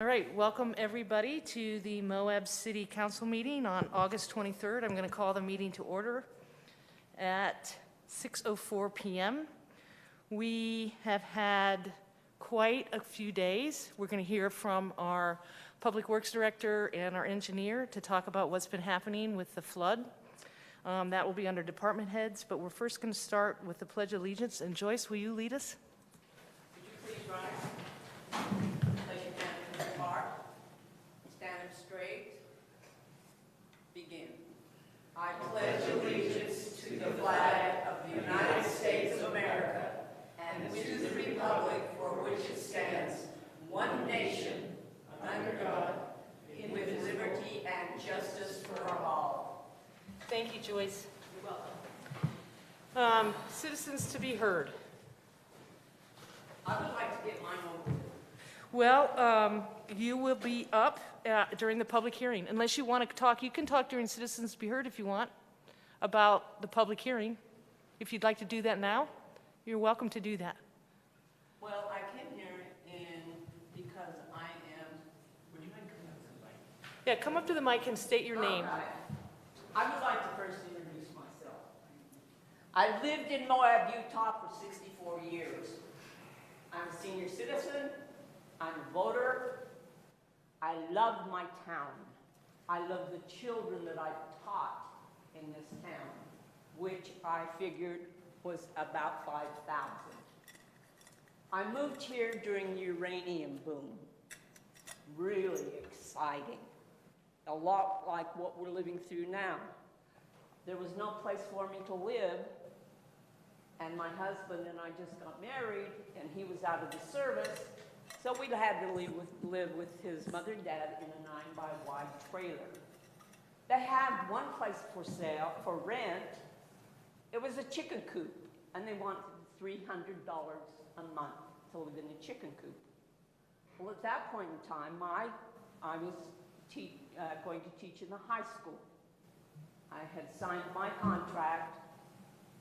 All right, welcome everybody to the Moab City Council meeting on August 23rd. I'm going to call the meeting to order at 6:04 p.m. We have had quite a few days. We're going to hear from our Public Works Director and our engineer to talk about what's been happening with the flood. That will be under department heads, but we're first going to start with the Pledge of Allegiance. And Joyce, will you lead us? Would you please rise? Place your hand on your heart. Stand up straight. Begin. I pledge allegiance to the flag of the United States of America and to the republic for which it stands, one nation, under God, with liberty and justice for all. Thank you, Joyce. You're welcome. Citizens to be heard. I would like to get mine over with. Well, you will be up during the public hearing. Unless you want to talk, you can talk during Citizens to be Heard if you want about the public hearing. If you'd like to do that now, you're welcome to do that. Well, I came here because I am, would you mind coming up to the mic? Yeah, come up to the mic and state your name. All right. I would like to first introduce myself. I've lived in Moab, Utah for 64 years. I'm a senior citizen. I'm a voter. I love my town. I love the children that I've taught in this town, which I figured was about 5,000. I moved here during the uranium boom. Really exciting. A lot like what we're living through now. There was no place for me to live, and my husband and I just got married, and he was out of the service, so we had to live with his mother and dad in a 9-by-wide trailer. They had one place for sale, for rent. It was a chicken coop, and they wanted $300 a month to live in a chicken coop. Well, at that point in time, I was going to teach in the high school. I had signed my contract.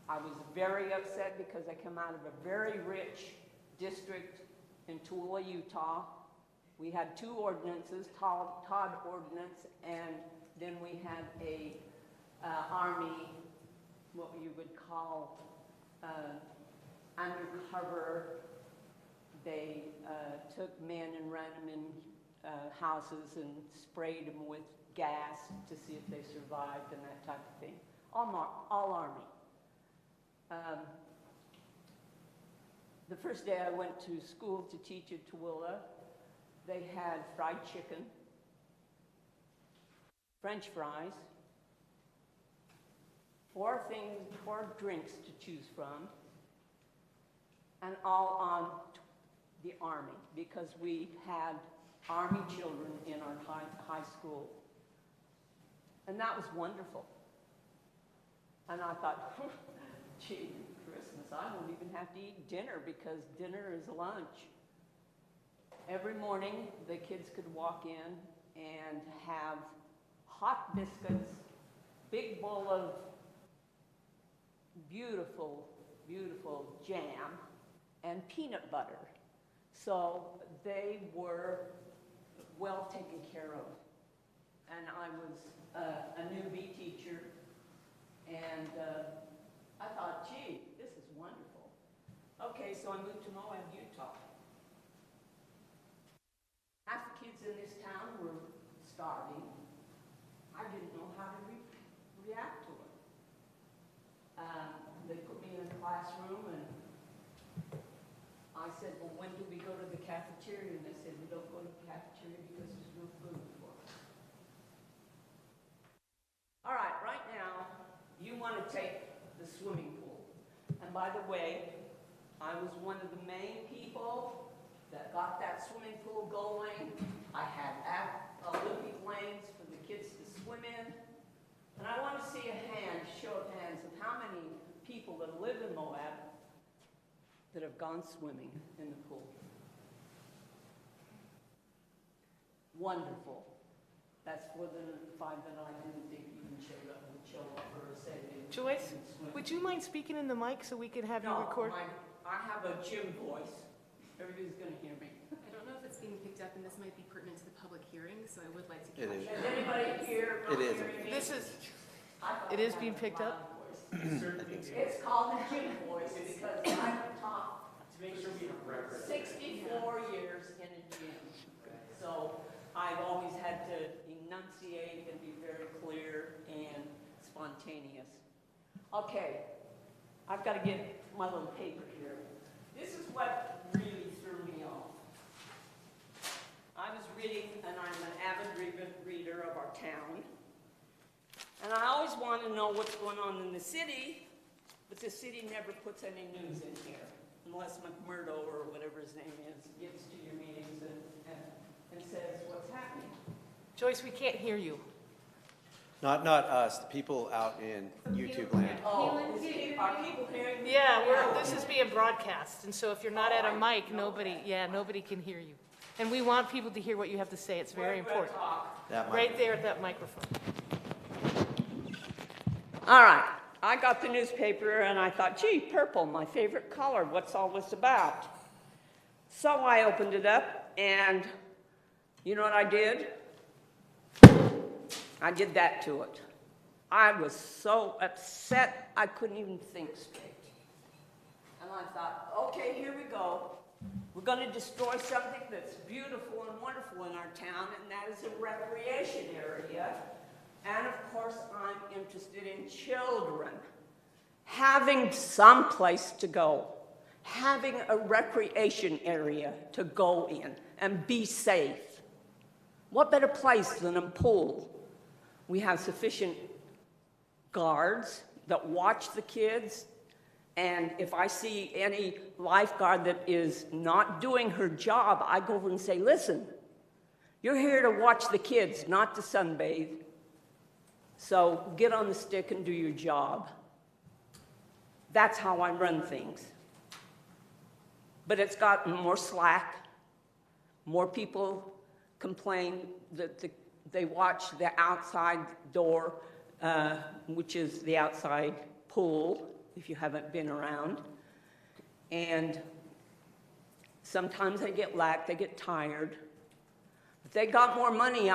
I was very upset because I come out of a very rich district in Tooele, Utah. We had two ordinances, Todd ordinance, and then we had a Army, what you would call undercover. They took men and ran them in houses and sprayed them with gas to see if they survived and that type of thing. All Army. The first day I went to school to teach at Tooele, they had fried chicken, French fries, four drinks to choose from, and all on the Army, because we had Army children in our high school. And that was wonderful. And I thought, gee, Christmas, I won't even have to eat dinner because dinner is lunch. Every morning, the kids could walk in and have hot biscuits, big bowl of beautiful, beautiful jam, and peanut butter. So they were well taken care of. And I was a newbie teacher, and I thought, gee, this is wonderful. Okay, so I moved to Moab, Utah. Half the kids in this town were starving. I didn't know how to react to it. They put me in a classroom, and I said, well, when do we go to the cafeteria? And they said, we don't go to the cafeteria because there's no food for us. All right, right now, you want to take the swimming pool. And by the way, I was one of the main people that got that swimming pool going. I had Olympic lanes for the kids to swim in. And I want to see a show of hands of how many people that live in Moab that have gone swimming in the pool. Wonderful. That's for the 5 that I didn't think even would show up or say they Joyce, would you mind speaking in the mic so we can have you record? I have a gym voice. Everybody's going to hear me. I don't know if it's getting picked up, and this might be pertinent to the public hearing, so I would like to It capture is. Is anybody here? It is. This is, it is being picked up? It's called the gym voice because I've taught To make sure we have record. 64 years in a gym. So I've always had to enunciate and be very clear and spontaneous. Okay, I've got to get my little paper here. This is what really threw me off. I was reading, and I'm an avid reader of our town, and I always want to know what's going on in the city, but the city never puts any news in here, unless McMurdo or whatever his name is gets to your meetings and says what's happening. Joyce, we can't hear you. Not us, the people out in YouTube land. Oh, are people hearing me? Yeah, this is being broadcast, and so if you're not at a mic, nobody can hear you. And we want people to hear what you have to say, it's very important. That might Right there at that microphone. All right, I got the newspaper and I thought, gee, purple, my favorite color, what's all this about? So I opened it up and you know what I did? I did that to it. I was so upset I couldn't even think straight. And I thought, okay, here we go. We're going to destroy something that's beautiful and wonderful in our town, and that is a recreation area. And of course, I'm interested in children having some place to go, having a recreation area to go in and be safe. What better place than a pool? We have sufficient guards that watch the kids, and if I see any lifeguard that is not doing her job, I go over and say, listen, you're here to watch the kids, not to sunbathe. So get on the stick and do your job. That's how I run things. But it's gotten more slack. More people complain that they watch the outside door, which is the outside pool, if you haven't been around. And sometimes they get lack, they get tired. But they got more money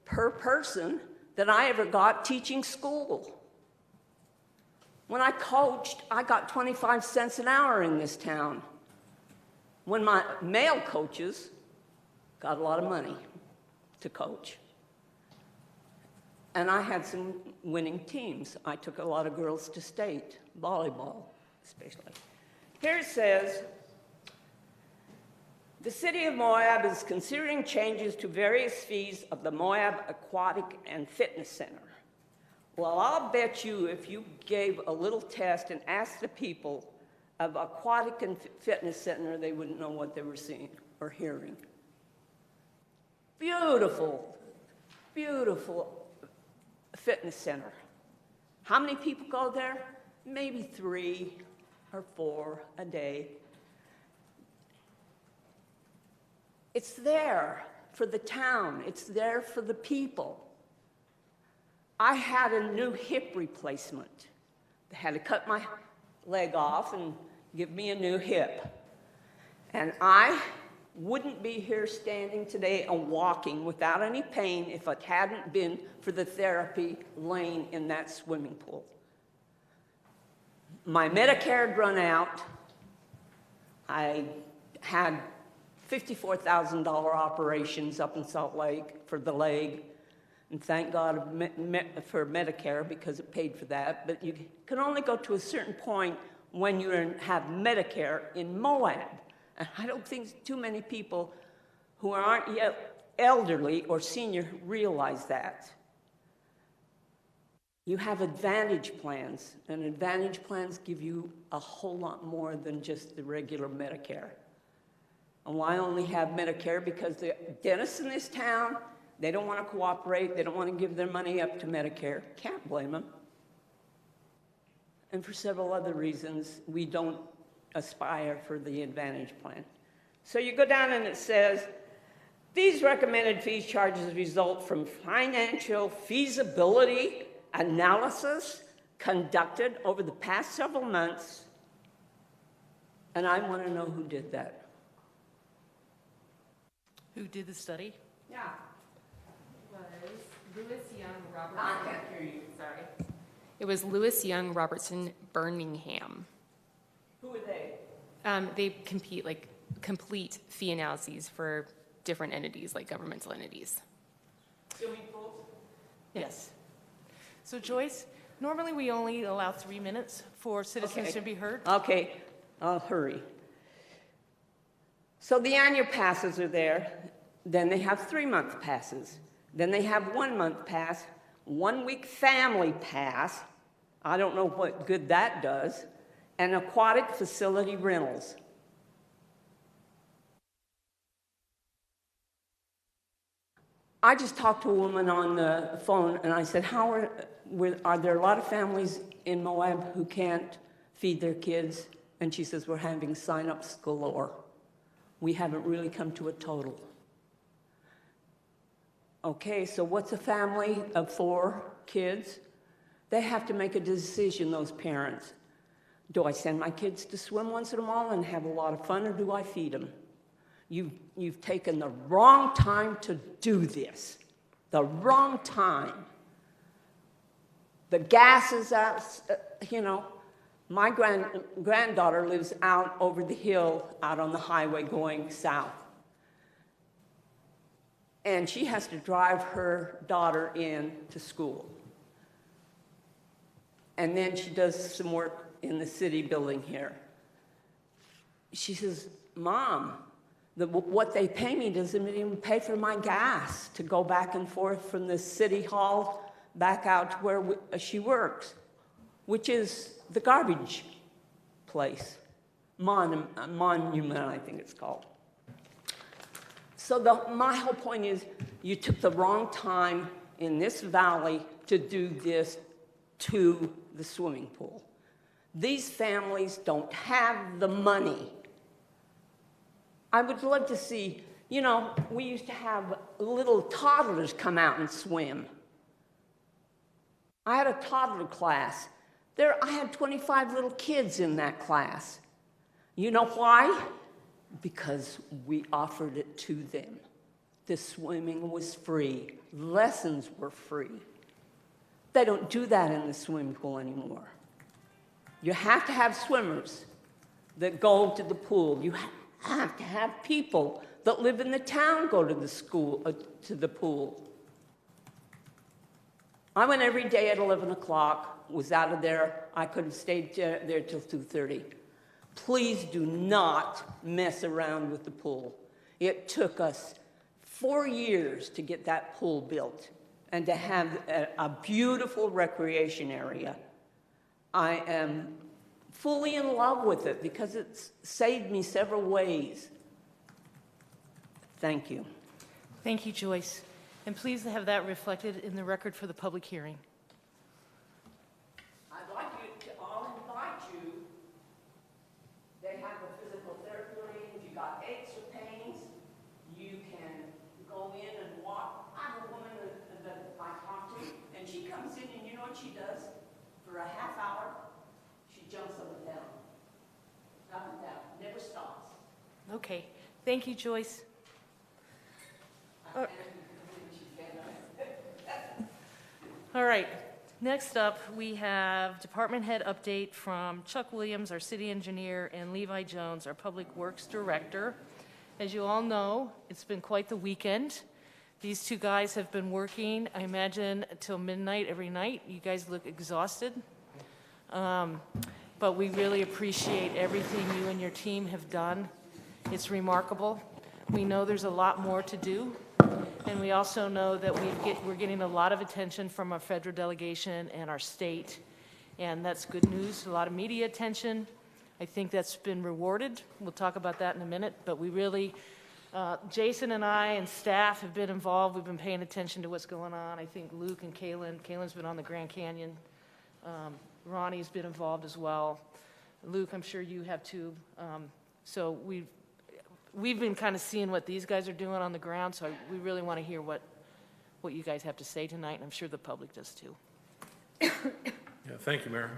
per person than I ever got teaching school. When I coached, I got 25 cents an hour in this town. When my male coaches got a lot of money to coach. And I had some winning teams. I took a lot of girls to state, volleyball especially. Here it says, the city of Moab is considering changes to various fees of the Moab Aquatic and Fitness Center. Well, I'll bet you if you gave a little test and asked the people of Aquatic and Fitness Center, they wouldn't know what they were seeing or hearing. Beautiful, beautiful fitness center. How many people go there? Maybe 3 or 4 a day. It's there for the town. It's there for the people. I had a new hip replacement. They had to cut my leg off and give me a new hip. And I wouldn't be here standing today and walking without any pain if it hadn't been for the therapy laying in that swimming pool. My Medicare had run out. I had $54,000 operations up in Salt Lake for the leg. And thank God for Medicare because it paid for that. But you can only go to a certain point when you have Medicare in Moab. And I don't think too many people who aren't yet elderly or senior realize that. You have advantage plans, and advantage plans give you a whole lot more than just the regular Medicare. And why only have Medicare? Because the dentists in this town, they don't want to cooperate. They don't want to give their money up to Medicare. Can't blame them. And for several other reasons, we don't aspire for the advantage plan. So you go down and it says, these recommended fee charges result from financial feasibility analysis conducted over the past several months. And I want to know who did that. Who did the study? Yeah. Was Lewis Young Robertson. I can't hear you. Sorry. It was Lewis Young Robertson Birmingham. Who are they? They complete fee analyses for different entities, like governmental entities. Swimming pools? Yes. So Joyce, normally we only allow 3 minutes for citizens Okay. to be heard. Okay, I'll hurry. So the annual passes are there, then they have 3-month passes, then they have 1-month pass, 1-week family pass, I don't know what good that does, and aquatic facility rentals. I just talked to a woman on the phone and I said, are there a lot of families in Moab who can't feed their kids? And she says, we're having sign-ups galore. We haven't really come to a total. Okay, so what's a family of 4 kids? They have to make a decision, those parents. Do I send my kids to swim once in a while and have a lot of fun, or do I feed them? You've taken the wrong time to do this. The wrong time. The gas is out, my granddaughter lives out over the hill, out on the highway going south. And she has to drive her daughter in to school. And then she does some work in the city building here. She says, Mom, what they pay me doesn't even pay for my gas to go back and forth from the city hall back out to where she works, which is the garbage place, monument, I think it's called. So my whole point is, you took the wrong time in this valley to do this to the swimming pool. These families don't have the money. I would love to see, we used to have little toddlers come out and swim. I had a toddler class. I had 25 little kids in that class. You know why? Because we offered it to them. The swimming was free. Lessons were free. They don't do that in the swimming pool anymore. You have to have swimmers that go to the pool. You have to have people that live in the town go to to the pool. I went every day at 11 o'clock, was out of there. I could have stayed there till 2:30. Please do not mess around with the pool. It took us 4 years to get that pool built and to have a beautiful recreation area. I am fully in love with it because it's saved me several ways. Thank you. Thank you, Joyce. And please have that reflected in the record for the public hearing. I'd like I'll invite you. They have a physical therapy room. If you got aches or pains, you can go in and walk. I have a woman that I talk to, and she comes in, and you know what she does? For a half hour, she jumps up and down. Up and down. Never stops. Okay. Thank you, Joyce. All right, next up, we have department head update from Chuck Williams, our city engineer, and Levi Jones, our public works director. As you all know, it's been quite the weekend. These 2 guys have been working, I imagine, till midnight every night. You guys look exhausted. But we really appreciate everything you and your team have done. It's remarkable. We know there's a lot more to do. And we also know that we're getting a lot of attention from our federal delegation and our state, and that's good news. A lot of media attention. I think that's been rewarded. We'll talk about that in a minute, but we really, Jason and I and staff have been involved. We've been paying attention to what's going on. I think Luke and Kaylin's been on the Grand Canyon. Ronnie's been involved as well. Luke, I'm sure you have too. So we've been kind of seeing what these guys are doing on the ground, so we really want to hear what you guys have to say tonight, and I'm sure the public does too. Yeah, thank you, Mayor.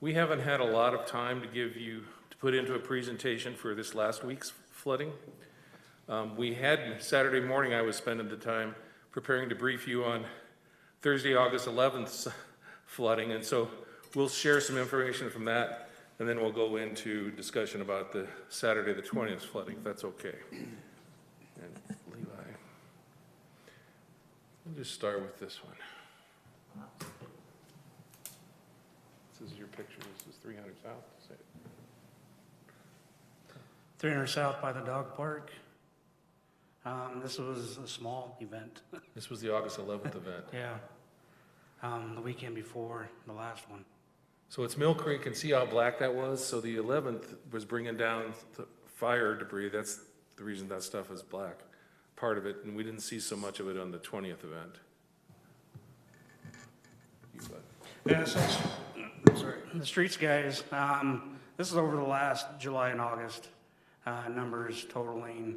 We haven't had a lot of time to put into a presentation for this last week's flooding. We had, Saturday morning, I was spending the time preparing to brief you on Thursday, August 11th's flooding, and so we'll share some information from that, and then we'll go into discussion about the Saturday, the 20th flooding, if that's okay. And Levi, we'll just start with this one. This is your picture. This is 300 South. Say it. 300 South by the dog park. This was a small event. This was the August 11th event. Yeah. The weekend before the last one. So it's Mill Creek, and see how black that was? So the 11th was bringing down the fire debris. That's the reason that stuff is black, part of it, and we didn't see so much of it on the 20th event. You bet. Yeah, so, sorry. The streets guys, this is over the last July and August, numbers totaling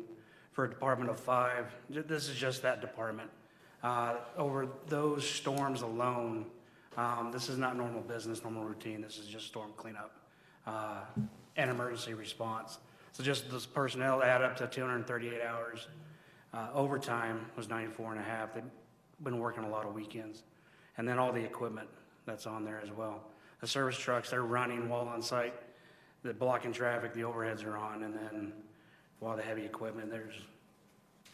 for a department of 5. This is just that department. Over those storms alone, this is not normal business, normal routine. This is just storm cleanup and emergency response. So just those personnel add up to 238 hours. Overtime was 94 and a half. They've been working a lot of weekends. And then all the equipment that's on there as well. The service trucks, they're running while on site. The blocking traffic, the overheads are on, and then while the heavy equipment, there's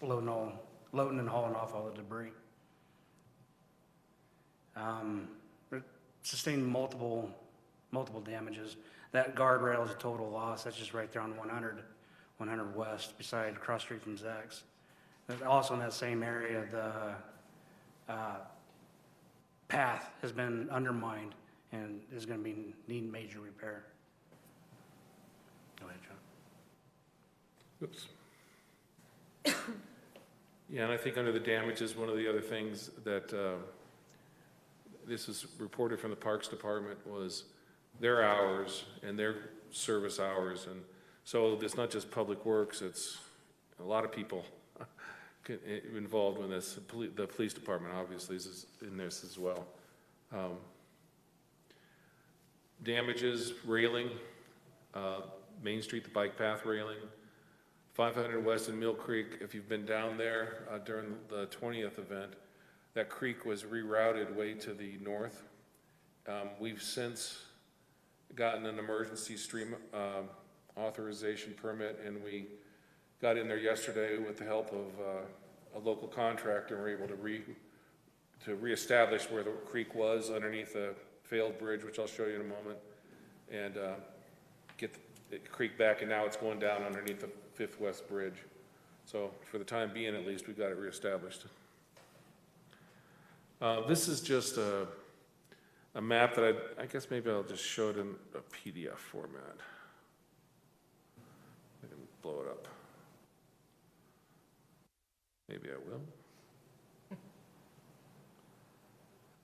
loading and hauling off all the debris. It sustained multiple damages. That guardrail is a total loss. That's just right there on 100 West, beside across the street from Zach's. Also in that same area, the path has been undermined and is going to be needing major repair. Go ahead, John. Oops. Yeah, and I think under the damages, one of the other things that this is reported from the Parks Department was their hours and their service hours. And so it's not just Public Works, it's a lot of people involved in this. The police department obviously is in this as well. Damages, railing, Main Street, the bike path railing, 500 West in Mill Creek. If you've been down there during the 20th event, that creek was rerouted way to the north. We've since gotten an emergency stream authorization permit, and we got in there yesterday with the help of a local contractor, and we're able to reestablish where the creek was underneath a failed bridge, which I'll show you in a moment, and get the creek back, and now it's going down underneath the 5th West Bridge. So for the time being, at least, we got it reestablished. This is just a map that I guess maybe I'll just show it in a PDF format. I can blow it up. Maybe I will.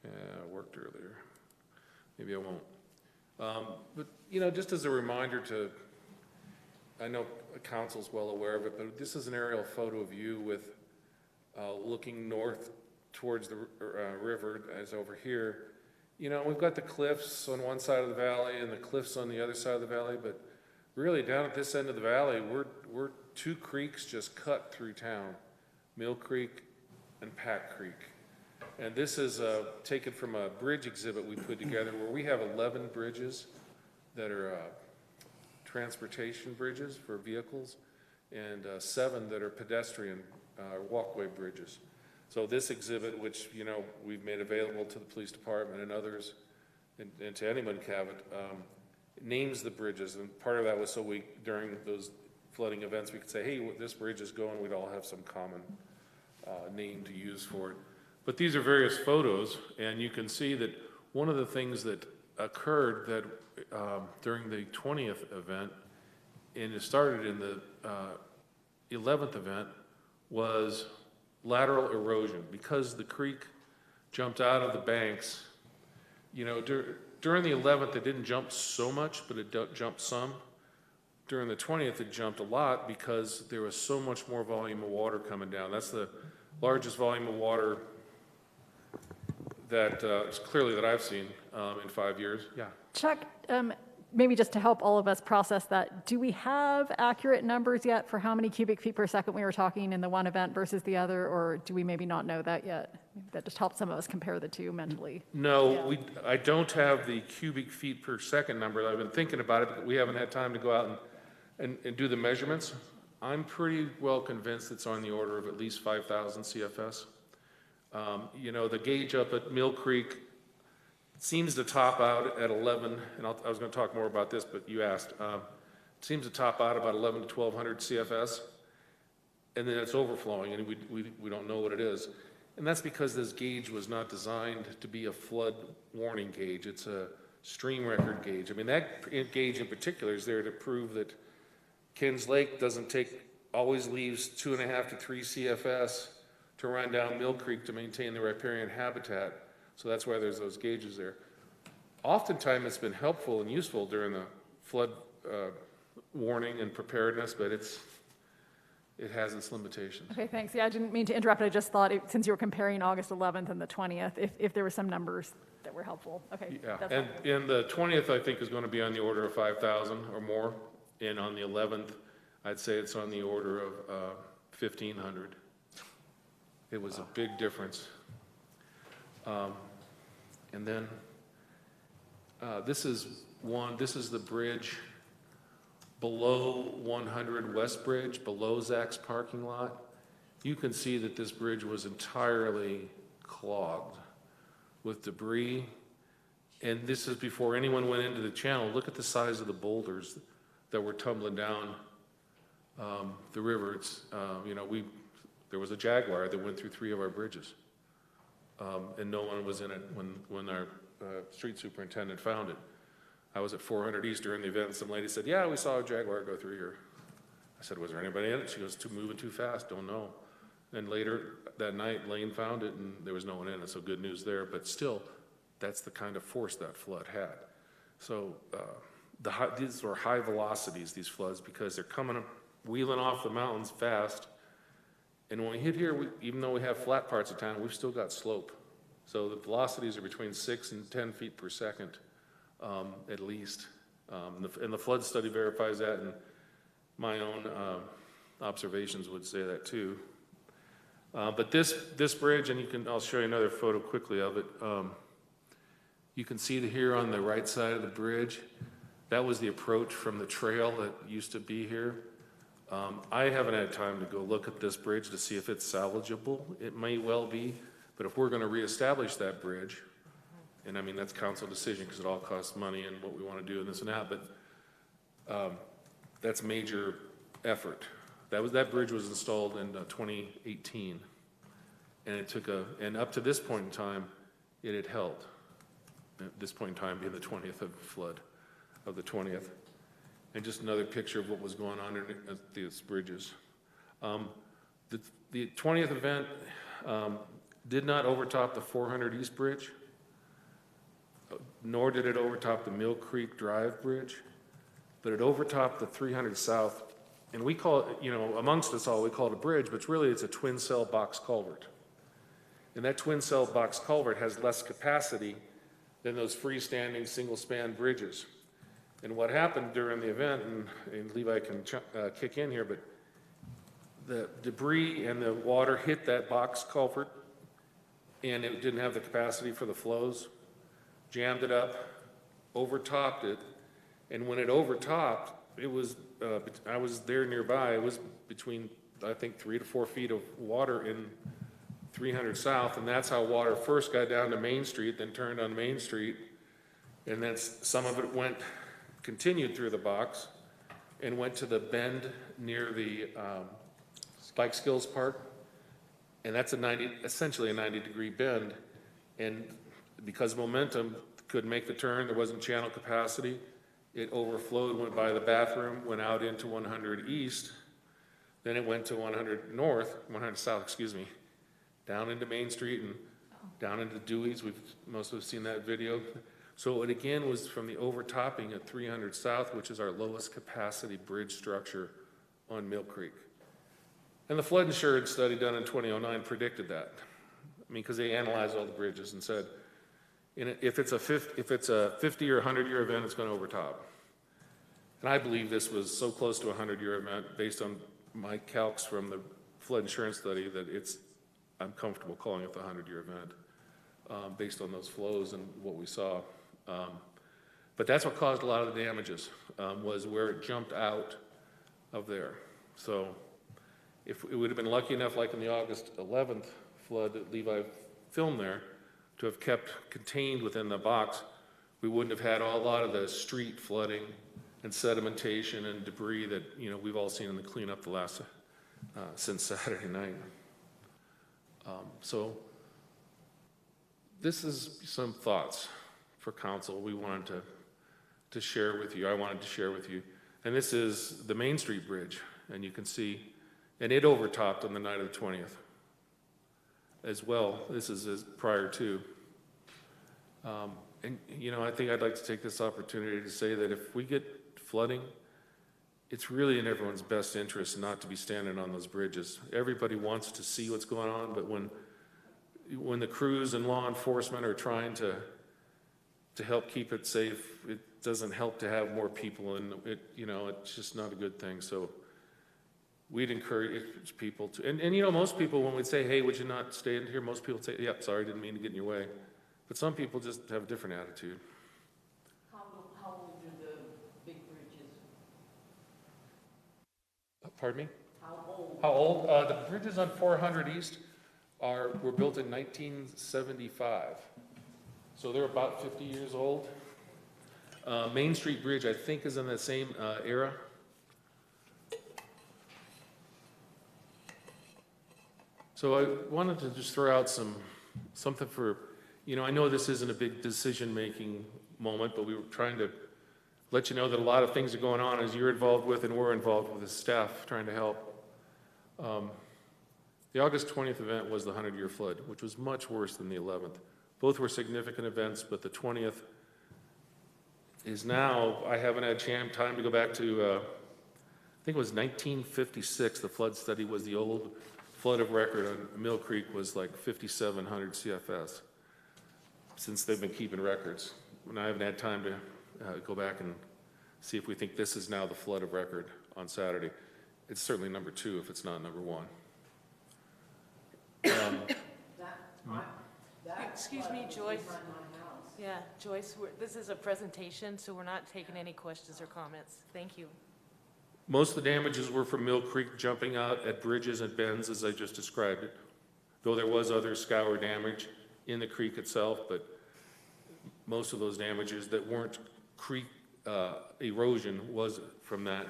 Yeah, it worked earlier. Maybe I won't. But, you know, just as a reminder I know council's well aware of it, but this is an aerial photo of you with looking north towards the river as over here. You know, we've got the cliffs on one side of the valley and the cliffs on the other side of the valley, but really down at this end of the valley, we're 2 creeks just cut through town, Mill Creek and Pack Creek. And this is taken from a bridge exhibit we put together where we have 11 bridges that are transportation bridges for vehicles and 7 that are pedestrian walkway bridges. So this exhibit, which, you know, we've made available to the police department and others, and to anyone who have it, names the bridges. And part of that was so during those flooding events, we could say, hey, this bridge is going, we'd all have some common name to use for it. But these are various photos, and you can see that one of the things that occurred that during the 20th event, and it started in the 11th event, was lateral erosion. Because the creek jumped out of the banks, you know, during the 11th, it didn't jump so much, but it jumped some. During the 20th, it jumped a lot because there was so much more volume of water coming down. That's the largest volume of water that clearly that I've seen in 5 years. Yeah. Chuck, maybe just to help all of us process that, do we have accurate numbers yet for how many cubic feet per second we were talking in the one event versus the other, or do we maybe not know that yet? Maybe that just helps some of us compare the two mentally. No, I don't have the cubic feet per second number. I've been thinking about it, but we haven't had time to go out and do the measurements. I'm pretty well convinced it's on the order of at least 5,000 CFS. You know, the gauge up at Mill Creek seems to top out at 11, and I was going to talk more about this, but you asked. Seems to top out about 11 to 1,200 CFS, and then it's overflowing, and we don't know what it is. And that's because this gauge was not designed to be a flood warning gauge. It's a stream record gauge. I mean, that gauge in particular is there to prove that Ken's Lake always leaves 2.5 to 3 CFS to run down Mill Creek to maintain the riparian habitat. So that's why there's those gauges there. Oftentimes it's been helpful and useful during the flood warning and preparedness, but it has its limitations. Okay, thanks. Yeah, I didn't mean to interrupt. I just thought, since you were comparing August 11th and the 20th, if there were some numbers that were helpful. Okay. Yeah, that's and helpful. the 20th I think is going to be on the order of 5,000 or more, and on the 11th I'd say it's on the order of 1,500. It was a big difference. And then this is the bridge below 100 West Bridge, below Zach's parking lot. You can see that this bridge was entirely clogged with debris. And this is before anyone went into the channel. Look at the size of the boulders that were tumbling down the river. It's, you know, there was a Jaguar that went through 3 of our bridges. And no one was in it when our street superintendent found it. I was at 400 East during the event, and some lady said, yeah, we saw a Jaguar go through here. I said, was there anybody in it? She goes, moving too fast, don't know. And later that night, Lane found it, and there was no one in it, so good news there. But still, that's the kind of force that flood had. So these were high velocities, these floods, because they're coming, wheeling off the mountains fast. And when we hit here, even though we have flat parts of town, we've still got slope. So the velocities are between 6 and 10 feet per second, at least. And the flood study verifies that, and my own observations would say that too. But this bridge, and I'll show you another photo quickly of it. You can see here on the right side of the bridge, that was the approach from the trail that used to be here. I haven't had time to go look at this bridge to see if it's salvageable. It may well be, but if we're going to reestablish that bridge, and I mean, that's council decision because it all costs money and what we want to do and this and that, but that's major effort. That bridge was installed in 2018, and it took and up to this point in time, it had held. At this point in time being the 20th of flood of the 20th. And just another picture of what was going on at these bridges. The 20th event did not overtop the 400 East Bridge, nor did it overtop the Mill Creek Drive Bridge, but it overtopped the 300 South, and we call it, you know, amongst us all, we call it a bridge, but really it's a twin cell box culvert. And that twin cell box culvert has less capacity than those freestanding single span bridges. And what happened during the event, and Levi can kick in here, but the debris and the water hit that box culvert, and it didn't have the capacity for the flows, jammed it up, overtopped it, and when it overtopped, it was, I was there nearby, it was between, I think, 3 to 4 feet of water in 300 South, and that's how water first got down to Main Street, then turned on Main Street, and then some of it continued through the box and went to the bend near the Bike Skills Park, and that's essentially a 90-degree bend, and because momentum couldn't make the turn, there wasn't channel capacity, it overflowed, went by the bathroom, went out into 100 East, then it went to 100 South, excuse me, down into Main Street and down into Dewey's. Most of us seen that video. So it again was from the overtopping at 300 South, which is our lowest capacity bridge structure on Mill Creek. And the flood insurance study done in 2009 predicted that. I mean, because they analyzed all the bridges and said, if it's a 50 or 100 year event, it's going to overtop. And I believe this was so close to a 100-year event based on my calcs from the flood insurance study that I'm comfortable calling it the 100-year event based on those flows and what we saw. But that's what caused a lot of the damages, was where it jumped out of there. So if it would have been lucky enough, like in the August 11th flood that Levi filmed there, to have kept contained within the box, we wouldn't have had a lot of the street flooding and sedimentation and debris that, you know, we've all seen in the cleanup the last, since Saturday night. So this is some thoughts for council we wanted to share with you. I wanted to share with you. And this is the Main Street Bridge, and you can see, and it overtopped on the night of the 20th as well. This is as prior to. And, you know, I think I'd like to take this opportunity to say that if we get flooding, it's really in everyone's best interest not to be standing on those bridges. Everybody wants to see what's going on, but when the crews and law enforcement are trying to help keep it safe, it doesn't help to have more people, and it, you know, it's just not a good thing. So we'd encourage people to, and you know, most people, when we'd say, hey, would you not stay in here, most people say, yep, sorry, didn't mean to get in your way. But some people just have a different attitude. How old are the big bridges? Pardon me? How old? How old? The bridges on 400 East were built in 1975. So they're about 50 years old. Main Street Bridge, I think, is in that same era. So I wanted to just throw out something for, you know, I know this isn't a big decision-making moment, but we were trying to let you know that a lot of things are going on as you're involved with and we're involved with as staff trying to help. The August 20th event was the 100-year flood, which was much worse than the 11th. Both were significant events, but the 20th is now, I haven't had time to go back to, I think it was 1956, the flood study was the old flood of record on Mill Creek was like 5,700 CFS, since they've been keeping records. And I haven't had time to go back and see if we think this is now the flood of record on Saturday. It's certainly number 2 if it's not number 1. Excuse me, Joyce. Yeah, Joyce, this is a presentation, so we're not taking any questions or comments. Thank you. Most of the damages were from Mill Creek jumping out at bridges and bends, as I just described it, though there was other scour damage in the creek itself, but most of those damages that weren't creek erosion was from that.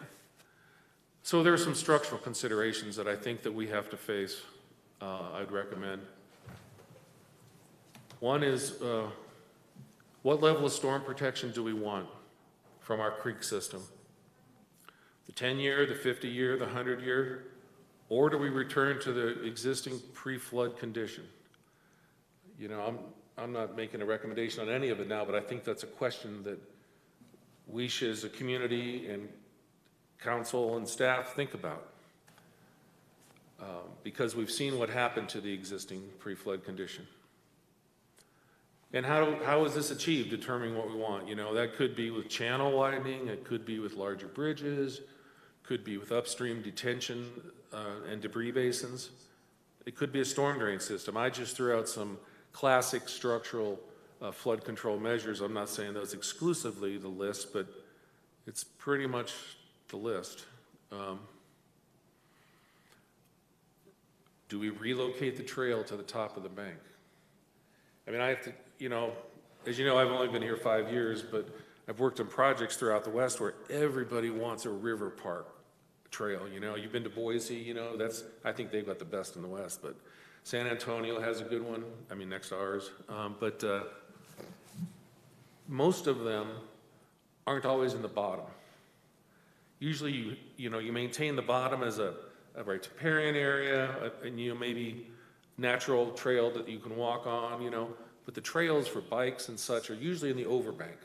So there are some structural considerations that I think that we have to face, I'd recommend. One is, what level of storm protection do we want from our creek system? The 10-year, the 50-year, the 100-year, or do we return to the existing pre-flood condition? You know, I'm not making a recommendation on any of it now, but I think that's a question that we should, as a community and council and staff, think about. Because we've seen what happened to the existing pre-flood condition. And how is this achieved, determining what we want? You know, that could be with channel widening, it could be with larger bridges, could be with upstream detention and debris basins. It could be a storm drain system. I just threw out some classic structural flood control measures. I'm not saying those exclusively the list, but it's pretty much the list. Do we relocate the trail to the top of the bank? I mean, I have to, you know, as you know, I've only been here 5 years, but I've worked on projects throughout the West where everybody wants a river park trail. You know, you've been to Boise, you know, I think they've got the best in the West, but San Antonio has a good one, I mean, next to ours. But most of them aren't always in the bottom. Usually, you know, you maintain the bottom as a riparian area, and, you know, maybe natural trail that you can walk on, you know, but the trails for bikes and such are usually in the overbank,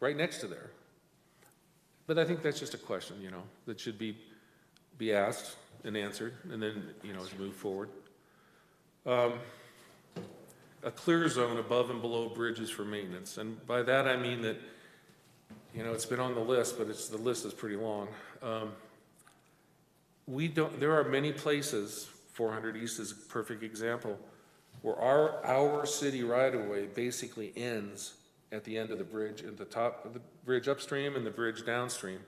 right next to there. But I think that's just a question, you know, that should be asked and answered, and then, you know, as we move forward. A clear zone above and below bridges for maintenance, and by that I mean that you know, it's been on the list, but the list is pretty long. There are many places, 400 East is a perfect example, where our city right-of-way basically ends at the end of the bridge, at the top of the bridge upstream and the bridge downstream.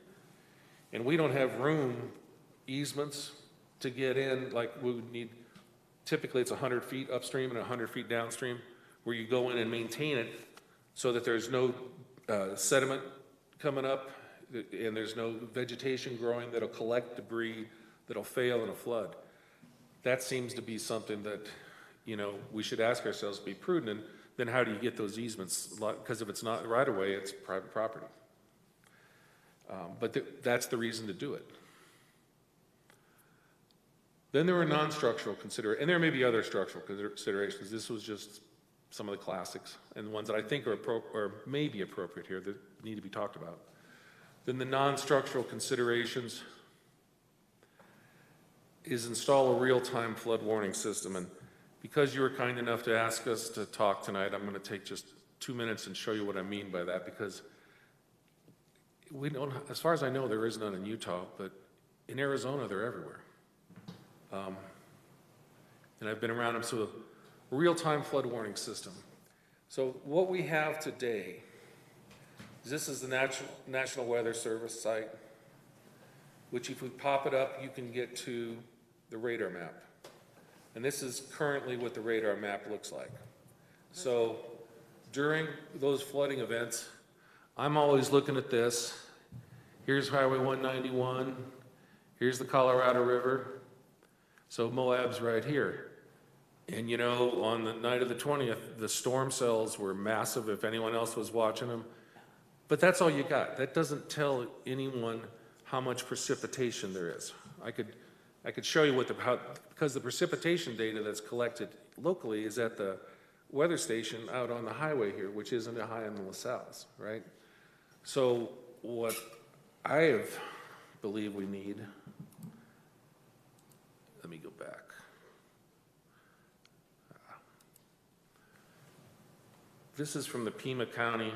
And we don't have room, easements to get in, like we would need, typically it's 100 feet upstream and 100 feet downstream, where you go in and maintain it so that there's no sediment coming up and there's no vegetation growing that'll collect debris that'll fail in a flood. That seems to be something that, you know, we should ask ourselves to be prudent, and then how do you get those easements? Because if it's not right away, it's private property. But that's the reason to do it. Then there are non-structural considerations, and there may be other structural considerations. This was just some of the classics and the ones that I think are or may be appropriate here that need to be talked about. Then the non-structural considerations is install a real-time flood warning system. And because you were kind enough to ask us to talk tonight, I'm going to take just 2 minutes and show you what I mean by that, because we don't, as far as I know, there is none in Utah, but in Arizona, they're everywhere. And I've been around them. So a real-time flood warning system. So what we have today is this is the National Weather Service site, which if we pop it up, you can get to the radar map. And this is currently what the radar map looks like. So during those flooding events, I'm always looking at this. Here's Highway 191. Here's the Colorado River. So Moab's right here. And you know, on the night of the 20th, the storm cells were massive if anyone else was watching them. But that's all you got. That doesn't tell anyone how much precipitation there is. I could show you because the precipitation data that's collected locally is at the weather station out on the highway here, which isn't high in the LaSalle's, right? So what I believe we need, let me go back. This is from the Pima County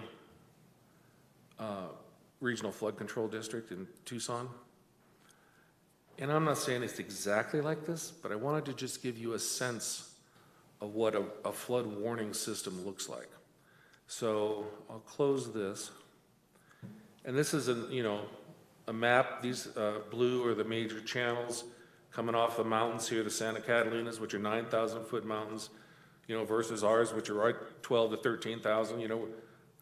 Regional Flood Control District in Tucson. And I'm not saying it's exactly like this, but I wanted to just give you a sense of what a flood warning system looks like. So I'll close this. And this is a map. These blue are the major channels coming off the mountains here, the Santa Catalinas, which are 9,000-foot mountains, versus ours, which are right 12 to 13,000.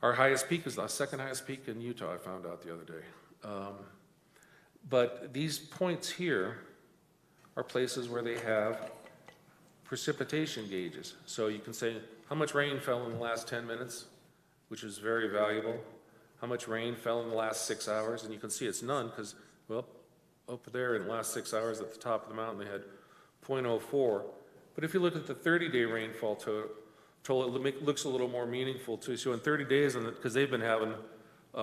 Our highest peak is the second highest peak in Utah, I found out the other day. But these points here are places where they have precipitation gauges. So you can say how much rain fell in the last 10 minutes, which is very valuable. How much rain fell in the last 6 hours, and you can see it's none because, well, up there in the last 6 hours at the top of the mountain, they had 0.04. But if you look at the 30-day rainfall total, it looks a little more meaningful too. So in 30 days, because they've been having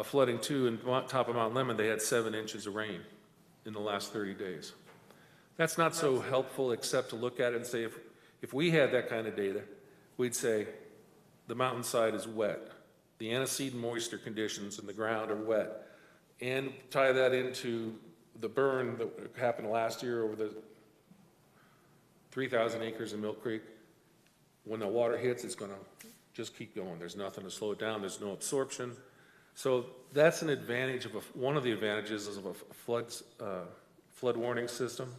flooding too, and top of Mount Lemmon, they had 7 inches of rain in the last 30 days. That's not so helpful except to look at it and say, if we had that kind of data, we'd say the mountainside is wet. The antecedent moisture conditions in the ground are wet. And tie that into the burn that happened last year over the 3,000 acres in Milk Creek. When the water hits, it's going to just keep going. There's nothing to slow it down. There's no absorption. So that's an advantage of one of the advantages of a flood warning system,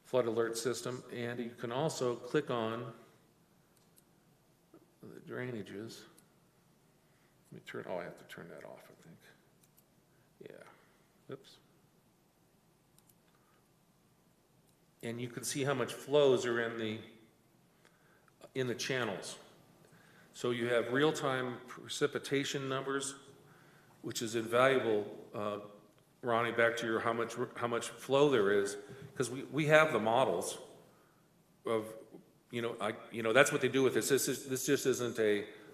flood alert system. And you can also click on the drainages. Let me turn, I have to turn that off, I think. Yeah, oops. And you can see how much flows are in the channels. So you have real-time precipitation numbers, which is invaluable, Ronnie, back to your how much flow there is, because we have the models of, that's what they do with this. This just isn't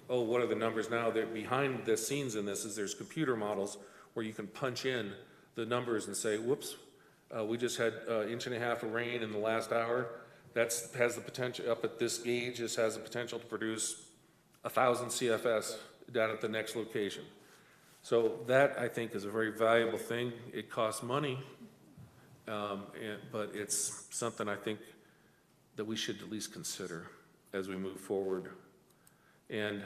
what are the numbers now? They're behind the scenes in this is there's computer models where you can punch in the numbers and say, whoops, we just had 1.5 inches of rain in the last hour. That has the potential, up at this gauge, this has the potential to produce 1,000 CFS down at the next location. So that, I think, is a very valuable thing. It costs money, but it's something I think that we should at least consider as we move forward. And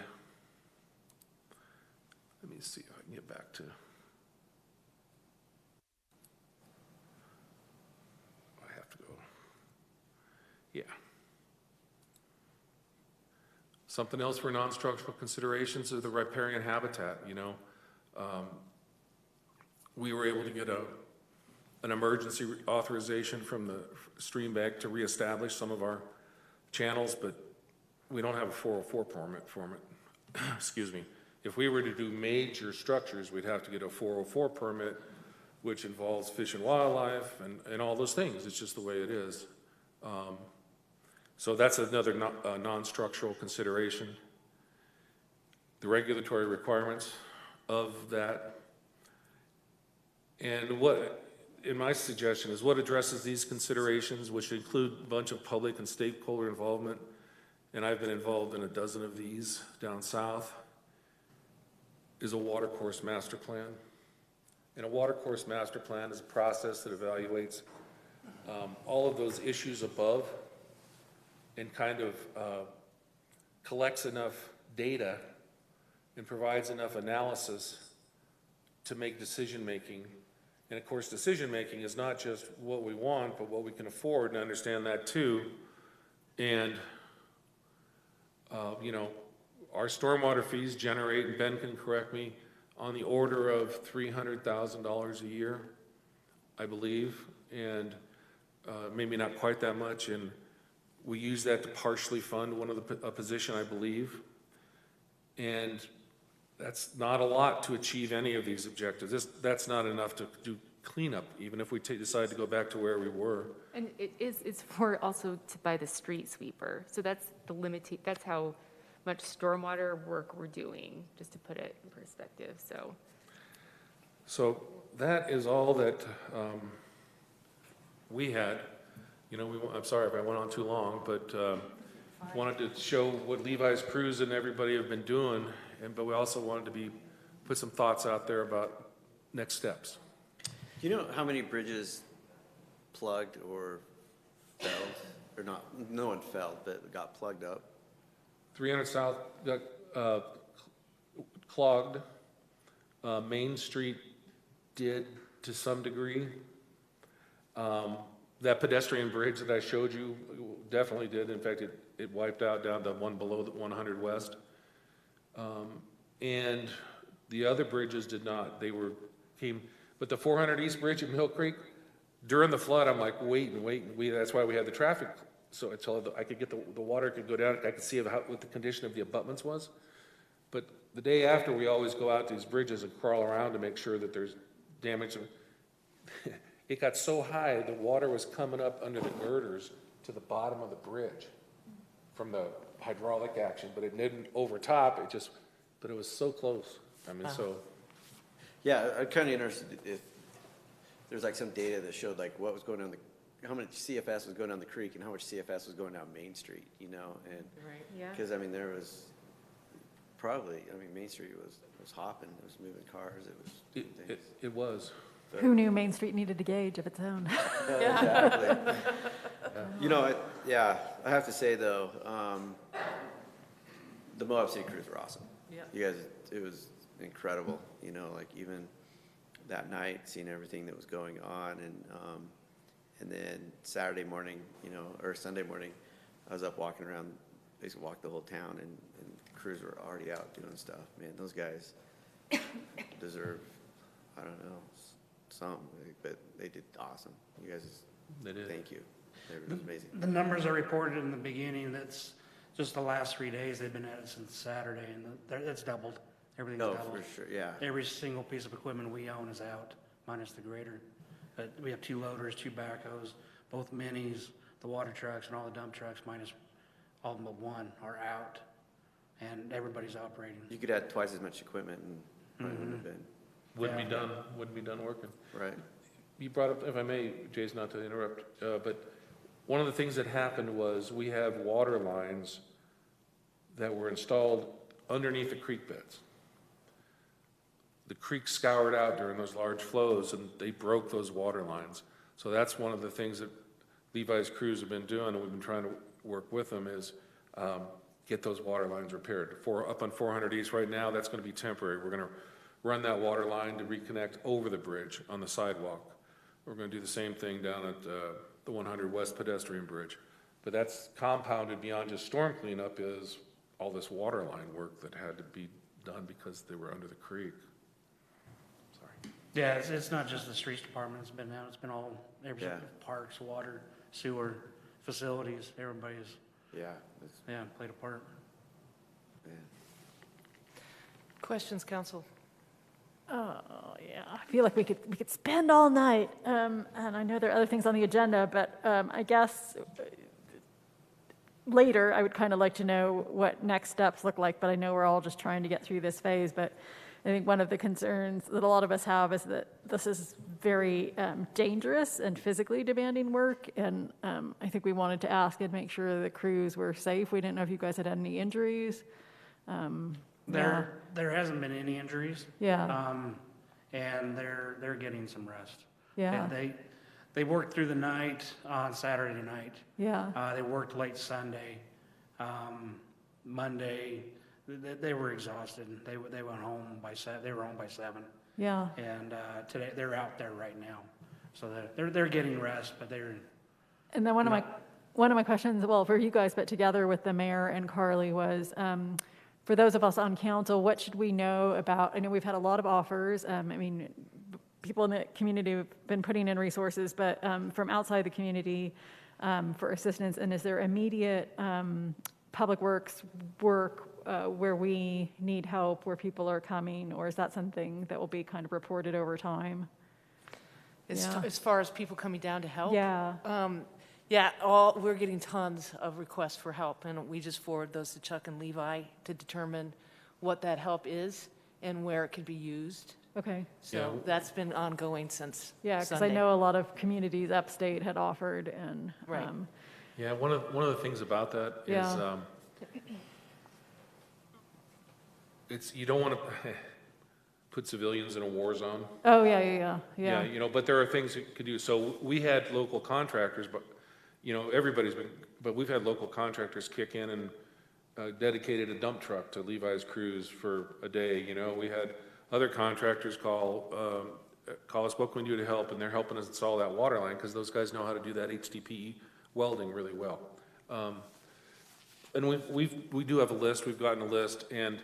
let me see if I can get back to, I have to go, yeah. Something else for non-structural considerations is the riparian habitat, you know. We were able to get an emergency authorization from the stream bank to reestablish some of our channels, but we don't have a 404 permit for it. Excuse me. If we were to do major structures, we'd have to get a 404 permit, which involves fish and wildlife and all those things. It's just the way it is. So that's another non-structural consideration. The regulatory requirements of that. And what, in my suggestion, is what addresses these considerations, which include a bunch of public and stakeholder involvement, and I've been involved in a dozen of these down south, is a watercourse master plan. And a watercourse master plan is a process that evaluates all of those issues above and kind of collects enough data and provides enough analysis to make decision-making. And of course, decision-making is not just what we want, but what we can afford, and understand that too. And, you know, our stormwater fees generate, and Ben can correct me, on the order of $300,000 a year, I believe, and maybe not quite that much. And we use that to partially fund a position, I believe. And that's not a lot to achieve any of these objectives. That's not enough to do cleanup, even if we decide to go back to where we were. And it's for also to buy the street sweeper. So that's the that's how much stormwater work we're doing, just to put it in perspective, So that is all that we had. You know, I'm sorry if I went on too long, but wanted to show what Levi's Crews and everybody have been doing, but we also wanted to put some thoughts out there about next steps. Do you know how many bridges plugged or failed, or not, no one failed, but got plugged up? 300 South got clogged. Main Street did to some degree. That pedestrian bridge that I showed you definitely did. In fact, it wiped out down to one below the 100 West. And the other bridges did not. But the 400 East Bridge in Mill Creek, during the flood, I'm like, wait. That's why we had the traffic. So until I could get the water could go down, I could see what the condition of the abutments was. But the day after, we always go out to these bridges and crawl around to make sure that there's damage. It got so high, the water was coming up under the girders to the bottom of the bridge from the hydraulic action, but it didn't overtop. But it was so close. I mean, so. Yeah, I'm kind of interested if there's like some data that showed like what was going on how much CFS was going down the creek and how much CFS was going down Main Street, you know, and right, yeah. because I mean there was probably, Main Street was hopping, it was moving cars, it was doing things. It was. Who knew Main Street needed a gauge of its own? Exactly. You know, I have to say though, the Moab City crews were awesome. Yeah. You guys, it was incredible, you know, like even that night, seeing everything that was going on, and then Saturday morning, you know, or Sunday morning, I was up walking around, basically walked the whole town, and crews were already out doing stuff. Man, those guys deserve, I don't know, something, but they did awesome. You guys, They did. thank you. It was amazing. The numbers I reported in the beginning, that's just the last 3 days they've been at it since Saturday, and it's doubled. Everything's No, doubled. for sure, yeah. Every single piece of equipment we own is out, minus the grader. But we have 2 loaders, 2 backhoes, both minis, the water trucks and all the dump trucks, minus all but one, are out. And everybody's operating. You could add twice as much equipment and probably wouldn't have been, Wouldn't be done working. right? You brought up, if I may, Jason, not to interrupt, but one of the things that happened was we have water lines that were installed underneath the creek beds. the creek scoured out during those large flows, and they broke those water lines. So that's one of the things that Levi's crews have been doing, and we've been trying to work with them, is get those water lines repaired. Up on 400 East right now, that's going to be temporary. We're going to run that water line to reconnect over the bridge on the sidewalk. We're going to do the same thing down at the 100 West pedestrian bridge. But that's compounded beyond just storm cleanup is all this water line work that had to be done because they were under the creek. Sorry. Yeah, it's not just the streets department that's been out, it's been all, everything, Yeah. parks, water, sewer, facilities, everybody's, Yeah, played a part. man. Questions, council? Oh, yeah, I feel like we could spend all night, and I know there are other things on the agenda, but I guess later, I would kind of like to know what next steps look like, but I know we're all just trying to get through this phase, but I think one of the concerns that a lot of us have is that this is very dangerous and physically demanding work, and I think we wanted to ask and make sure the crews were safe. We didn't know if you guys had any injuries. There hasn't been any injuries. Yeah. And they're getting some rest. Yeah. And they worked through the night on Saturday night. Yeah. They worked late Sunday. Monday, they were exhausted. They went home by 7. They were home by 7. Yeah. And today they're out there right now, so they're getting rest, but they're. And then one of my questions, well, for you guys, but together with the mayor and Carly, was for those of us on council, what should we know about? I know we've had a lot of offers. I mean, people in the community have been putting in resources, but from outside the community for assistance. And is there immediate public works work where we need help, where people are coming, or is that something that will be kind of reported over time? As far as people coming down to help? Yeah. We're getting tons of requests for help, and we just forward those to Chuck and Levi to determine what that help is and where it could be used. Okay. So that's been ongoing since Yeah, because I Sunday. know a lot of communities upstate had offered, and Right. Yeah, one of the things about that is Yeah. it's, you don't want to put civilians in a war zone. oh yeah. You know, but there are things you could do. So we had local contractors, but, you know, but we've had local contractors kick in and dedicated a dump truck to Levi's crews for a day. You know, we had other contractors call us, what can we do to help? And they're helping us install that water line because those guys know how to do that HDPE welding really well. And we do have a list. We've gotten a list, and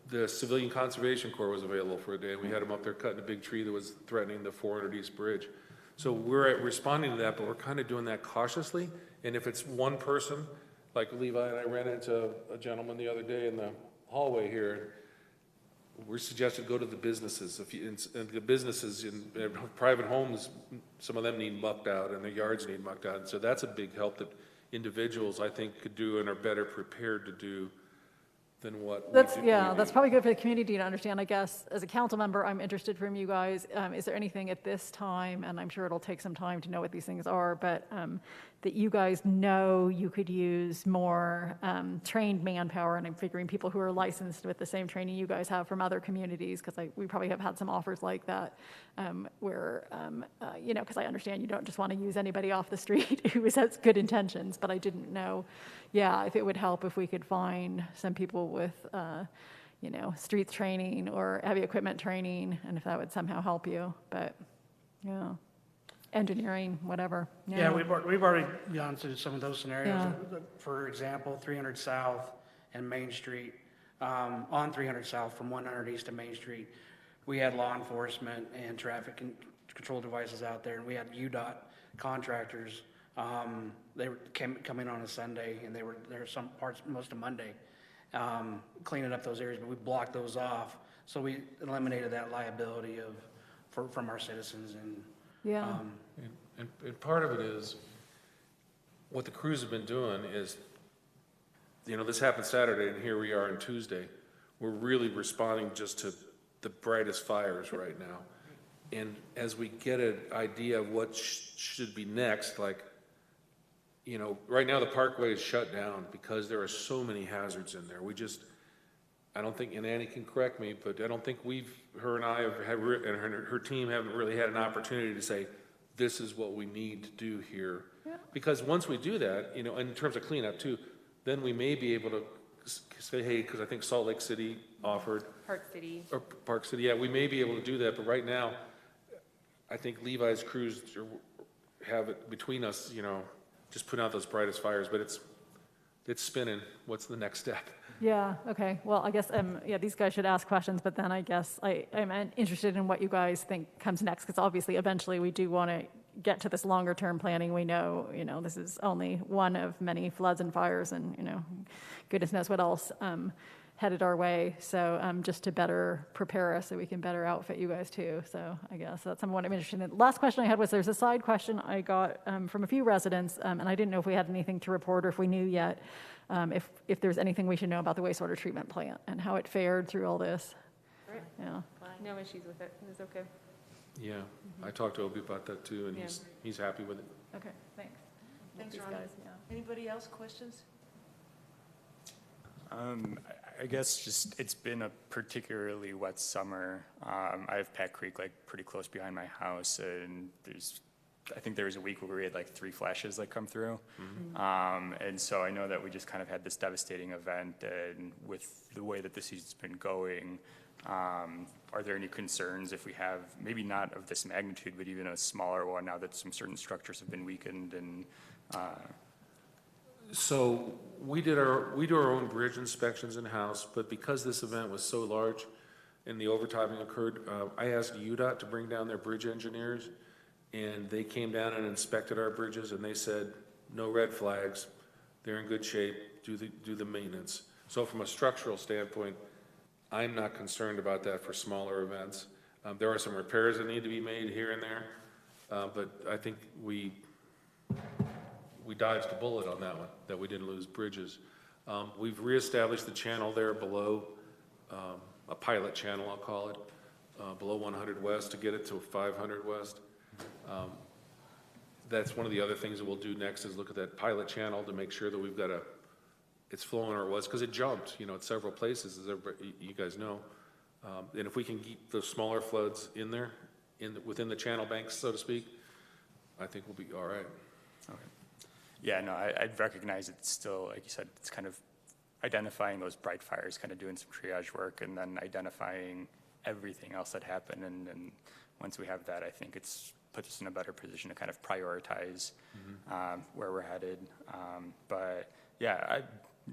the Civilian Conservation Corps was available for a day. We had them up there cutting a big tree that was threatening the 400 East Bridge. So we're responding to that, but we're kind of doing that cautiously. And if it's one person, like Levi and I ran into a gentleman the other day in the hallway here, we're suggested go to the businesses. And the businesses in private homes, some of them need mucked out, and their yards need mucked out. And so that's a big help that individuals, I think, could do and are better prepared to do than what we do. That's probably good for the community to understand. I guess as a council member, I'm interested from you guys. Is there anything at this time, and I'm sure it'll take some time to know what these things are, but that you guys know you could use more trained manpower? And I'm figuring people who are licensed with the same training you guys have from other communities, because we probably have had some offers like that, where because I understand you don't just want to use anybody off the street who has good intentions, but I didn't know. Yeah, if it would help if we could find some people with, streets training or heavy equipment training, and if that would somehow help you. But, yeah, engineering, whatever. Yeah, we've already gone through some of those scenarios. Yeah. For example, 300 South and Main Street, on 300 South from 100 East to Main Street, we had law enforcement and traffic control devices out there, and we had UDOT contractors. They come in on a Sunday, and they were there some parts, most of Monday, cleaning up those areas, but we blocked those off. So we eliminated that liability from our citizens. And Yeah. And part of it is, what the crews have been doing is, this happened Saturday, and here we are on Tuesday. We're really responding just to the brightest fires right now. And as we get an idea of what should be next, like, right now the parkway is shut down because there are so many hazards in there. I don't think, and Annie can correct me, but I don't think her and I and her team haven't really had an opportunity to say, this is what we need to do here. Yeah. Because once we do that, you know, in terms of cleanup too, then we may be able to say, hey, because I think Salt Lake City offered, Park City. or Park City, yeah, we may be able to do that, but right now, I think Levi's crews have it between us, you know, just putting out those brightest fires, but it's spinning. What's the next step? Yeah, okay. Well, I guess, yeah, these guys should ask questions, but then I guess I'm interested in what you guys think comes next, because obviously eventually we do want to get to this longer term planning. We know, you know, this is only one of many floods and fires and, you know, goodness knows what else headed our way. So just to better prepare us so we can better outfit you guys too. So I guess that's something I'm interested in. The last question I had was, there's a side question I got from a few residents, and I didn't know if we had anything to report or if we knew yet, if there's anything we should know about the wastewater treatment plant and how it fared through all this. Right. Yeah. No issues with it. It was okay. Yeah, I talked to Obi about that too, and Yeah. he's happy with it. Okay, thanks. Thanks, These Ron. guys, yeah. Anybody else, questions? I guess just it's been a particularly wet summer. I have Pat Creek like pretty close behind my house, and I think there was a week where we had like 3 flashes like come through. And so I know that we just kind of had this devastating event, and with the way that the season's been going, are there any concerns if we have, maybe not of this magnitude, but even a smaller one now that some certain structures have been weakened and So we do our own bridge inspections in-house, but because this event was so large and the overtiming occurred, I asked UDOT to bring down their bridge engineers, and they came down and inspected our bridges, and they said, no red flags, they're in good shape, do the maintenance. So from a structural standpoint, I'm not concerned about that for smaller events. There are some repairs that need to be made here and there, but I think we dodged a bullet on that one, that we didn't lose bridges. We've reestablished the channel there below, a pilot channel, I'll call it, below 100 West to get it to 500 West. That's one of the other things that we'll do next is look at that pilot channel to make sure that we've got it's flowing where it was, because it jumped, you know, at several places, as you guys know. And if we can keep those smaller floods in there, within the channel banks, so to speak, I think we'll be all right. okay. Yeah, no, I'd recognize it's still, like you said, it's kind of identifying those bright fires, kind of doing some triage work, and then identifying everything else that happened. And once we have that, I think it's puts us in a better position to kind of prioritize where we're headed. But yeah,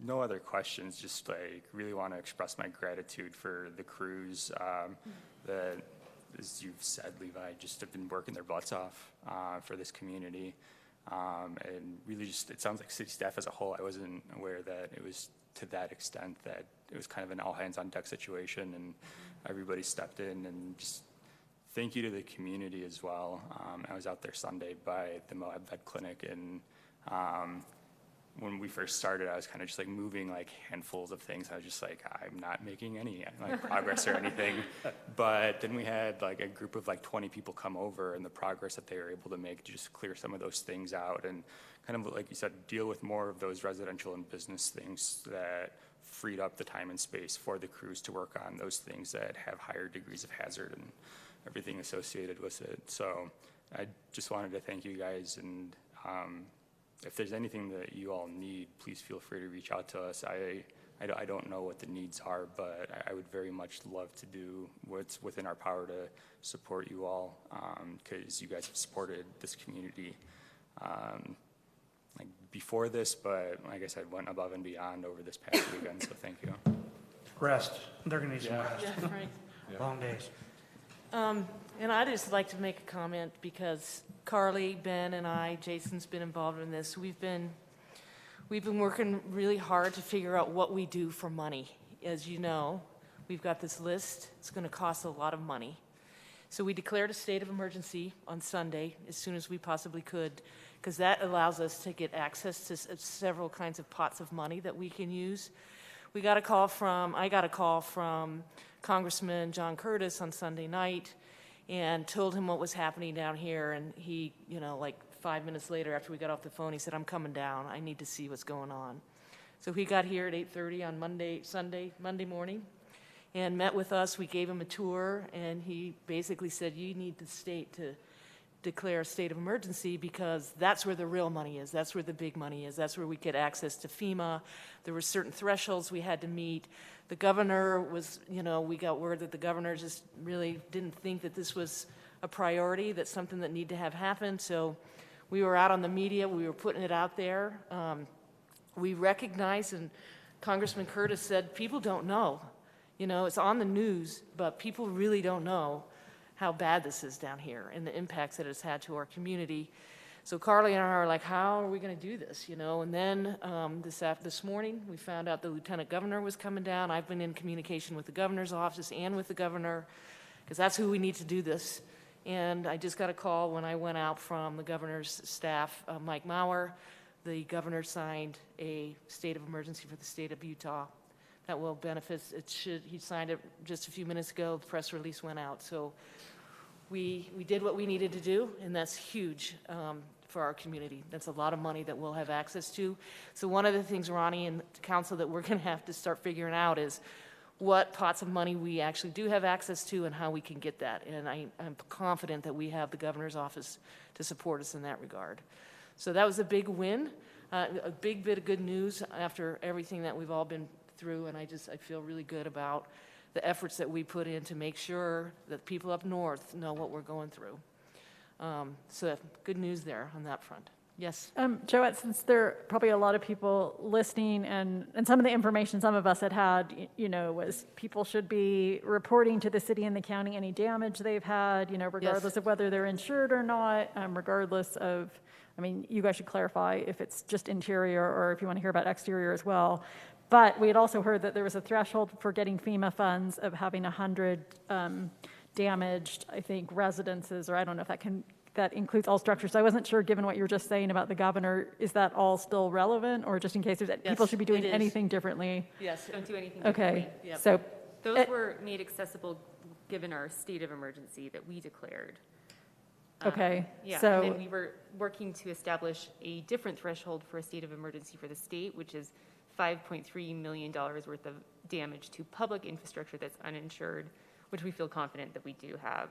no other questions. Just like really want to express my gratitude for the crews that, as you've said, Levi, just have been working their butts off for this community. And really just, it sounds like city staff as a whole, I wasn't aware that it was to that extent, that it was kind of an all hands on deck situation and everybody stepped in. And just thank you to the community as well. I was out there Sunday by the Moab Vet Clinic, and when we first started, I was kind of just like moving like handfuls of things. I was just like, I'm not making any like progress or anything. But then we had like a group of like 20 people come over, and the progress that they were able to make to just clear some of those things out and kind of, like you said, deal with more of those residential and business things that freed up the time and space for the crews to work on those things that have higher degrees of hazard and everything associated with it. So I just wanted to thank you guys, and if there's anything that you all need, please feel free to reach out to us. I don't know what the needs are, but I would very much love to do what's within our power to support you all, because you guys have supported this community like before this, but like I said, went above and beyond over this past weekend, so thank you. Rest. They're gonna need some rest. Yeah, right. Long days. And I'd just like to make a comment because Carly, Ben, and I, Jason's been involved in this. We've been working really hard to figure out what we do for money. As you know, we've got this list. It's going to cost a lot of money. So we declared a state of emergency on Sunday as soon as we possibly could, because that allows us to get access to several kinds of pots of money that we can use. I got a call from Congressman John Curtis on Sunday night and told him what was happening down here. And he, like 5 minutes later after we got off the phone, he said, I'm coming down. I need to see what's going on. So he got here at 8:30 on Monday morning, and met with us. We gave him a tour, and he basically said, you need the state to declare a state of emergency because that's where the real money is. That's where the big money is. That's where we get access to FEMA. There were certain thresholds we had to meet. The governor was, we got word that the governor just really didn't think that this was a priority, that's something that needed to have happened. So we were out on the media. We were putting it out there. We recognize, and Congressman Curtis said, people don't know. It's on the news, but people really don't know how bad this is down here and the impacts that it's had to our community. So Carly and I are like, how are we going to do this? And then this morning, we found out the lieutenant governor was coming down. I've been in communication with the governor's office and with the governor, because that's who we need to do this. And I just got a call when I went out from the governor's staff, Mike Mauer. The governor signed a state of emergency for the state of Utah that will benefit. He signed it just a few minutes ago. The press release went out. So we did what we needed to do, and that's huge for our community. That's a lot of money that we'll have access to. So one of the things, Ronnie and the council, that we're going to have to start figuring out is what pots of money we actually do have access to and how we can get that. And I'm confident that we have the governor's office to support us in that regard. So that was a big win, a big bit of good news after everything that we've all been through, and I feel really good about the efforts that we put in to make sure that people up north know what we're going through. So good news there on that front. Yes? Joette, since there are probably a lot of people listening, and some of the information some of us had, was people should be reporting to the city and the county any damage they've had, regardless of whether they're insured or not, regardless of, you guys should clarify if it's just interior or if you want to hear about exterior as well. But we had also heard that there was a threshold for getting FEMA funds of having 100 damaged, I think, residences, or I don't know if that includes all structures. So I wasn't sure, given what you were just saying about the governor, is that all still relevant, or just in case people should be doing anything differently? Yes. Don't do anything differently. Okay, Yep. so. Those were made accessible given our state of emergency that we declared. Okay, Yeah, so. and then we were working to establish a different threshold for a state of emergency for the state, which is $5.3 million worth of damage to public infrastructure that's uninsured, which we feel confident that we do have.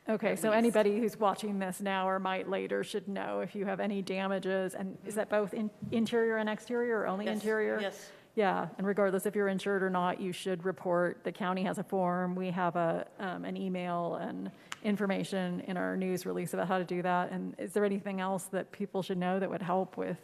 Okay, so anybody who's watching this now or might later should know if you have any damages, and is that both interior and exterior, or only Yes. interior? Yes. Yeah, and regardless if you're insured or not, you should report. The county has a form. We have an email and information in our news release about how to do that. And is there anything else that people should know that would help with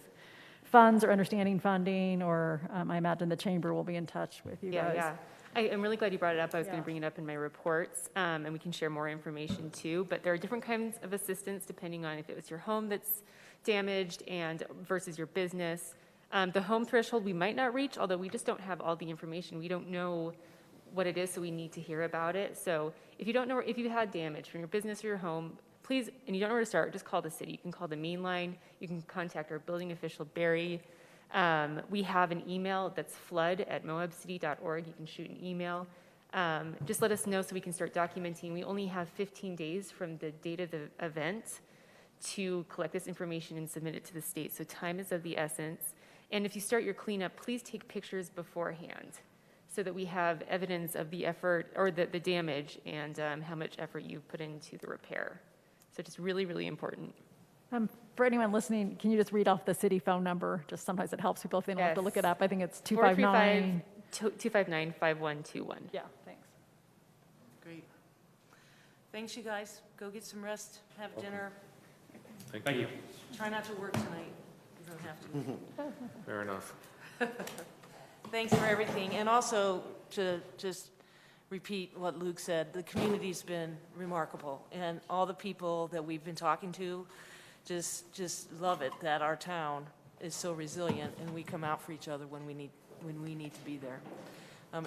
funds or understanding funding? Or I imagine the chamber will be in touch with you guys. Yeah. I'm really glad you brought it up. I was going Yeah. to bring it up in my reports, and we can share more information too. But there are different kinds of assistance depending on if it was your home that's damaged and versus your business. The home threshold we might not reach, although we just don't have all the information. We don't know what it is, so we need to hear about it. So if you don't know, if you had damage from your business or your home, please, and you don't know where to start, just call the city. You can call the main line. You can contact our building official, Barry. We have an email that's flood@moabcity.org. You can shoot an email. Just let us know so we can start documenting. We only have 15 days from the date of the event to collect this information and submit it to the state. So time is of the essence. And if you start your cleanup, please take pictures beforehand so that we have evidence of the effort or the damage and how much effort you put into the repair. So just really, really important. For anyone listening, can you just read off the city phone number? Just sometimes it helps people if they don't have to look it up. I think it's 259. 259-5121. Yeah, thanks. Great. Thanks, you guys. Go get some rest, have dinner. Thank you. Try not to work tonight. You don't have to. Fair enough. Thanks for everything. And also, to just repeat what Luke said, the community's been remarkable. And all the people that we've been talking to just love it that our town is so resilient and we come out for each other when we need to be there.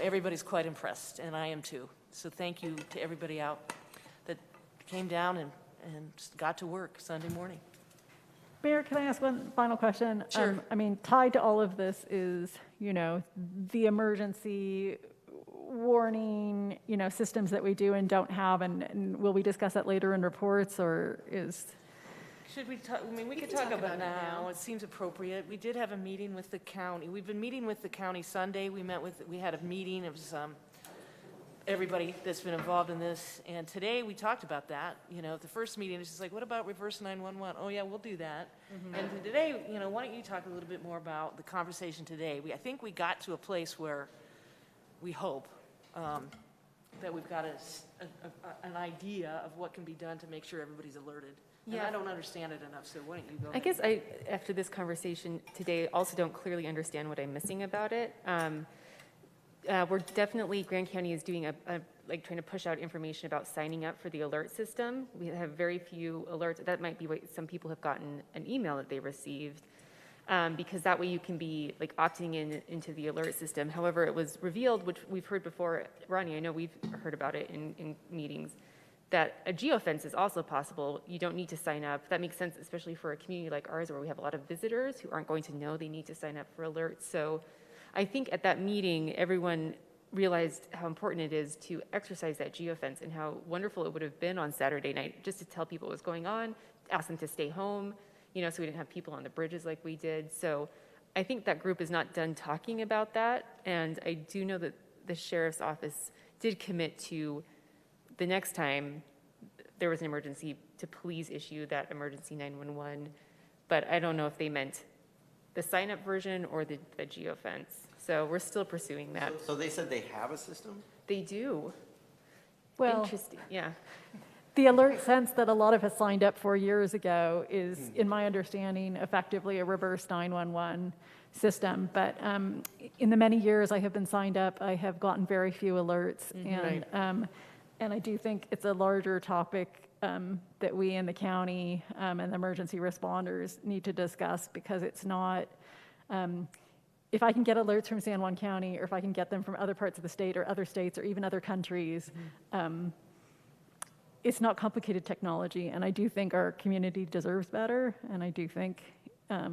Everybody's quite impressed, and I am too. So thank you to everybody out that came down and just got to work Sunday morning. Mayor, can I ask one final question? Sure. Tied to all of this is, the emergency warning, systems that we do and don't have, and will we discuss that later in reports, or is Should we talk, I mean, we We could can talk talk about it about it now. now. It seems appropriate. We did have a meeting with the county. We've been meeting with the county Sunday. We had a meeting. It was everybody that's been involved in this. And today, we talked about that. You know, the first meeting, it's just like, what about reverse 911? Oh, yeah, we'll do that. And today, you know, why don't you talk a little bit more about the conversation today? I think we got to a place where we hope that we've got an idea of what can be done to make sure everybody's alerted. And Yeah. I don't understand it enough, so why don't you go I ahead? guess after this conversation today, also don't clearly understand what I'm missing about it. We're definitely, Grand County is doing like trying to push out information about signing up for the alert system. We have very few alerts. That might be what some people have gotten an email that they received, because that way you can be like opting into the alert system. However, it was revealed, which we've heard before, Ronnie, I know we've heard about it in meetings, that a geofence is also possible. You don't need to sign up. That makes sense, especially for a community like ours where we have a lot of visitors who aren't going to know they need to sign up for alerts. So I think at that meeting, everyone realized how important it is to exercise that geofence and how wonderful it would have been on Saturday night just to tell people what was going on, ask them to stay home, you know, so we didn't have people on the bridges like we did. So I think that group is not done talking about that. And I do know that the sheriff's office did commit to the next time there was an emergency to please issue that emergency 911. But I don't know if they meant the sign-up version or the geofence. So we're still pursuing that. So they said they have a system? They do. Well, Interesting, yeah. the alert sense that a lot of us signed up for years ago is, in my understanding, effectively a reverse 911 system. But in the many years I have been signed up, I have gotten very few alerts. And I do think it's a larger topic that we in the county and the emergency responders need to discuss, because it's not, if I can get alerts from San Juan County, or if I can get them from other parts of the state or other states or even other countries, it's not complicated technology. And I do think our community deserves better. And I do think I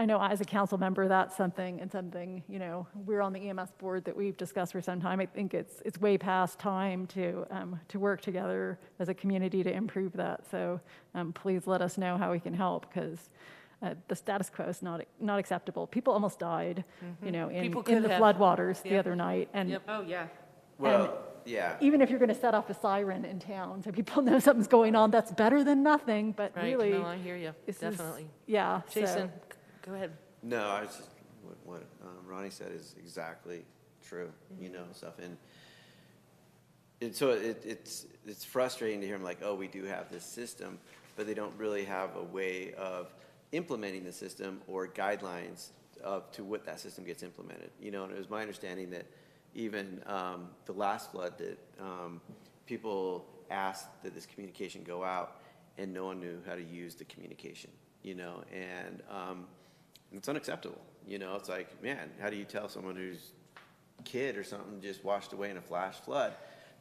know as a council member, that's something, you know, we're on the EMS board that we've discussed for some time. I think it's way past time to work together as a community to improve that. So please let us know how we can help, because the status quo is not acceptable. People almost died, you know, in the floodwaters the other night. And Oh, yeah. Well, yeah. even if you're going to set off a siren in town so people know something's going on, that's better than nothing. But Right, really, no, I hear you, this is- definitely. yeah. so- Jason, go ahead. No, I was just, what Ronnie said is exactly true, you know, stuff. And so it's frustrating to hear them like, oh, we do have this system, but they don't really have a way of implementing the system or guidelines to what that system gets implemented. You know, and it was my understanding that even the last flood that people asked that this communication go out, and no one knew how to use the communication, you know, and it's unacceptable. You know, it's like, man, how do you tell someone whose kid or something just washed away in a flash flood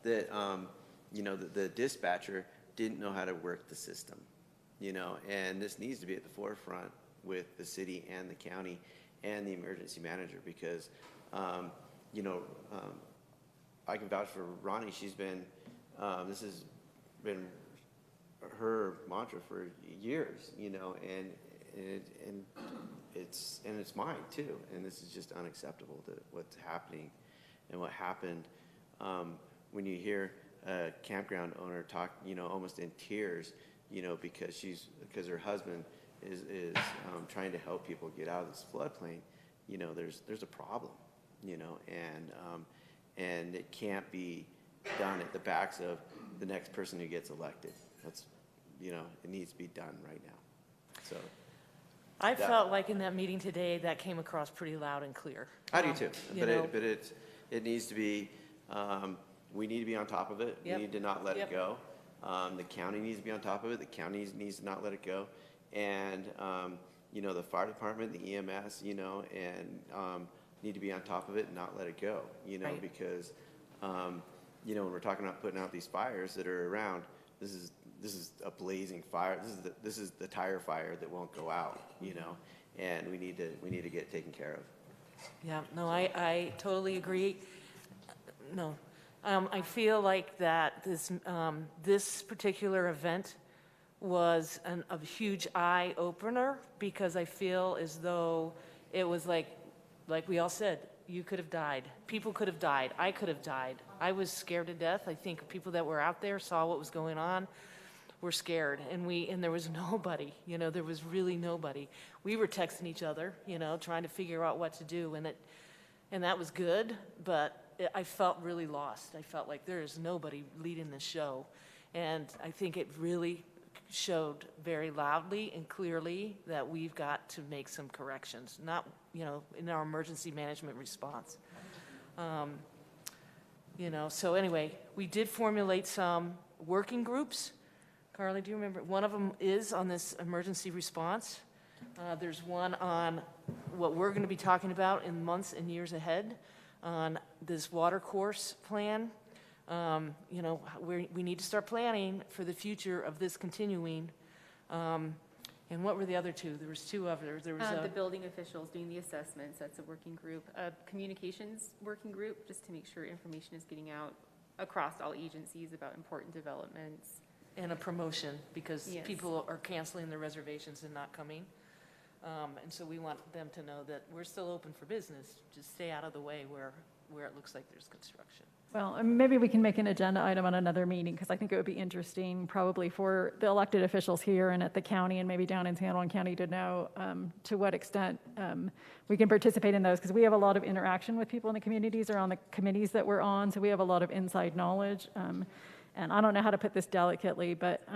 that, you know, the dispatcher didn't know how to work the system, you know, and this needs to be at the forefront with the city and the county and the emergency manager, because, you know, I can vouch for Ronnie. She's been, this has been her mantra for years, you know, and it's mine too. And this is just unacceptable, that what's happening and what happened. When you hear a campground owner talk, you know, almost in tears, you know, because her husband is trying to help people get out of this floodplain, you know, there's a problem, you know, and it can't be done at the backs of the next person who gets elected. That's, you know, it needs to be done right now. So I felt like in that meeting today, that came across pretty loud and clear. I do too, you but know. it needs to be, we need to be on top of it. Yep. We need to not let Yep. it go. The county needs to be on top of it. The county needs to not let it go. And, you know, the fire department, the EMS, you know, and need to be on top of it and not let it go, you know, Right. because, you know, when we're talking about putting out these fires that are around, this is a blazing fire. This is the tire fire that won't go out, you know, and we need to get it taken care of. Yeah, no, I totally agree. No, I feel like that this particular event was a huge eye opener, because I feel as though it was like we all said, you could have died. People could have died. I could have died. I was scared to death. I think people that were out there saw what was going on, were scared, and there was nobody, there was really nobody. We were texting each other, trying to figure out what to do, and that was good, but I felt really lost. I felt like there is nobody leading the show, and I think it really showed very loudly and clearly that we've got to make some corrections, not, in our emergency management response. So anyway, we did formulate some working groups. Carly, do you remember? One of them is on this emergency response. There's one on what we're going to be talking about in months and years ahead on this water course plan. We need to start planning for the future of this continuing. And what were the other two? There was two others. There was The building officials doing the assessments, that's a working group. A communications working group, just to make sure information is getting out across all agencies about important developments. and a promotion, because Yes. people are canceling their reservations and not coming. And so we want them to know that we're still open for business. Just stay out of the way where it looks like there's construction. Well, and maybe we can make an agenda item on another meeting, because I think it would be interesting probably for the elected officials here and at the county and maybe down in San Juan County to know to what extent we can participate in those, because we have a lot of interaction with people in the communities or on the committees that we're on, so we have a lot of inside knowledge. And I don't know how to put this delicately, but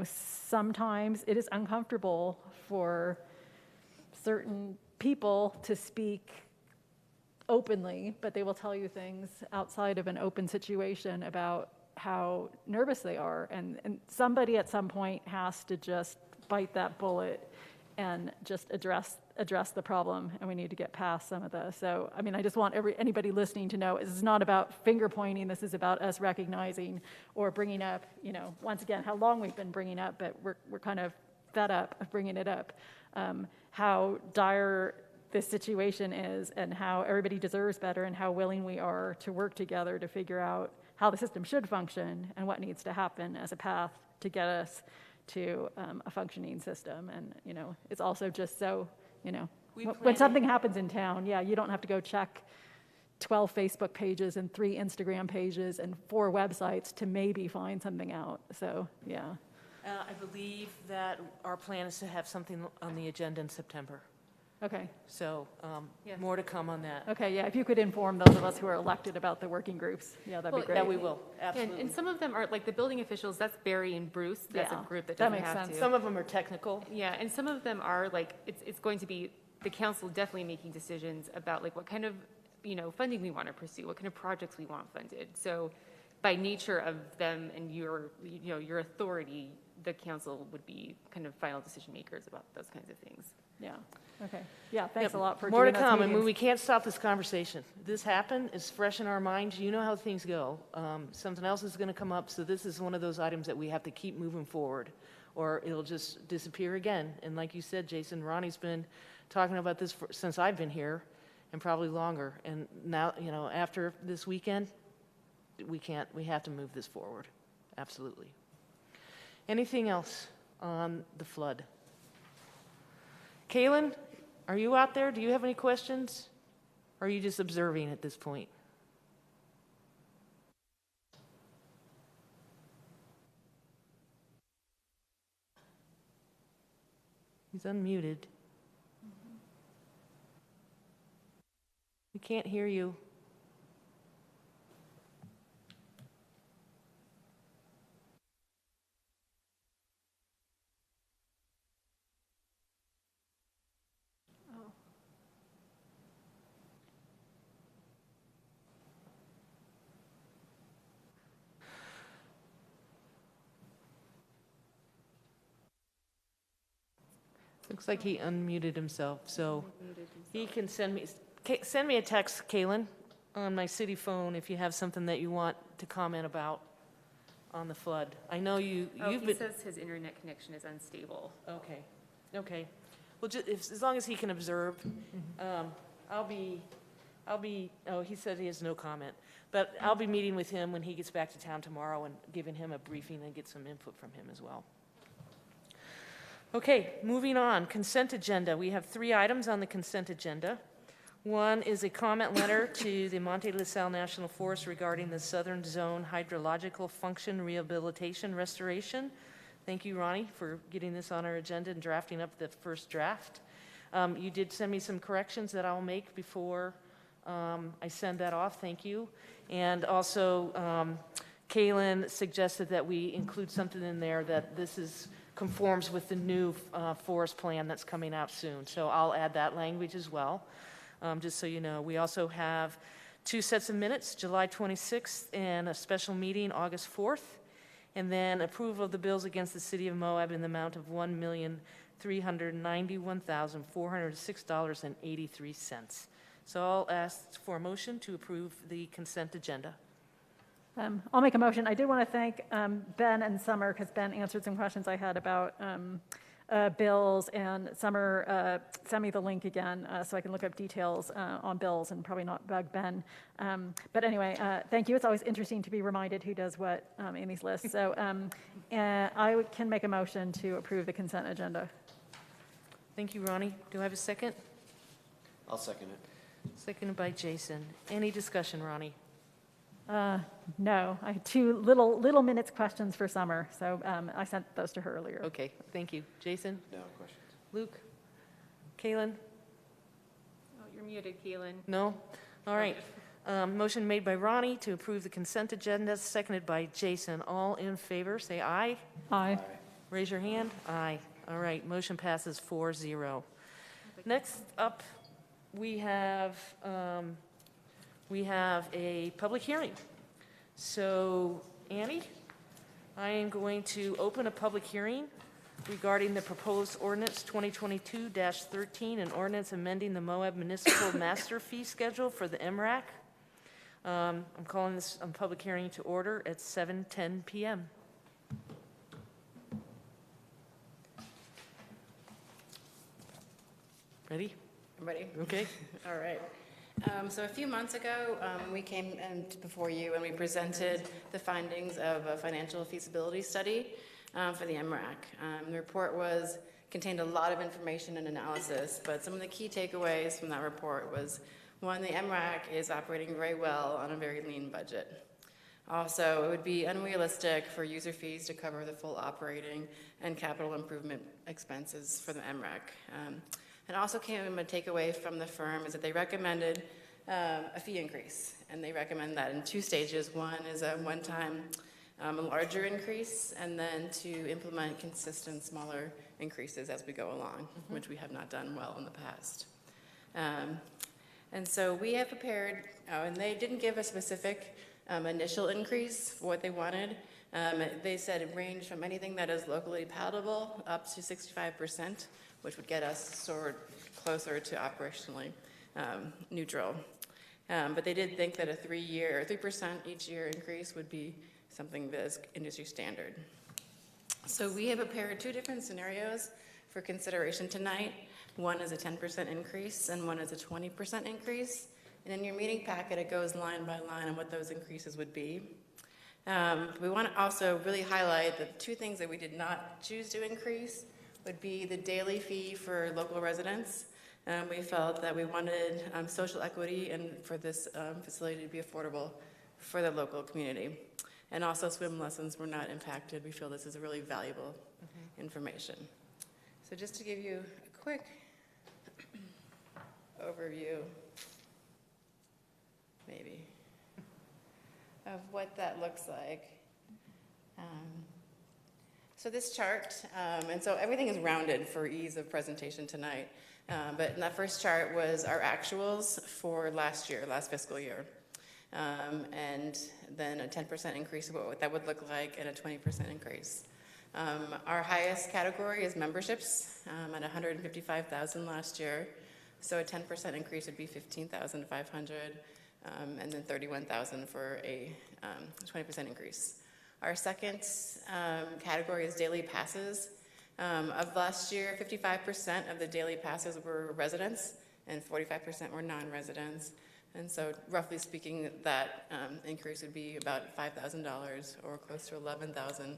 sometimes it is uncomfortable for certain people to speak openly, but they will tell you things outside of an open situation about how nervous they are. And somebody at some point has to just bite that bullet and just address the problem, and we need to get past some of those. So, I mean, I just want anybody listening to know this is not about finger pointing, this is about us recognizing or bringing up, once again, how long we've been bringing up, but we're kind of fed up of bringing it up, how dire this situation is and how everybody deserves better and how willing we are to work together to figure out how the system should function and what needs to happen as a path to get us to a functioning system. And, it's also just so, when something happens in town, you don't have to go check 12 Facebook pages and 3 Instagram pages and 4 websites to maybe find something out. So, yeah. I believe that our plan is to have something on the agenda in September. Okay. So Yes. more to come on that. Okay, yeah, if you could inform those of us who are elected about the working groups, that'd be Well, great. That we will, absolutely. And some of them are, like the building officials, that's Barry and Bruce, that's a Yeah, group that that doesn't makes have sense. to. Some of them are technical. Yeah, and some of them are like, it's going to be the council definitely making decisions about like what kind of, funding we want to pursue, what kind of projects we want funded. So by nature of them and your authority, the council would be kind of final decision makers about those kinds of things. Yeah, okay. Yeah, thanks Yep. a lot for More to doing those come, and meetings. we can't stop this conversation. This happened, it's fresh in our minds, you know how things go. Something else is going to come up, so this is one of those items that we have to keep moving forward, or it'll just disappear again. And like you said, Jason, Ronnie's been talking about this since I've been here, and probably longer. And now, after this weekend, we have to move this forward, absolutely. Anything else on the flood? Kaylin, are you out there? Do you have any questions? Or are you just observing at this point? He's unmuted. We can't hear you. Looks like he unmuted himself, so he can send me a text, Kaylin, on my city phone if you have something that you want to comment about on the flood. I know you've He been, says his internet connection is unstable. okay. Well, as long as he can observe, I'll be, oh, he said he has no comment. But I'll be meeting with him when he gets back to town tomorrow and giving him a briefing and get some input from him as well. Okay, moving on, consent agenda. We have 3 items on the consent agenda. One is a comment letter to the Monte La Salle National Forest regarding the Southern Zone Hydrological Function Rehabilitation Restoration. Thank you, Ronnie, for getting this on our agenda and drafting up the first draft. You did send me some corrections that I'll make before I send that off. Thank you. And also, Kaylin suggested that we include something in there that this conforms with the new forest plan that's coming out soon. So I'll add that language as well, just so you know. We also have 2 sets of minutes, July 26th and a special meeting August 4th, and then approval of the bills against the city of Moab in the amount of $1,391,406.83. So I'll ask for a motion to approve the consent agenda. I'll make a motion. I did want to thank Ben and Summer, because Ben answered some questions I had about bills, and Summer sent me the link again so I can look up details on bills and probably not bug Ben. But anyway, thank you. It's always interesting to be reminded who does what in these lists. So I can make a motion to approve the consent agenda. Thank you, Ronnie. Do I have a second? I'll second it. Seconded by Jason. Any discussion, Ronnie? No, I had 2 little minutes questions for Summer, so I sent those to her earlier. Okay, thank you. Jason? No questions. Luke? Kaylin? Oh, you're muted, Keelan. No? All right. Motion made by Ronnie to approve the consent agenda, seconded by Jason. All in favor, say aye. Aye. Raise your hand. Aye. All right, motion passes 4-0. Next up, we have a public hearing. So, Annie, I am going to open a public hearing regarding the proposed ordinance 2022-13, an ordinance amending the Moab Municipal Master Fee Schedule for the Mrac. I'm calling this public hearing to order at 7:10 p.m. Ready? Ready? Okay. All right. So a few months ago, we came before you and we presented the findings of a financial feasibility study for the Mrac. The report contained a lot of information and analysis, but some of the key takeaways from that report was, 1, the Mrac is operating very well on a very lean budget. Also, it would be unrealistic for user fees to cover the full operating and capital improvement expenses for the Mrac. And also a takeaway from the firm is that they recommended a fee increase, and they recommend that in 2 stages. One is a one-time, a larger increase, and then to implement consistent, smaller increases as we go along, which we have not done well in the past. And so we have prepared, and they didn't give a specific initial increase for what they wanted. They said it ranged from anything that is locally palatable up to 65%, which would get us sort closer to operationally neutral. But they did think that a 3% each year increase would be something that is industry standard. So we have prepared 2 different scenarios for consideration tonight. One is a 10% increase and one is a 20% increase. And in your meeting packet, it goes line by line on what those increases would be. We want to also really highlight the 2 things that we did not choose to increase would be the daily fee for local residents. We felt that we wanted social equity and for this facility to be affordable for the local community. And also swim lessons were not impacted. We feel this is a really valuable information. So just to give you a quick overview, maybe, of what that looks like. So this chart, and so everything is rounded for ease of presentation tonight, but in that first chart was our actuals for last fiscal year, and then a 10% increase of what that would look like and a 20% increase. Our highest category is memberships at 155,000 last year, so a 10% increase would be 15,500, and then 31,000 for a 20% increase. Our second category is daily passes. Of last year, 55% of the daily passes were residents and 45% were non-residents. And so roughly speaking, that increase would be about $5,000 or close to $11,000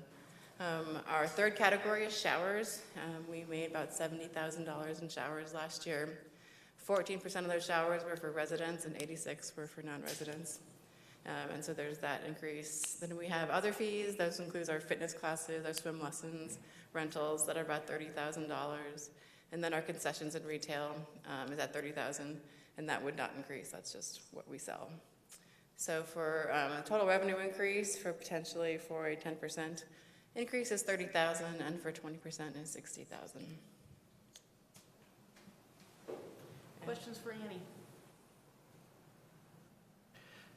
Our third category is showers. We made about $70,000 in showers last year. 14% of those showers were for residents and 86 were for non-residents. And so there's that increase. Then we have other fees. Those includes our fitness classes, our swim lessons, rentals that are about $30,000. And then our concessions and retail is at $30,000, and that would not increase. That's just what we sell. So for a total revenue increase for potentially for a 10% increase is $30,000, and for 20% is $60,000. Questions for Annie?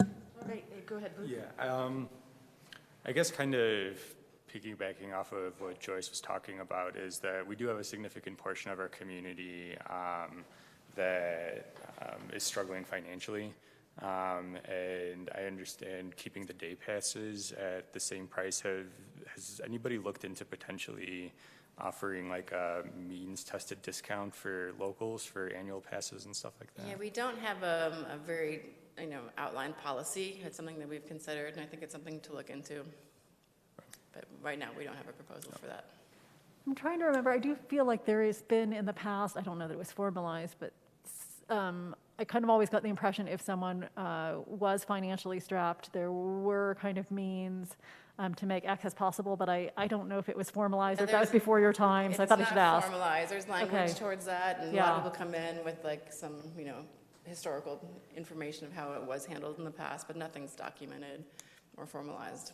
All right, go ahead, Bruce. Yeah, I guess kind of piggybacking off of what Joyce was talking about is that we do have a significant portion of our community that is struggling financially. And I understand keeping the day passes at the same price. Has anybody looked into potentially offering like a means-tested discount for locals for annual passes and stuff like that? Yeah, we don't have a very outlined policy. It's something that we've considered, and I think it's something to look into. But right now, we don't have a proposal for that. I'm trying to remember, I do feel like there has been in the past, I don't know that it was formalized, but I kind of always got the impression if someone was financially strapped, there were kind of means to make access possible, but I don't know if it was formalized or if that was before your time, so I thought I should ask. It's not formalized. There's language Okay. towards that, and a lot of people come in with like some, historical information of how it was handled in the past, but nothing's documented or formalized.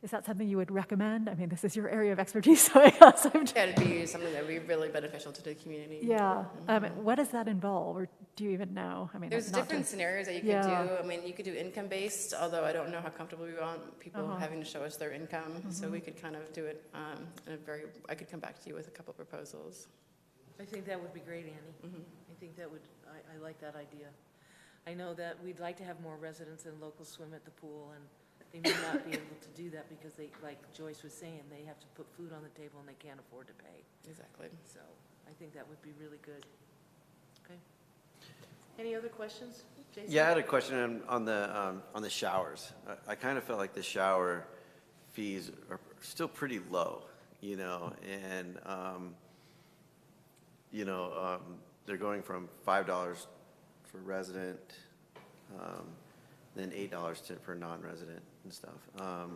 Is that something you would recommend? I mean, this is your area of expertise, so I guess I'm just... That'd be something that would be really beneficial to the community. Yeah. What does that involve, or do you even know? I mean, There's not different just- scenarios that you could Yeah. do. I mean, you could do income-based, although I don't know how comfortable we want people having to show us their income. So we could kind of do it I could come back to you with a couple proposals. I think that would be great, Annie. I think that would, I like that idea. I know that we'd like to have more residents and locals swim at the pool, and they may not be able to do that because they, like Joyce was saying, they have to put food on the table and they can't afford to pay. Exactly. So I think that would be really good. Okay. Any other questions? Jason? Yeah, I had a question on the showers. I kind of felt like the shower fees are still pretty low, and they're going from $5 for resident, then $8 for non-resident and stuff. I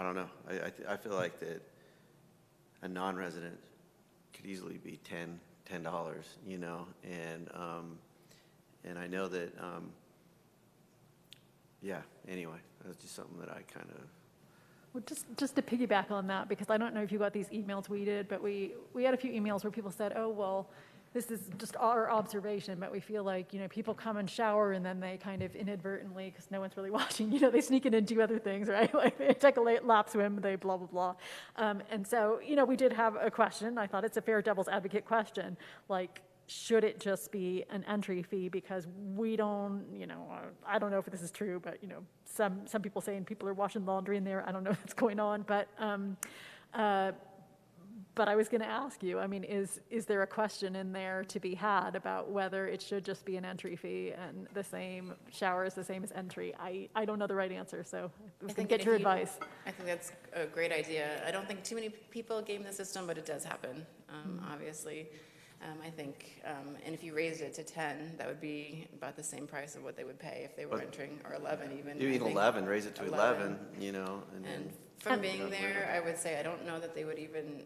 don't know. I feel like that a non-resident could easily be $10, and I know that, anyway, that's just something that I kind of. Well, just to piggyback on that, because I don't know if you got these emails we did, but we had a few emails where people said, oh, well, this is just our observation, but we feel like, people come and shower and then they kind of inadvertently, because no one's really watching, they sneak in and do other things, right? Like they take a lap swim, they blah, blah, blah. And so, we did have a question. I thought it's a fair devil's advocate question. Like, should it just be an entry fee? Because we don't, I don't know if this is true, but, some people saying people are washing laundry in there. I don't know what's going on, but I was going to ask you, I mean, is there a question in there to be had about whether it should just be an entry fee and the same shower is the same as entry? I don't know the right answer, so I was going to get your advice. I think that's a great idea. I don't think too many people game the system, but it does happen, obviously. I think, and if you raised it to 10, that would be about the same price of what they would pay if they were entering, or 11 even. You mean 11, raise it to 11, And from being there, I would say I don't know that they would even,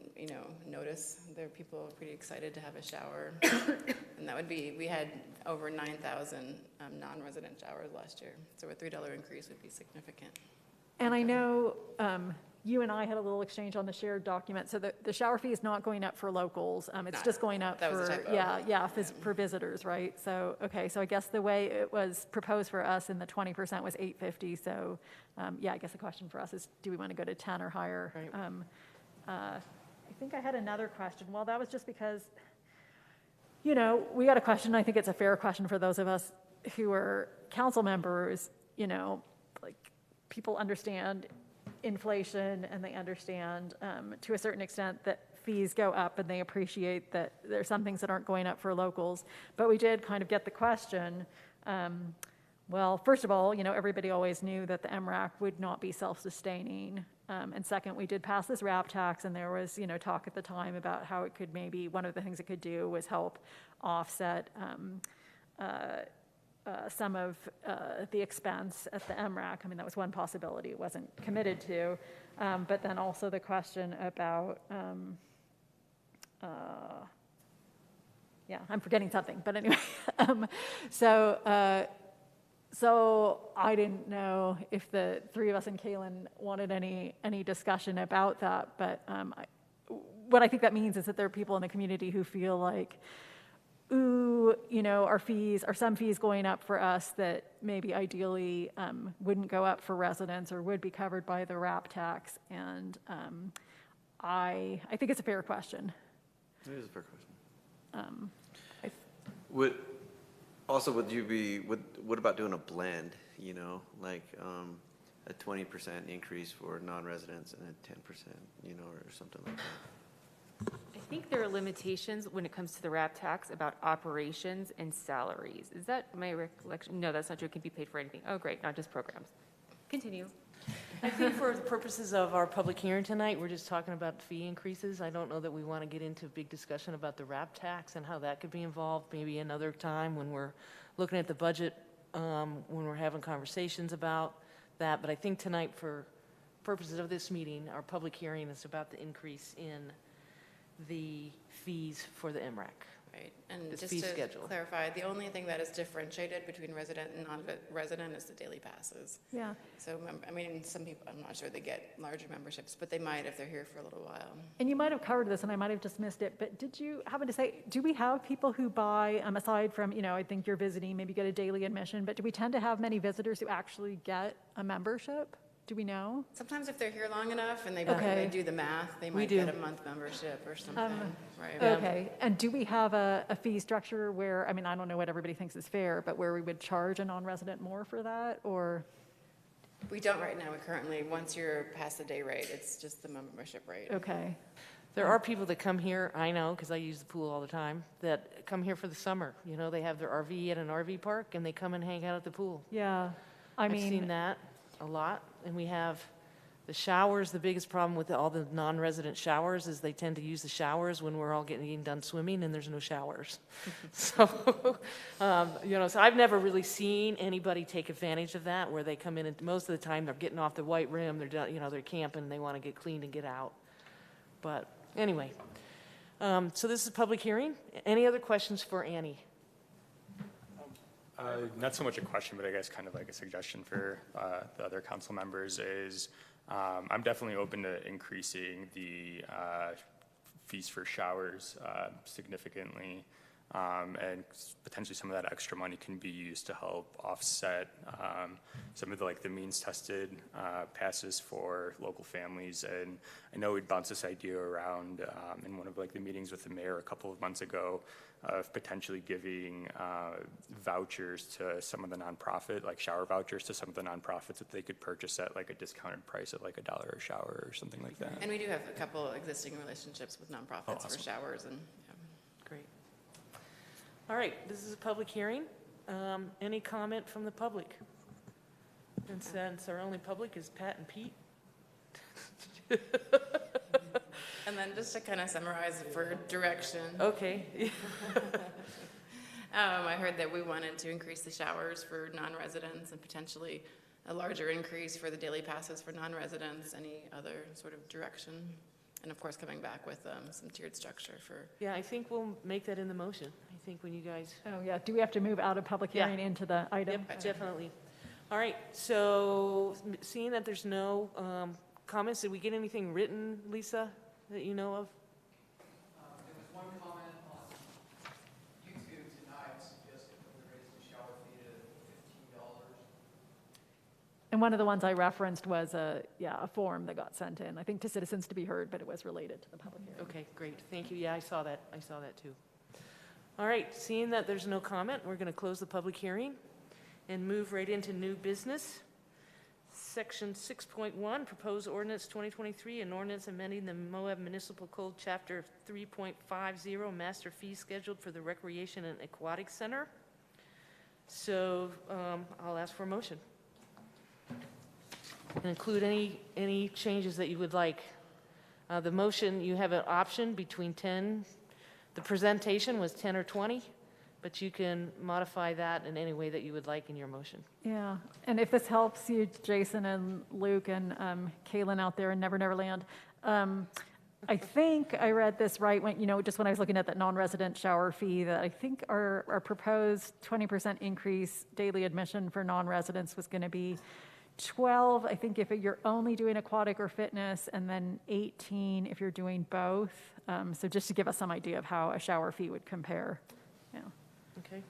notice. There are people pretty excited to have a shower. And that would be, we had over 9,000 non-resident showers last year. So a $3 increase would be significant. And I know you and I had a little exchange on the shared document. So the shower fee is not going up for locals. It's just going up That was for, a typo. for visitors, right? So, okay, so I guess the way it was proposed for us in the 20% was $850. So, I guess the question for us is, do we want to go to 10 or higher? Right. I think I had another question. Well, that was just because, we got a question. I think it's a fair question for those of us who are council members, like people understand inflation and they understand to a certain extent that fees go up and they appreciate that there's some things that aren't going up for locals. But we did kind of get the question, Well, first of all, everybody always knew that the MRAC would not be self-sustaining. And second, we did pass this RAP tax, and there was, talk at the time about how it could maybe, one of the things it could do was help offset some of the expense at the MRAC. I mean, that was one possibility it wasn't committed to. But then also the question about, I'm forgetting something, but anyway. So I didn't know if the three of us and Kaylin wanted any discussion about that, but what I think that means is that there are people in the community who feel like, ooh, are some fees going up for us that maybe ideally wouldn't go up for residents or would be covered by the RAP tax, and I think it's a fair question. It is a fair question. What about doing a blend, like a 20% increase for non-residents and a 10%, or something like that? I think there are limitations when it comes to the RAP tax about operations and salaries. Is that my recollection? No, that's not true. It can be paid for anything. Oh, great, not just programs. Continue. I think for the purposes of our public hearing tonight, we're just talking about fee increases. I don't know that we want to get into a big discussion about the RAP tax and how that could be involved, maybe another time when we're looking at the budget, when we're having conversations about that. But I think tonight, for purposes of this meeting, our public hearing is about the increase in the fees for the MRAC. Right, and This just fee to schedule. clarify, the only thing that is differentiated between resident and non-resident is the daily passes. Yeah. So, some people, I'm not sure they get larger memberships, but they might if they're here for a little while. And you might have covered this, and I might have just missed it, but did you happen to say, do we have people who buy, aside from, I think you're visiting, maybe get a daily admission, but do we tend to have many visitors who actually get a membership? Do we know? Sometimes if they're here long enough and they Okay. do the math, they might do. get a month membership or something, right? Okay, and do we have a fee structure where, I don't know what everybody thinks is fair, but where we would charge a non-resident more for that, or? We don't right now, once you're past the day rate, it's just the membership rate. Okay, There are people that come here, I know, because I use the pool all the time, that come here for the summer. They have their RV at an RV park, and they come and hang out at the pool. yeah, I've seen that a lot, and we have the showers. The biggest problem with all the non-resident showers is they tend to use the showers when we're all getting done swimming and there's no showers. So, so I've never really seen anybody take advantage of that, where they come in and most of the time they're getting off the white rim, they're done, they're camping, and they want to get cleaned and get out. But anyway, so this is a public hearing. Any other questions for Annie? Not so much a question, but I guess kind of like a suggestion for the other council members is I'm definitely open to increasing the fees for showers significantly, and potentially some of that extra money can be used to help offset some of the means tested passes for local families. And I know we'd bounced this idea around in one of the meetings with the mayor a couple of months ago of potentially giving vouchers to some of the nonprofit, shower vouchers to some of the nonprofits that they could purchase at a discounted price at $1 a shower or something like that. And we do have a couple existing relationships with nonprofits for showers and, Great. All right, this is a public hearing. Any comment from the public? And since our only public is Pat and Pete. And then just to kind of summarize for direction. Okay. I heard that we wanted to increase the showers for non-residents and potentially a larger increase for the daily passes for non-residents, any other sort of direction. And of course, coming back with some tiered structure for. Yeah, I think we'll make that in the motion. I think when you guys. oh yeah, do we have to move out of public Yeah. hearing into the item? Yep, definitely. All right, so seeing that there's no comments, did we get anything written, Lisa, that you know of? There was one comment on YouTube tonight suggesting that we raise the shower fee to $15. And one of the ones I referenced was a form that got sent in, I think to citizens to be heard, but it was related to the public hearing. Okay, great, thank you. Yeah, I saw that too. All right, seeing that there's no comment, we're going to close the public hearing and move right into new business. Section 6.1, proposed ordinance 2023, an ordinance amending the Moab Municipal Code, Chapter 3.50, master fee scheduled for the Recreation and Aquatic Center. So I'll ask for a motion. And include any changes that you would like. The motion, you have an option between 10, the presentation was 10 or 20, but you can modify that in any way that you would like in your motion. Yeah, and if this helps you, Jason and Luke and Kaylin out there in Never Never Land, I think I read this right when, just when I was looking at that non-resident shower fee, that I think our proposed 20% increase daily admission for non-residents was going to be 12, I think, if you're only doing aquatic or fitness, and then 18 if you're doing both. So just to give us some idea of how a shower fee would compare. Yeah. Okay.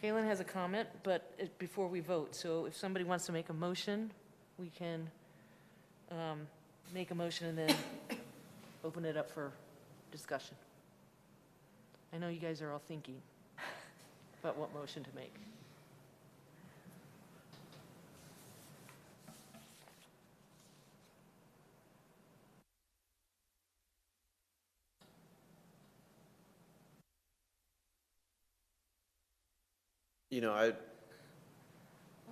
Kaylin has a comment, but before we vote, so if somebody wants to make a motion, we can make a motion and then open it up for discussion. I know you guys are all thinking about what motion to make. I, I don't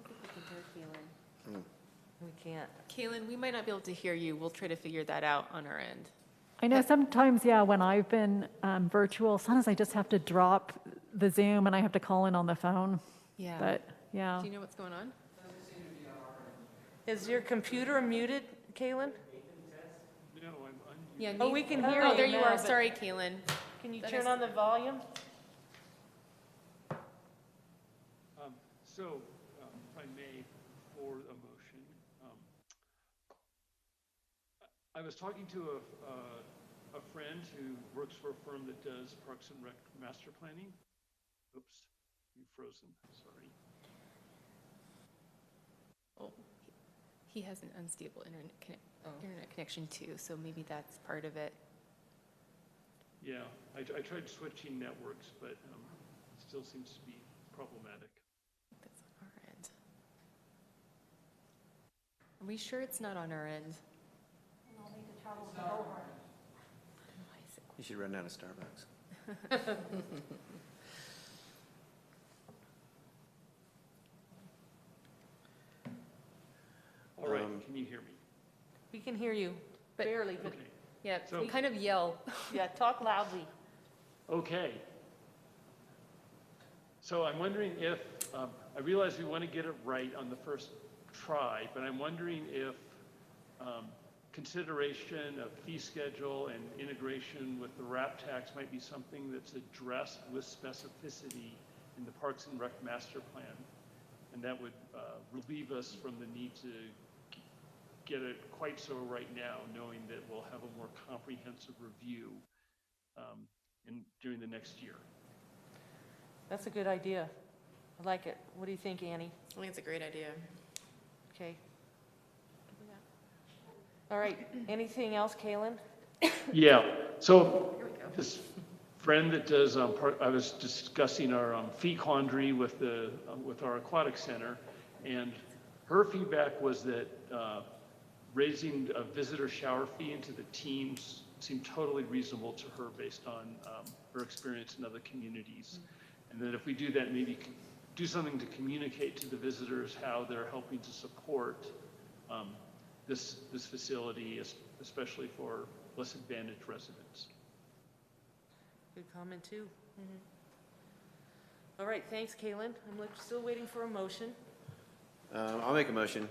think we can hear Kaylin. We can't. Kaylin, we might not be able to hear you. We'll try to figure that out on our end. I know sometimes, yeah, when I've been virtual, sometimes I just have to drop the Zoom and I have to call in on the phone. Yeah. But, yeah. Do you know what's going on? Is your computer muted, Kaylin? Yeah. Oh, we can hear Oh, you there you now, are. but Sorry, Kaylin. Can you That turn is- on the volume? So, if I may, for a motion, I was talking to a friend who works for a firm that does Parks and Rec master planning. Oops, you've frozen, sorry. Oh, he has an unstable internet connection too, so maybe that's part of it. Yeah, I tried switching networks, but it still seems to be problematic. That's on our end. Are we sure it's not on our end? you should run down to Starbucks. All right, can you hear me? We can hear you, But- barely, but, Okay, Yeah, So- kind of yell. yeah, talk loudly. okay. So I'm wondering if, I realize we want to get it right on the first try, but I'm wondering if consideration of fee schedule and integration with the RAP tax might be something that's addressed with specificity in the Parks and Rec master plan. And that would relieve us from the need to get it quite so right now, knowing that we'll have a more comprehensive review during the next year. That's a good idea. I like it. What do you think, Annie? I think it's a great idea. Okay. All right, anything else, Kaylin? Yeah, so this friend that does, I was discussing our fee quandary with our aquatic center, and her feedback was that raising a visitor shower fee into the teams seemed totally reasonable to her based on her experience in other communities. And that if we do that, maybe do something to communicate to the visitors how they're helping to support this facility, especially for less advantaged residents. Good comment, too. All right, thanks, Kaylin. I'm still waiting for a motion. I'll make a motion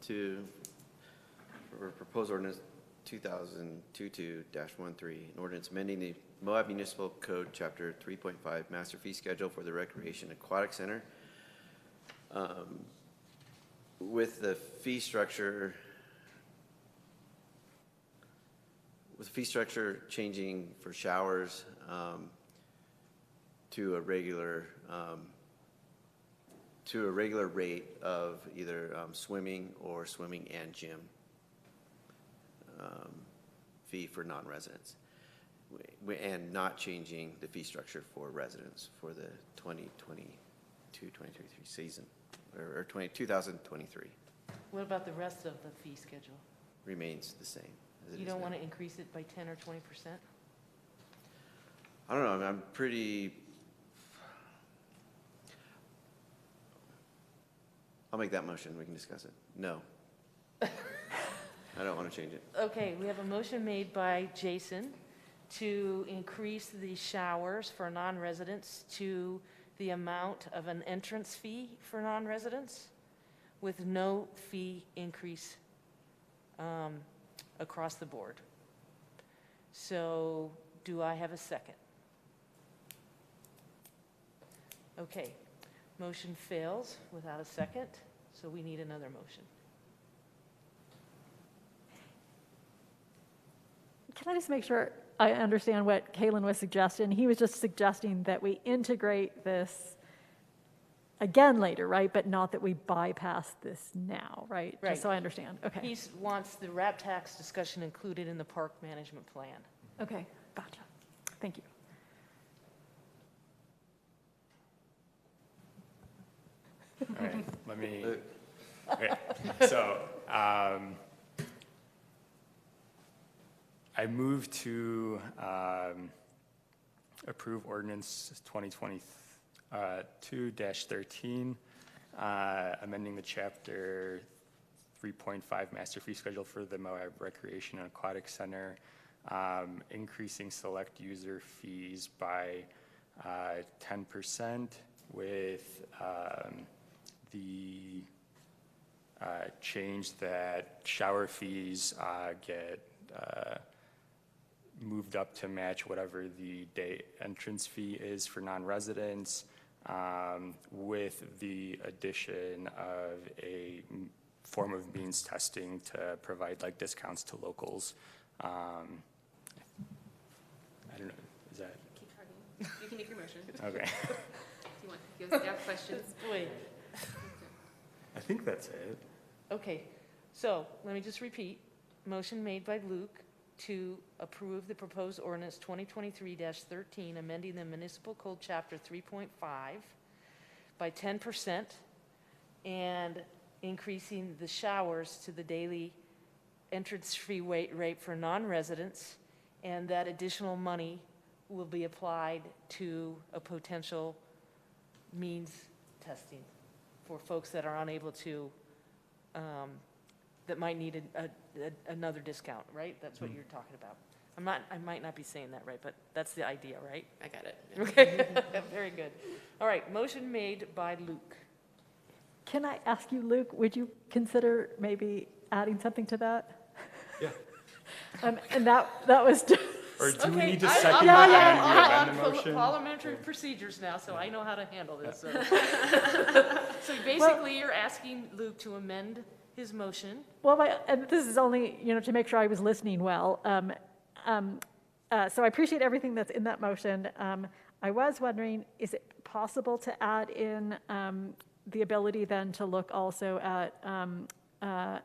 for proposed ordinance 2022-13, an ordinance amending the Moab Municipal Code, Chapter 3.5, Master Fee Schedule for the Recreation Aquatic Center. With the fee structure changing for showers to a regular rate of either swimming or swimming and gym fee for non-residents, and not changing the fee structure for residents for the 2022-2023 season, or 2023. What about the rest of the fee schedule? Remains the same as it You is don't now. want to increase it by 10 or 20%? I don't know, I'm pretty I'll make that motion, we can discuss it. No. I don't want to change it. Okay, we have a motion made by Jason to increase the showers for non-residents to the amount of an entrance fee for non-residents with no fee increase across the board. So do I have a second? Okay, motion fails without a second, so we need another motion. Can I just make sure I understand what Kalen was suggesting? He was just suggesting that we integrate this again later, right? But not that we bypass this now, right? Right. Just so I understand. Okay. He wants the RAP tax discussion included in the park management plan. Okay, gotcha. Thank you. All right, let me, okay, so, I move to, approve ordinance 2022-13, amending the chapter 3.5 master fee schedule for the Moab Recreation and Aquatic Center, increasing select user fees by 10% with the change that shower fees get moved up to match whatever the day entrance fee is for non-residents, with the addition of a form of means testing to provide like discounts to locals. I don't know, is that, Keep talking. You can make your motion. okay. Do you want to give staff questions? Wait, I think that's it. okay, so let me just repeat. Motion made by Luke to approve the proposed ordinance 2023-13, amending the municipal code chapter 3.5 by 10% and increasing the showers to the daily entrance fee rate for non-residents, and that additional money will be applied to a potential means testing for folks that are unable to, that might need another discount, right? That's what you're talking about. I might not be saying that right, but that's the idea, right? I got it. Okay, very good. All right, motion made by Luke. Can I ask you, Luke, would you consider maybe adding something to that? Yeah. And that was just, Or do we Okay, need to I- second Yeah, and yeah, then I'm amend the on motion? parliamentary procedures now, so I know how to handle this. So, so basically, you're asking Luke to amend his motion. well, and this is only, to make sure I was listening well. So I appreciate everything that's in that motion. I was wondering, is it possible to add in the ability then to look also at a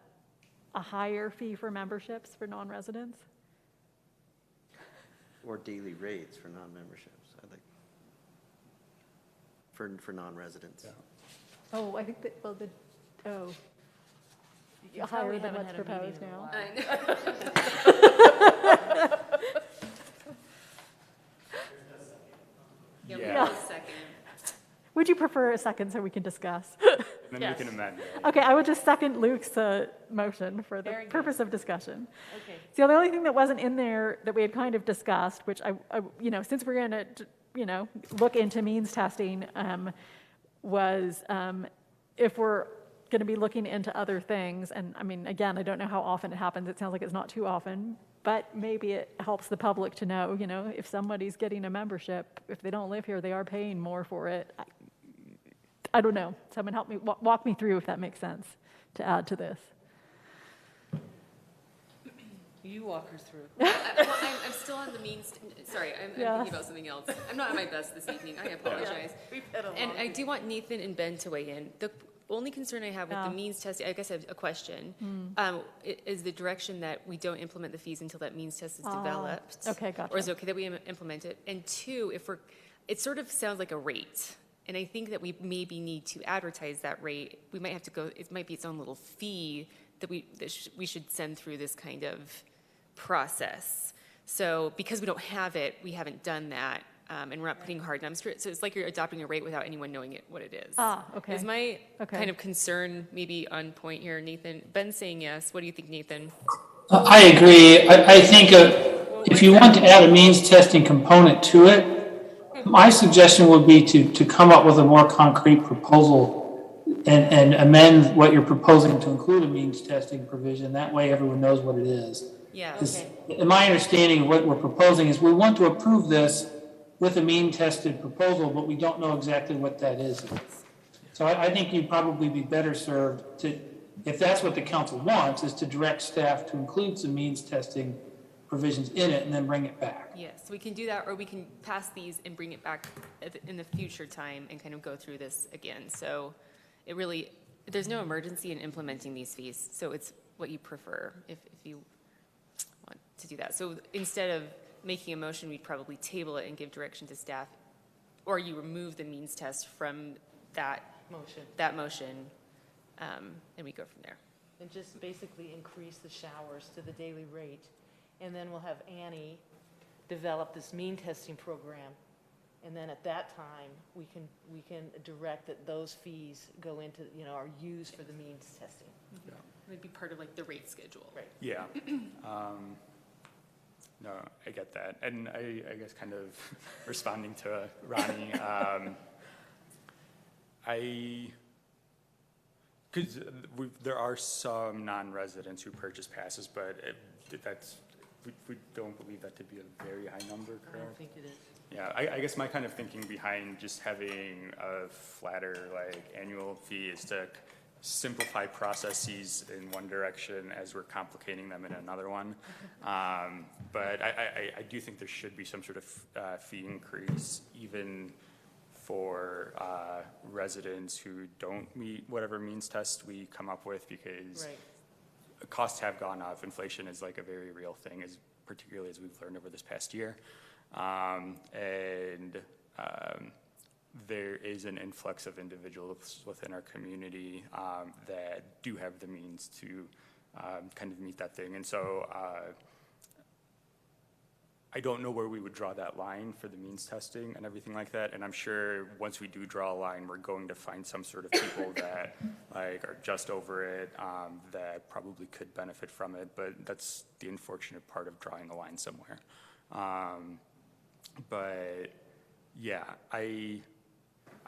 higher fee for memberships for non-residents? Or daily rates for non-memberships, I think. For non-residents. Yeah. Oh, I think that, well, You higher probably than haven't what's had a meeting proposed in a now. while. Yeah, Yeah. we'll second. Would you prefer a second so we can discuss? Then Yes. we can amend it. Okay, I will just second Luke's motion for the Very good. purpose of discussion. Okay, So the only thing that wasn't in there that we had kind of discussed, which I since we're going to, look into means testing, was if we're going to be looking into other things, and I mean, again, I don't know how often it happens. It sounds like it's not too often, but maybe it helps the public to know, if somebody's getting a membership, if they don't live here, they are paying more for it. I don't know. Someone help me, walk me through if that makes sense to add to this. you walk her through. I'm still on the means, sorry, I'm Yeah. thinking about something else. I'm not at my best this evening, I apologize. We've had a And long I do want Nathan and Ben to weigh in. The only concern I have with Yeah. the means testing, I guess I have a question, is the direction that we don't implement the fees until that means test is developed. okay, gotcha. Or is it okay that we implement it? And two, it sort of sounds like a rate. And I think that we maybe need to advertise that rate. We might have to go, it might be its own little fee that we should send through this kind of process. So because we don't have it, we haven't done that. and we're not putting hard numbers to it. So it's like you're adopting a rate without anyone knowing what it is. Okay. Is my Okay. kind of concern maybe on point here, Nathan? Ben's saying yes. What do you think, Nathan? I agree. I think if you want to add a means testing component to it, my suggestion would be to come up with a more concrete proposal and amend what you're proposing to include a means testing provision. That way everyone knows what it is. Yeah, 'Cause okay. in my understanding of what we're proposing is we want to approve this with a mean tested proposal, but we don't know exactly what that is. So I think you'd probably be better served to, if that's what the council wants, is to direct staff to include some means testing provisions in it and then bring it back. Yes, we can do that, or we can pass these and bring it back in the future time and kind of go through this again. So it really, there's no emergency in implementing these fees, so it's what you prefer if you want to do that. So instead of making a motion, we'd probably table it and give direction to staff, or you remove the means test from that motion, and we go from there. And just basically increase the showers to the daily rate. And then we'll have Annie develop this mean testing program. And then at that time, we can direct that those fees go into, are used for the means testing. It would be part of like the rate schedule. Right. Yeah. No, I get that. And I guess kind of responding to Ronnie, because there are some non-residents who purchase passes, but we don't believe that to be a very high number, correct? I don't think it is. Yeah, I guess my kind of thinking behind just having a flatter, annual fee is to simplify processes in one direction as we're complicating them in another one. But I do think there should be some sort of fee increase, even for residents who don't meet whatever means test we come up with, because costs have gone up. Inflation is like a very real thing, particularly as we've learned over this past year. There is an influx of individuals within our community that do have the means to kind of meet that thing. And so I don't know where we would draw that line for the means testing and everything like that. And I'm sure once we do draw a line, we're going to find some sort of people that are just over it, that probably could benefit from it. But that's the unfortunate part of drawing the line somewhere. But yeah, I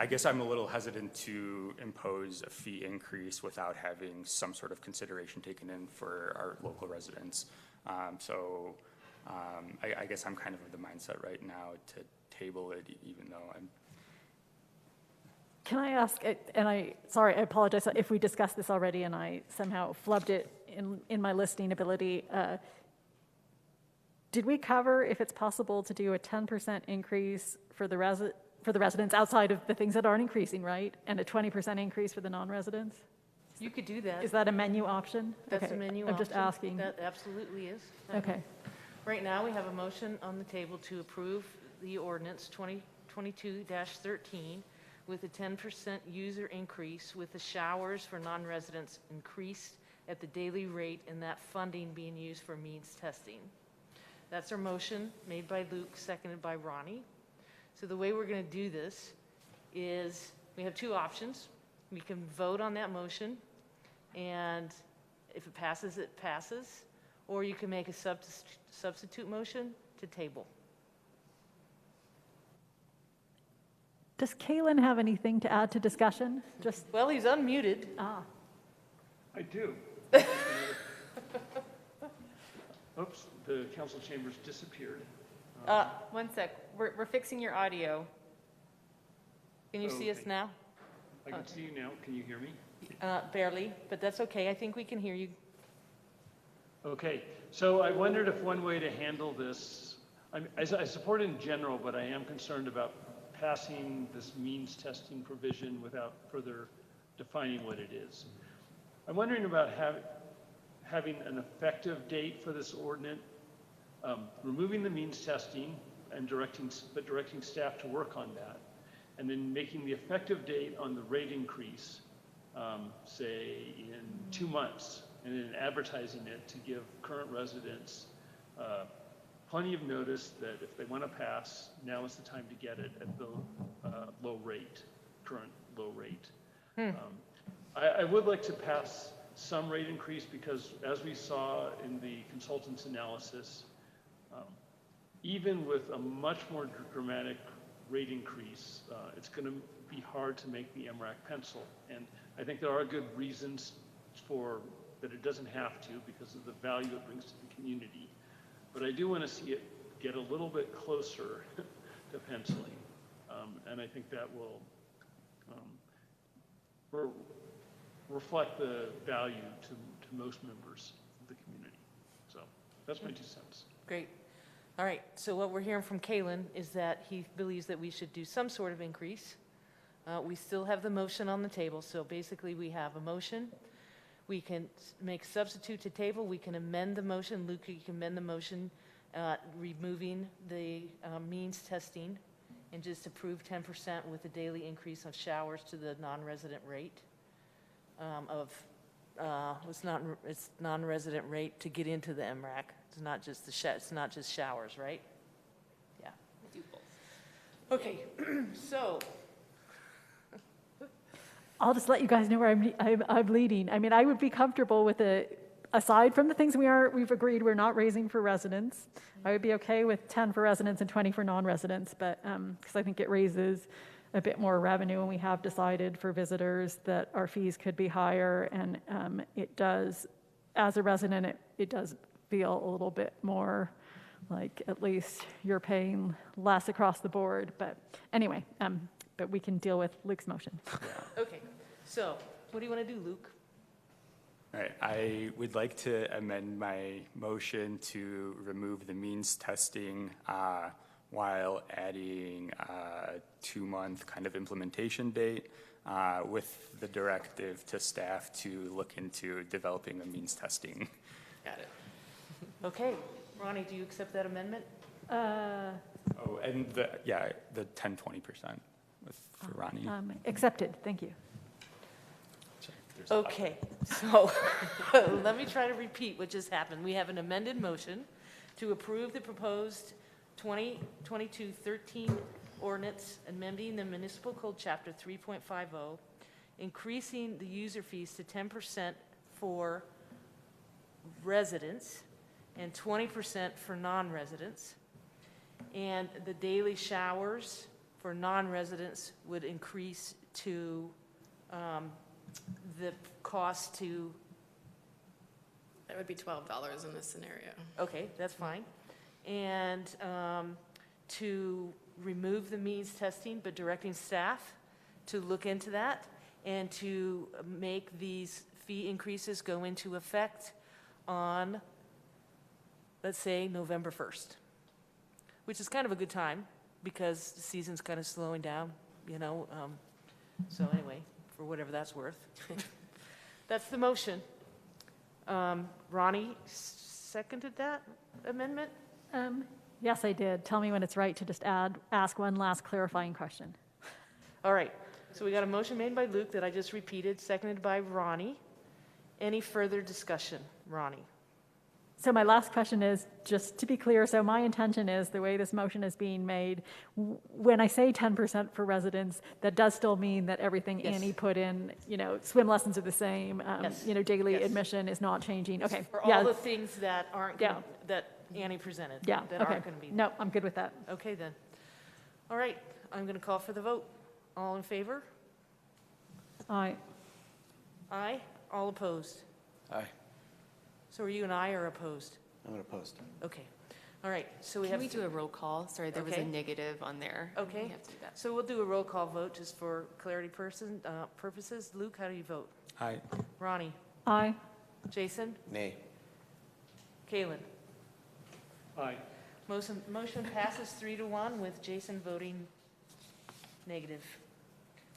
guess I'm a little hesitant to impose a fee increase without having some sort of consideration taken in for our local residents. I guess I'm kind of the mindset right now to table it, even though I'm. Can I ask, and sorry, I apologize if we discussed this already and I somehow flubbed it in my listing ability. Did we cover if it's possible to do a 10% increase for the residents outside of the things that aren't increasing, right? And a 20% increase for the non-residents? You could do that. Is that a menu option? That's Okay, a menu I'm option. just asking. That absolutely is. Okay. Right now, we have a motion on the table to approve the ordinance 2022-13 with a 10% user increase, with the showers for non-residents increased at the daily rate, and that funding being used for means testing. That's our motion, made by Luke, seconded by Ronnie. So the way we're going to do this is we have two options. We can vote on that motion, and if it passes, it passes. Or you can make a substitute motion to table. Does Kalen have anything to add to discussion? Well, he's unmuted. I do. Oops, the council chambers disappeared. One sec, we're fixing your audio. Can you see us now? I can see you now. Can you hear me? Barely, but that's okay. I think we can hear you. Okay, so I wondered if one way to handle this, I support it in general, but I am concerned about passing this means testing provision without further defining what it is. I'm wondering about having an effective date for this ordinance, removing the means testing and directing staff to work on that, and then making the effective date on the rate increase, say in 2 months, and then advertising it to give current residents plenty of notice that if they want to pass, now is the time to get it at the low rate, current low rate. I would like to pass some rate increase because as we saw in the consultant's analysis, even with a much more dramatic rate increase, it's going to be hard to make the MRAC pencil. And I think there are good reasons for that it doesn't have to because of the value it brings to the community. But I do want to see it get a little bit closer to penciling. And I think that will reflect the value to most members of the community. So that's my 2 cents. Great. All right, so what we're hearing from Kalen is that he believes that we should do some sort of increase. We still have the motion on the table, so basically we have a motion. We can make substitute to table, we can amend the motion. Luke, you can amend the motion, removing the means testing and just approve 10% with a daily increase of showers to the non-resident rate it's non-resident rate to get into the MRAC. It's not just it's not just showers, right? Yeah. Do both. Okay, so I'll just let you guys know where I'm leading. I mean, I would be comfortable with aside from the things we've agreed we're not raising for residents, I would be okay with 10 for residents and 20 for non-residents, but because I think it raises a bit more revenue, and we have decided for visitors that our fees could be higher, and it does, as a resident, it does feel a little bit more like at least you're paying less across the board. But anyway, but we can deal with Luke's motion. okay, so what do you want to do, Luke? All right, I would like to amend my motion to remove the means testing while adding a 2-month kind of implementation date with the directive to staff to look into developing a means testing. Got it. Okay, Ronnie, do you accept that amendment? Oh, and the 10-20% for Ronnie. Accepted, thank you. Okay, so let me try to repeat what just happened. We have an amended motion to approve the proposed 2022-13 ordinance amending the municipal code chapter 3.50, increasing the user fees to 10% for residents and 20% for non-residents. And the daily showers for non-residents would increase to the cost to... That would be $12 in this scenario. Okay, that's fine. And to remove the means testing, but directing staff to look into that and to make these fee increases go into effect on, let's say, November 1st, which is kind of a good time because the season's kind of slowing down, you know. So anyway, for whatever that's worth. That's the motion. Ronnie seconded that amendment? Yes, I did. Tell me when it's right to just ask one last clarifying question. All right, so we got a motion made by Luke that I just repeated, seconded by Ronnie. Any further discussion, Ronnie? So my last question is, just to be clear, so my intention is, the way this motion is being made, when I say 10% for residents, that does still mean that everything Yes. Annie put in, you know, swim lessons are the same, Yes. you know, daily Yes. admission is not changing. Okay, For yeah, all the things that aren't, Yeah. that Annie presented. yeah, That okay. aren't going to be. No, I'm good with that. Okay, then. All right, I'm going to call for the vote. All in favor? Aye. Aye. All opposed? Aye, So are you an aye or opposed? I'm going to post. Okay. All right, so we Can have... we do a roll call? Sorry, there was Okay. a negative on there. Okay. We have to do that. So we'll do a roll call vote just for clarity purposes. Luke, how do you vote? Aye. Ronnie? Aye. Jason? Nay. Kalen? Aye. Motion passes 3-1 with Jason voting negative.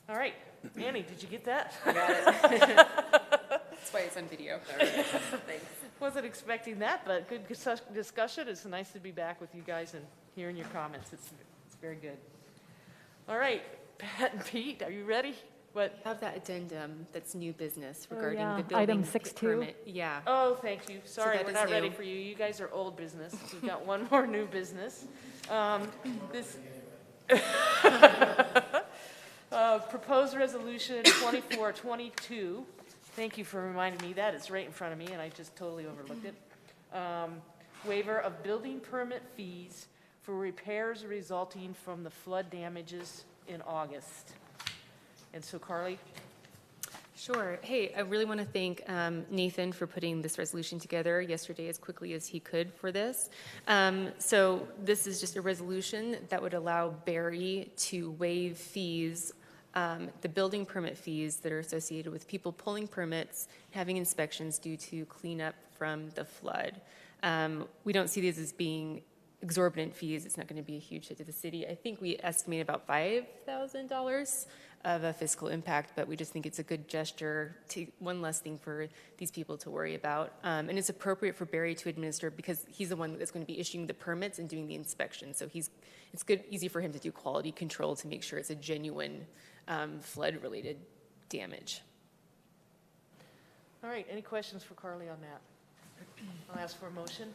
All right, Annie, did you get that? That's why it's on video. Thanks. Wasn't expecting that, but good discussion. It's nice to be back with you guys and hearing your comments. It's very good. All right, Pat and Pete, are you ready? What? Have that addendum that's new business Oh, regarding yeah. the building Item 6.2. permit. Yeah. Oh, thank you. Sorry, that we're is not ready new. for you. You guys are old business. We've got one more new business. This proposed resolution 2422. Thank you for reminding me that. It's right in front of me, and I just totally overlooked it. Waiver of building permit fees for repairs resulting from the flood damages in August. And so Carly? Sure. Hey, I really want to thank Nathan for putting this resolution together yesterday as quickly as he could for this. So this is just a resolution that would allow Barry to waive fees, the building permit fees that are associated with people pulling permits, having inspections due to cleanup from the flood. We don't see these as being exorbitant fees. It's not going to be a huge hit to the city. I think we estimate about $5,000 of a fiscal impact, but we just think it's a good gesture, to one less thing for these people to worry about. And it's appropriate for Barry to administer because he's the one that's going to be issuing the permits and doing the inspection. So it's good, easy for him to do quality control to make sure it's a genuine flood-related damage. All right, any questions for Carly on that? I'll ask for a motion.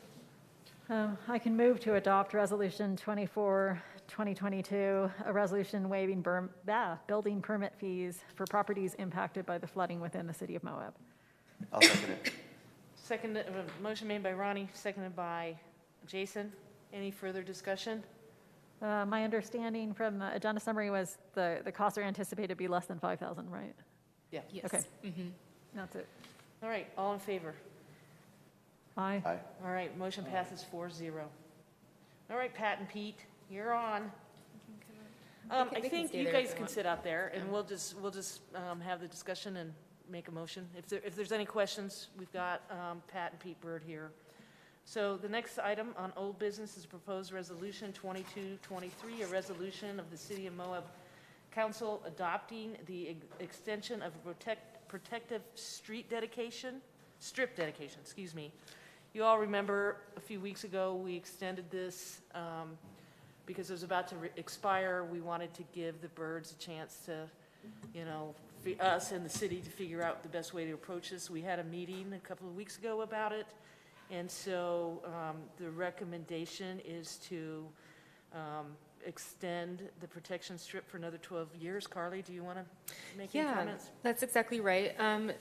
I can move to adopt Resolution 24-2022, a resolution waiving building permit fees for properties impacted by the flooding within the city of Moab. I'll second it. Motion made by Ronnie, seconded by Jason. Any further discussion? My understanding from the agenda summary was the costs are anticipated to be less than $5,000, right? Yeah. Yes. Okay. Mm-hmm. That's it. All right, all in favor? Aye. Aye. All right, motion passes 4-0. All right, Pat and Pete, you're on. I they can think stay you there if guys they can want. sit out there, and we'll just have the discussion and make a motion. If there's any questions, we've got Pat and Pete Bird here. So the next item on old business is proposed resolution 2223, a resolution of the City of Moab Council adopting the extension of a protective strip dedication, excuse me. You all remember a few weeks ago, we extended this because it was about to expire. We wanted to give the birds a chance to, us and the city to figure out the best way to approach this. We had a meeting a couple of weeks ago about it. And so the recommendation is to extend the protection strip for another 12 years. Carly, do you want to make any comments? Yeah, that's exactly right.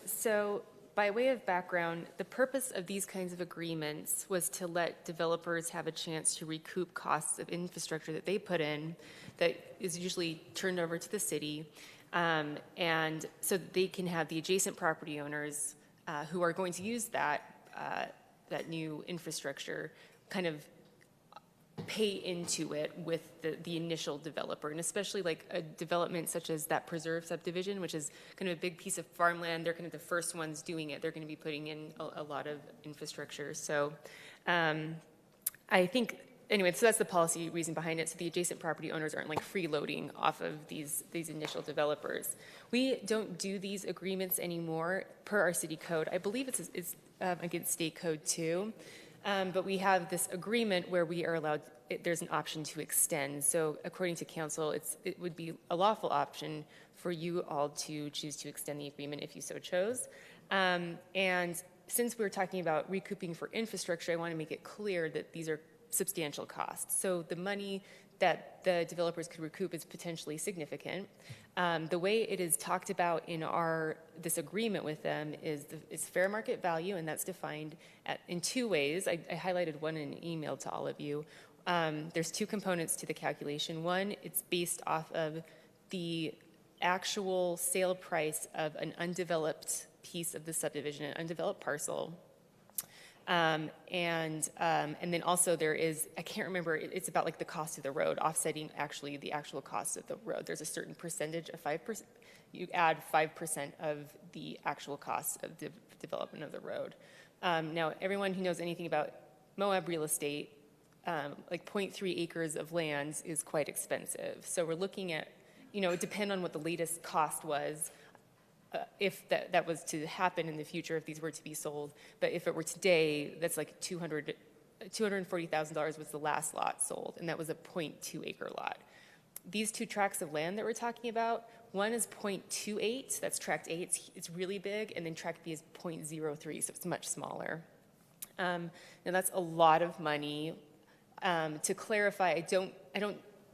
So by way of background, the purpose of these kinds of agreements was to let developers have a chance to recoup costs of infrastructure that they put in that is usually turned over to the city, and so that they can have the adjacent property owners who are going to use that new infrastructure kind of pay into it with the initial developer, and especially like a development such as that preserve subdivision, which is kind of a big piece of farmland. They're kind of the first ones doing it. They're going to be putting in a lot of infrastructure. So I think, anyway, so that's the policy reason behind it. So the adjacent property owners aren't like freeloading off of these initial developers. We don't do these agreements anymore per our city code. I believe it's against state code too. But we have this agreement where we are allowed, there's an option to extend. So according to council, it would be a lawful option for you all to choose to extend the agreement if you so chose. And since we're talking about recouping for infrastructure, I want to make it clear that these are substantial costs. So the money that the developers could recoup is potentially significant. The way it is talked about in this agreement with them is fair market value, and that's defined in two ways. I highlighted one in an email to all of you. There's two components to the calculation. One, it's based off of the actual sale price of an undeveloped piece of the subdivision, an undeveloped parcel. And then also there is, I can't remember, it's about like the cost of the road, offsetting actually the actual cost of the road. There's a certain percentage of 5%. You add 5% of the actual cost of the development of the road. Now, everyone who knows anything about Moab real estate, like 0.3 acres of land is quite expensive. So we're looking at, it would depend on what the latest cost was, if that was to happen in the future, if these were to be sold. But if it were today, that's like $240,000 was the last lot sold, and that was a 0.2 acre lot. these two tracts of land that we're talking about, one is 0.28, that's tract A, it's really big, and then tract B is 0.03, so it's much smaller. Now that's a lot of money. To clarify, I don't,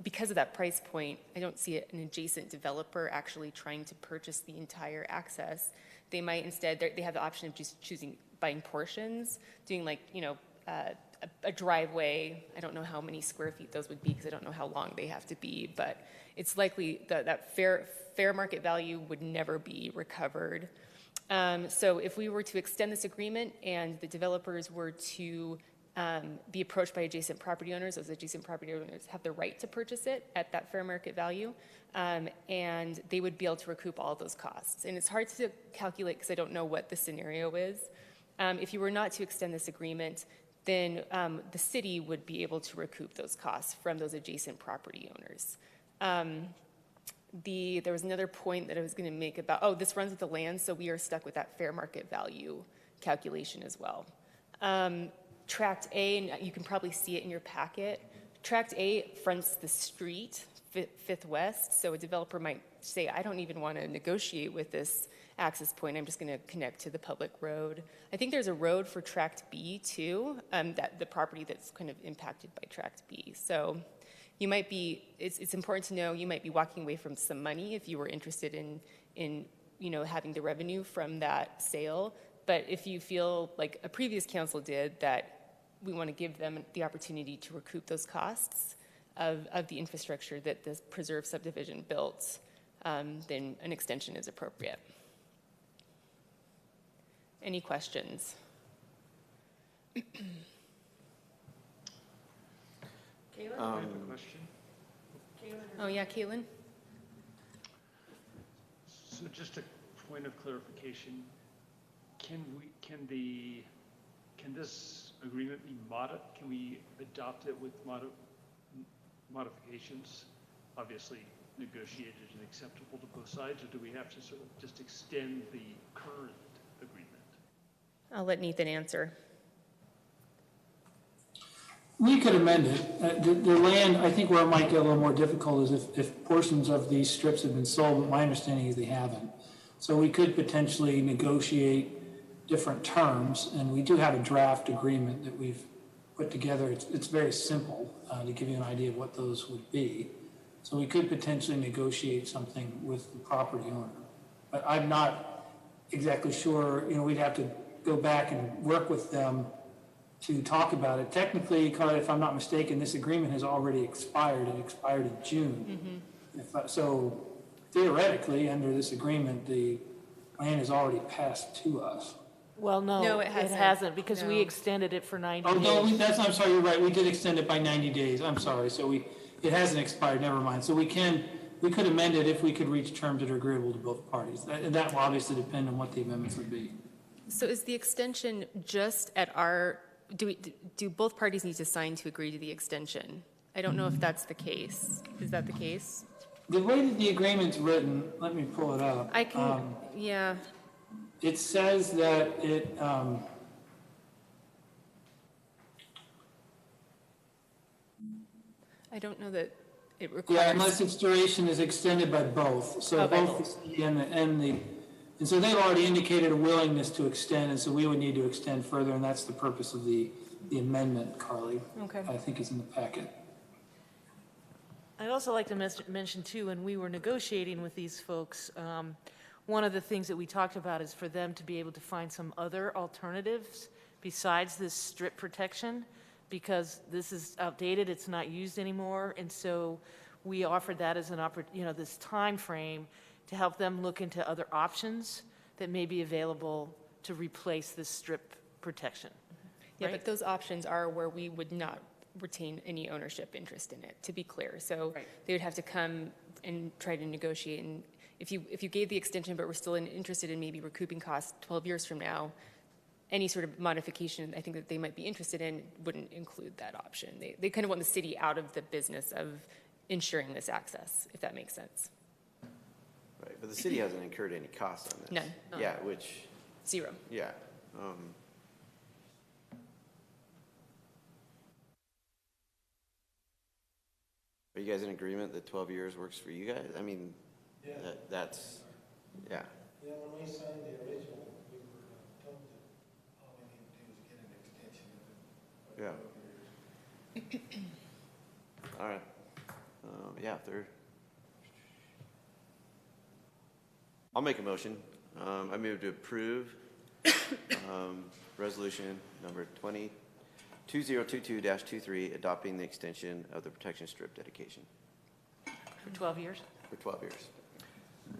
because of that price point, I don't see an adjacent developer actually trying to purchase the entire access. They might instead, they have the option of just buying portions, doing like, a driveway. I don't know how many square feet those would be because I don't know how long they have to be, but it's likely that fair market value would never be recovered. So if we were to extend this agreement and the developers were to be approached by adjacent property owners, those adjacent property owners have the right to purchase it at that fair market value, and they would be able to recoup all of those costs. And it's hard to calculate because I don't know what the scenario is. If you were not to extend this agreement, then the city would be able to recoup those costs from those adjacent property owners. There was another point that I was going to make about, this runs with the land, so we are stuck with that fair market value calculation as well. Tract A, and you can probably see it in your packet, Tract A fronts the street, Fifth West, so a developer might say, I don't even want to negotiate with this access point, I'm just going to connect to the public road. I think there's a road for Tract B too, that the property that's kind of impacted by Tract B. So you might be, it's important to know you might be walking away from some money if you were interested in having the revenue from that sale. But if you feel like a previous council did, that we want to give them the opportunity to recoup those costs of the infrastructure that this preserved subdivision built, then an extension is appropriate. Any questions? Caitlin? Question? Oh, yeah, Caitlin? So just a point of clarification, can this agreement be can we adopt it with modifications, obviously negotiated and acceptable to both sides, or do we have to sort of just extend the current agreement? I'll let Nathan answer. We could amend it. The land, I think where it might get a little more difficult is if portions of these strips have been sold, but my understanding is they haven't. So we could potentially negotiate different terms, and we do have a draft agreement that we've put together. It's very simple to give you an idea of what those would be. So we could potentially negotiate something with the property owner. But I'm not exactly sure, we'd have to go back and work with them to talk about it. Technically, if I'm not mistaken, this agreement has already expired. It expired in June. Mm-hmm. So theoretically, under this agreement, the land is already passed to us. Well, no, it hasn't because we extended it for 90 days. Oh, no, I'm sorry, you're right. We did extend it by 90 days. I'm sorry. So it hasn't expired. Never mind. So we could amend it if we could reach terms that are agreeable to both parties. That will obviously depend on what the amendments would be. So is the extension just at our, do both parties need to sign to agree to the extension? I don't know if that's the case. Is that the case? The way that the agreement's written, let me pull it up. I can, yeah. It says that it, I don't know that it requires. yeah, unless its duration is extended by both. So both the city and so they've already indicated a willingness to extend, and so we would need to extend further, and that's the purpose of the amendment, Carly. Okay. I think is in the packet. I'd also like to mention too, when we were negotiating with these folks, one of the things that we talked about is for them to be able to find some other alternatives besides this strip protection, because this is outdated, it's not used anymore, and so we offered that as an opportunity, this time frame to help them look into other options that may be available to replace this strip protection. Yeah, right? but those options are where we would not retain any ownership interest in it, to be clear. So they would have to come and try to negotiate. And if you gave the extension, but we're still interested in maybe recouping costs 12 years from now, any sort of modification I think that they might be interested in wouldn't include that option. They kind of want the city out of the business of ensuring this access, if that makes sense. Right, but the city hasn't incurred any costs on this. None. Yeah, which. Zero. Yeah. But Are you guys in agreement that 12 years works for you guys? I mean, Yeah. that's, yeah. Yeah, when we signed the original, we were told that all we need to do is get an extension of it. Yeah. All right. Yeah, if they're, I'll make a motion. I move to approve resolution number 2022-23, adopting the extension of the protection strip dedication For 12 years. for 12 years.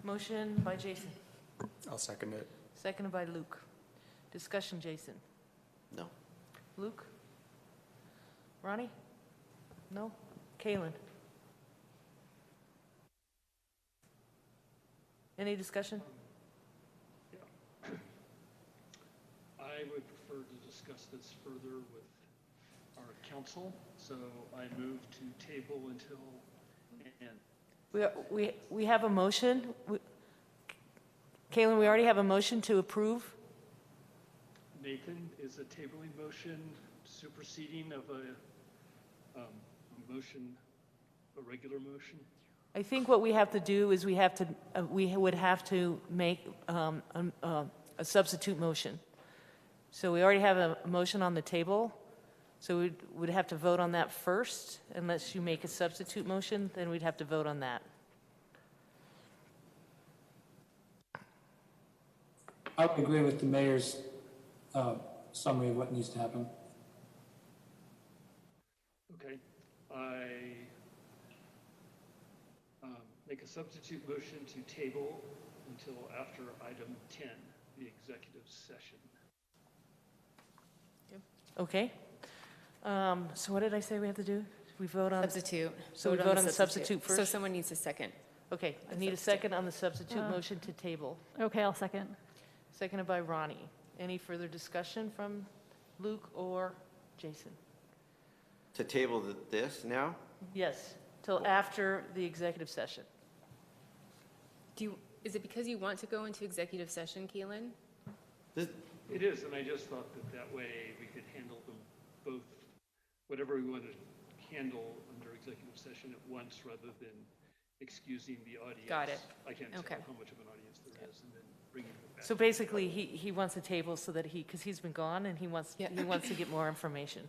Motion by Jason, I'll second it. seconded by Luke. Discussion, Jason. No. Luke? Ronnie? No? Kalen? Any discussion? I would prefer to discuss this further with our council, so I move to table until, and We have a motion. Kalen, we already have a motion to approve. Nathan, is a tabling motion superseding of a motion, a regular motion? I think what we have to do is we would have to make a substitute motion. So we already have a motion on the table, so we would have to vote on that first. Unless you make a substitute motion, then we'd have to vote on that. I would agree with the mayor's summary of what needs to happen. Okay, I make a substitute motion to table until after item 10, the executive session. Okay? So what did I say we have to do? We vote on, Substitute. so we vote on the substitute So first? someone needs a second. Okay, I need a second on the substitute motion to table. Okay, I'll second. Seconded by Ronnie. Any further discussion from Luke or Jason? To table this now? Yes, till after the executive session. Is it because you want to go into executive session, Keelan? This, It is, and I just thought that way we could handle them both, whatever we want to handle under executive session at once rather than excusing the audience. Got it. I can't Okay. tell how much of an audience there is and then bringing it back. So basically, he wants a table so that because he's been gone and he wants to get more information.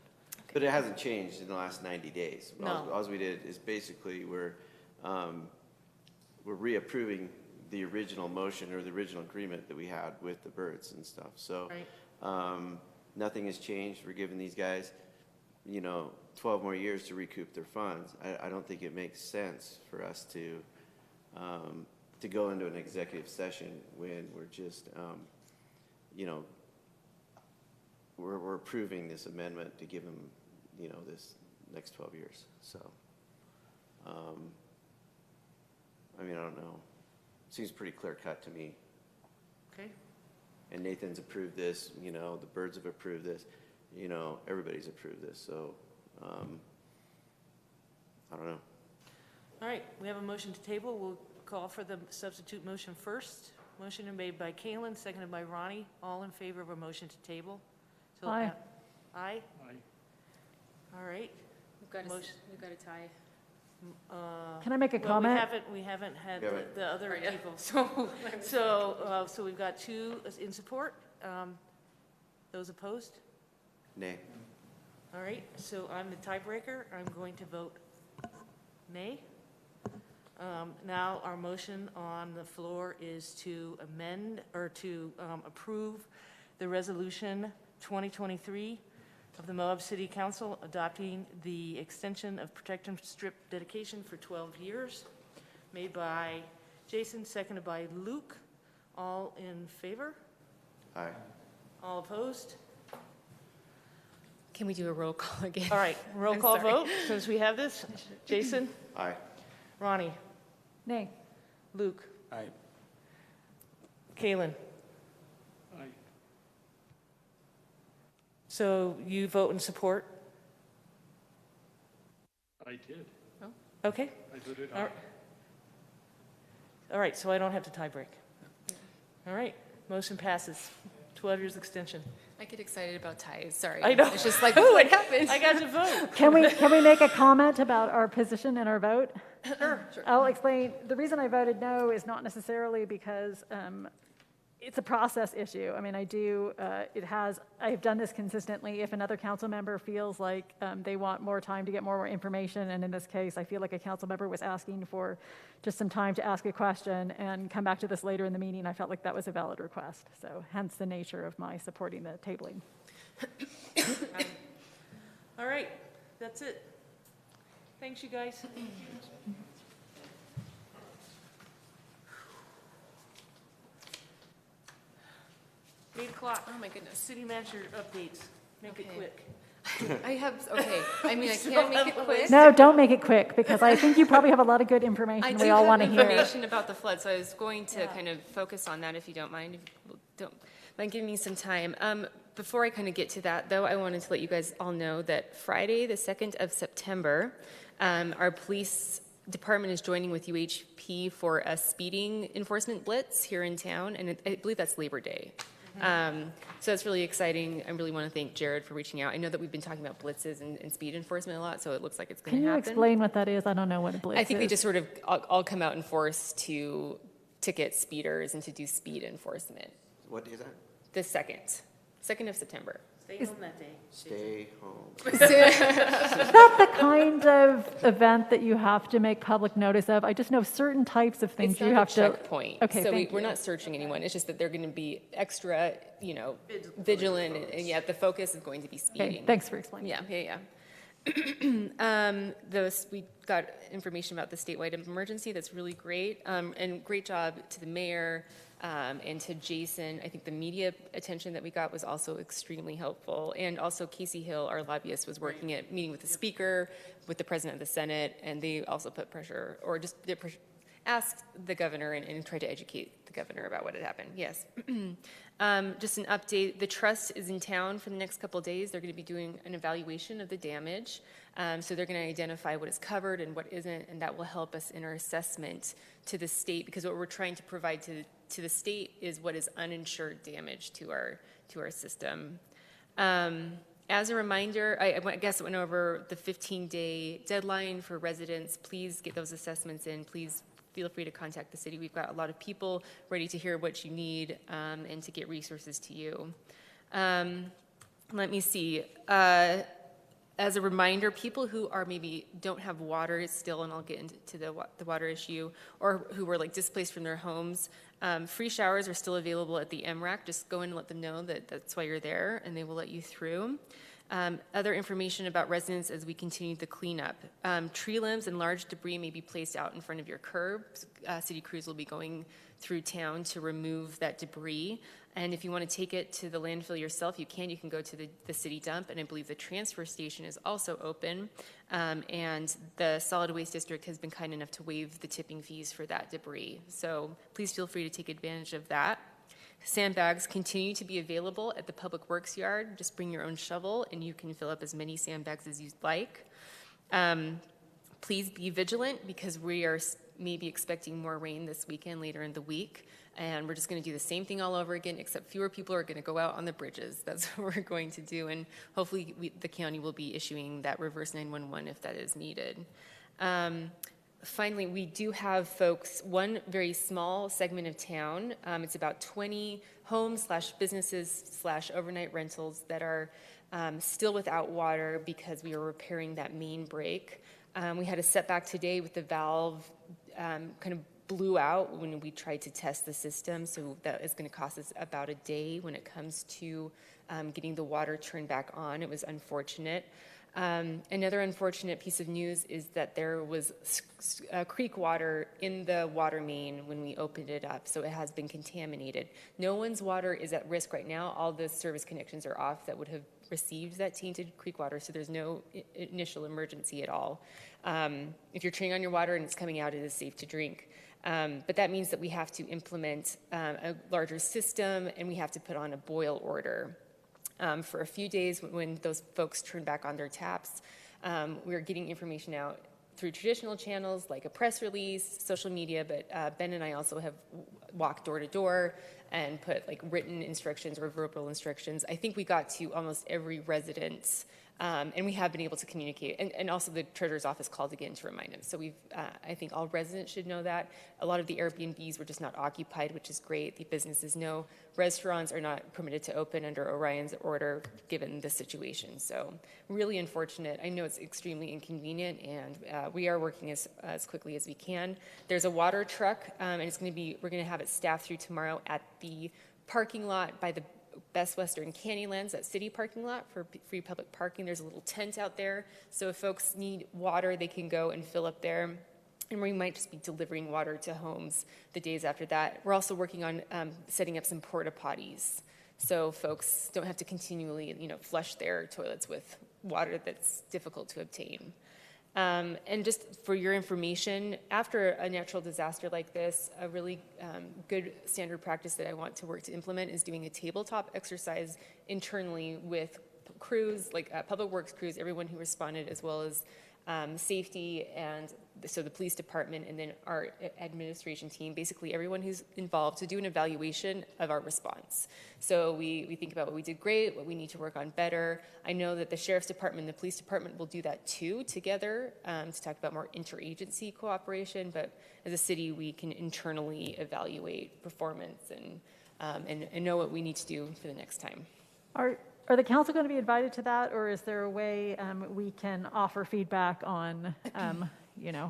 But it hasn't changed in the last 90 days. No. All we did is basically we're reapproving the original motion or the original agreement that we had with the birds and stuff. So Right. nothing has changed. We're giving these guys, 12 more years to recoup their funds. I don't think it makes sense for us to go into an executive session when we're just, we're approving this amendment to give them, this next 12 years. So, I don't know. Seems pretty clear cut to me. Okay? And Nathan's approved this, the birds have approved this, everybody's approved this, so, I don't know. All right, we have a motion to table. We'll call for the substitute motion first. Motion made by Kalen, seconded by Ronnie. All in favor of a motion to table? Till Aye. Aye? Aye. All right. We've got Motion. a tie. Can I make a Well, comment? we haven't had Yeah, right. the other Oh, yeah. people, so we've got two in support. Those opposed? Nay. All right, so I'm the tiebreaker. I'm going to vote nay. Now, our motion on the floor is to amend, or to approve the resolution 2023 of the Moab City Council adopting the extension of protection strip dedication for 12 years, made by Jason, seconded by Luke. All in favor? Aye. All opposed? Can we do a roll call again? All right, roll I'm call sorry. vote, since we have this. Jason? Aye. Ronnie? Nay. Luke? Aye. Kalen? Aye. So you vote in support? I did. Okay, I voted All aye. right. All right, so I don't have to tie break. All right, motion passes. 12 years extension. I get excited about ties, sorry. I know. It's just like, oh, it happened. I got to vote. Can we make a comment about our position and our vote? Sure. I'll explain. The reason I voted no is not necessarily because it's a process issue. I mean, I've done this consistently. If another council member feels like they want more time to get more information, and in this case, I feel like a council member was asking for just some time to ask a question and come back to this later in the meeting, I felt like that was a valid request. So hence the nature of my supporting the tabling. All right, that's it. Thanks, you guys. 8 o'clock. Oh, my goodness. City manager updates. Make it Okay. quick. I have, okay, I mean, I can't make it quick. No, don't make it quick, because I think you probably have a lot of good information I we do all have want to hear. information about the flood, so I was going to Yeah. kind of focus on that if you don't mind. If you don't mind giving me some time. Before I kind of get to that, though, I wanted to let you guys all know that Friday, the 2nd of September, our police department is joining with UHP for a speeding enforcement blitz here in town, and I believe that's Labor Day. So that's really exciting. I really want to thank Jared for reaching out. I know that we've been talking about blitzes and speed enforcement a lot, so it looks like it's going Can to you happen. explain what that is? I don't know what a blitz is. I think they just sort of all come out and force to ticket speeders and to do speed enforcement. What is that? The 2nd of September. Stay home that day. Stay home. Is that the kind of event that you have to make public notice of? I just know certain types of things It's you not have a to. checkpoint. Okay, So thank we're you. not searching anyone. It's just that they're going to be extra, vigilant, and yet the focus is going to be speeding. Okay, thanks for explaining. Yeah. We got information about the statewide emergency. That's really great. And great job to the mayor and to Jason. I think the media attention that we got was also extremely helpful. And also Casey Hill, our lobbyist, was meeting with the speaker, with the president of the Senate, and they also put pressure, or just asked the governor and tried to educate the governor about what had happened. Yes. Just an update, the trust is in town for the next couple of days. They're going to be doing an evaluation of the damage. So they're going to identify what is covered and what isn't, and that will help us in our assessment to the state, because what we're trying to provide to the state is what is uninsured damage to our system. As a reminder, I guess I went over the 15-day deadline for residents. Please get those assessments in. Please feel free to contact the city. We've got a lot of people ready to hear what you need and to get resources to you. Let me see. As a reminder, people who are maybe don't have water still, and I'll get into the water issue, or who were like displaced from their homes, free showers are still available at the Mrac. Just go in and let them know that that's why you're there, and they will let you through. Other information about residents as we continue the cleanup. Tree limbs and large debris may be placed out in front of your curbs. City crews will be going through town to remove that debris. And if you want to take it to the landfill yourself, you can. You can go to the city dump, and I believe the transfer station is also open. And the solid waste district has been kind enough to waive the tipping fees for that debris. So please feel free to take advantage of that. Sandbags continue to be available at the Public Works Yard. Just bring your own shovel, and you can fill up as many sandbags as you'd like. Please be vigilant, because we are maybe expecting more rain this weekend, later in the week. And we're just going to do the same thing all over again, except fewer people are going to go out on the bridges. That's what we're going to do. And hopefully the county will be issuing that reverse 911 if that is needed. Finally, we do have folks, one very small segment of town. It's about 20 homes / businesses / overnight rentals that are still without water because we are repairing that main break. We had a setback today with the valve kind of blew out when we tried to test the system, so that is going to cost us about a day when it comes to getting the water turned back on. It was unfortunate. Another unfortunate piece of news is that there was creek water in the water main when we opened it up, so it has been contaminated. No one's water is at risk right now. All the service connections are off that would have received that tainted creek water, so there's no initial emergency at all. If you're turning on your water and it's coming out, it is safe to drink. But that means that we have to implement a larger system, and we have to put on a boil order. For a few days when those folks turn back on their taps, we're getting information out through traditional channels like a press release, social media, but Ben and I also have walked door to door and put like written instructions or verbal instructions. I think we got to almost every residence, and we have been able to communicate. And also the treasurer's office called again to remind them. So I think all residents should know that. A lot of the Airbnbs were just not occupied, which is great. The businesses know. Restaurants are not permitted to open under Orion's order given the situation. So really unfortunate. I know it's extremely inconvenient, and we are working as quickly as we can. There's a water truck, and we're going to have it staffed through tomorrow at the parking lot by the Best Western Canyonlands, that city parking lot for free public parking. There's a little tent out there, so if folks need water, they can go and fill up there. And we might just be delivering water to homes the days after that. We're also working on setting up some porta potties, so folks don't have to continually, flush their toilets with water that's difficult to obtain. And just for your information, after a natural disaster like this, a really good standard practice that I want to work to implement is doing a tabletop exercise internally with crews, like public works crews, everyone who responded, as well as safety, and so the police department, and then our administration team, basically everyone who's involved, to do an evaluation of our response. So we think about what we did great, what we need to work on better. I know that the sheriff's department and the police department will do that too together to talk about more interagency cooperation, but as a city we can internally evaluate performance and know what we need to do for the next time. Are the council going to be invited to that, or is there a way we can offer feedback on,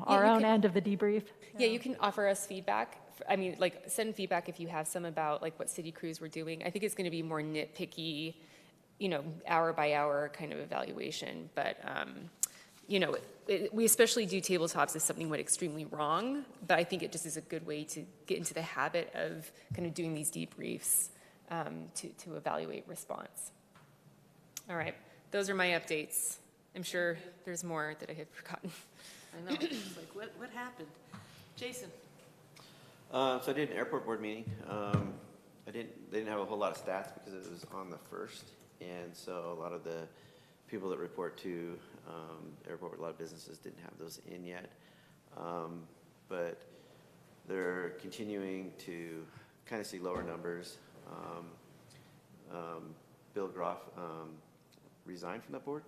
our own end of the debrief? Yeah, you can offer us feedback. I mean, like, send feedback if you have some about like what city crews were doing. I think it's going to be more nitpicky, hour by hour kind of evaluation. But, we especially do tabletops if something went extremely wrong. But I think it just is a good way to get into the habit of kind of doing these debriefs to evaluate response. All right, those are my updates. I'm sure there's more that I have forgotten. I know, it's like, what happened? Jason? So I did an airport board meeting. They didn't have a whole lot of stats because it was on the 1st, and so a lot of the people that report to the airport, a lot of businesses didn't have those in yet. But they're continuing to kind of see lower numbers. Bill Groff resigned from that board.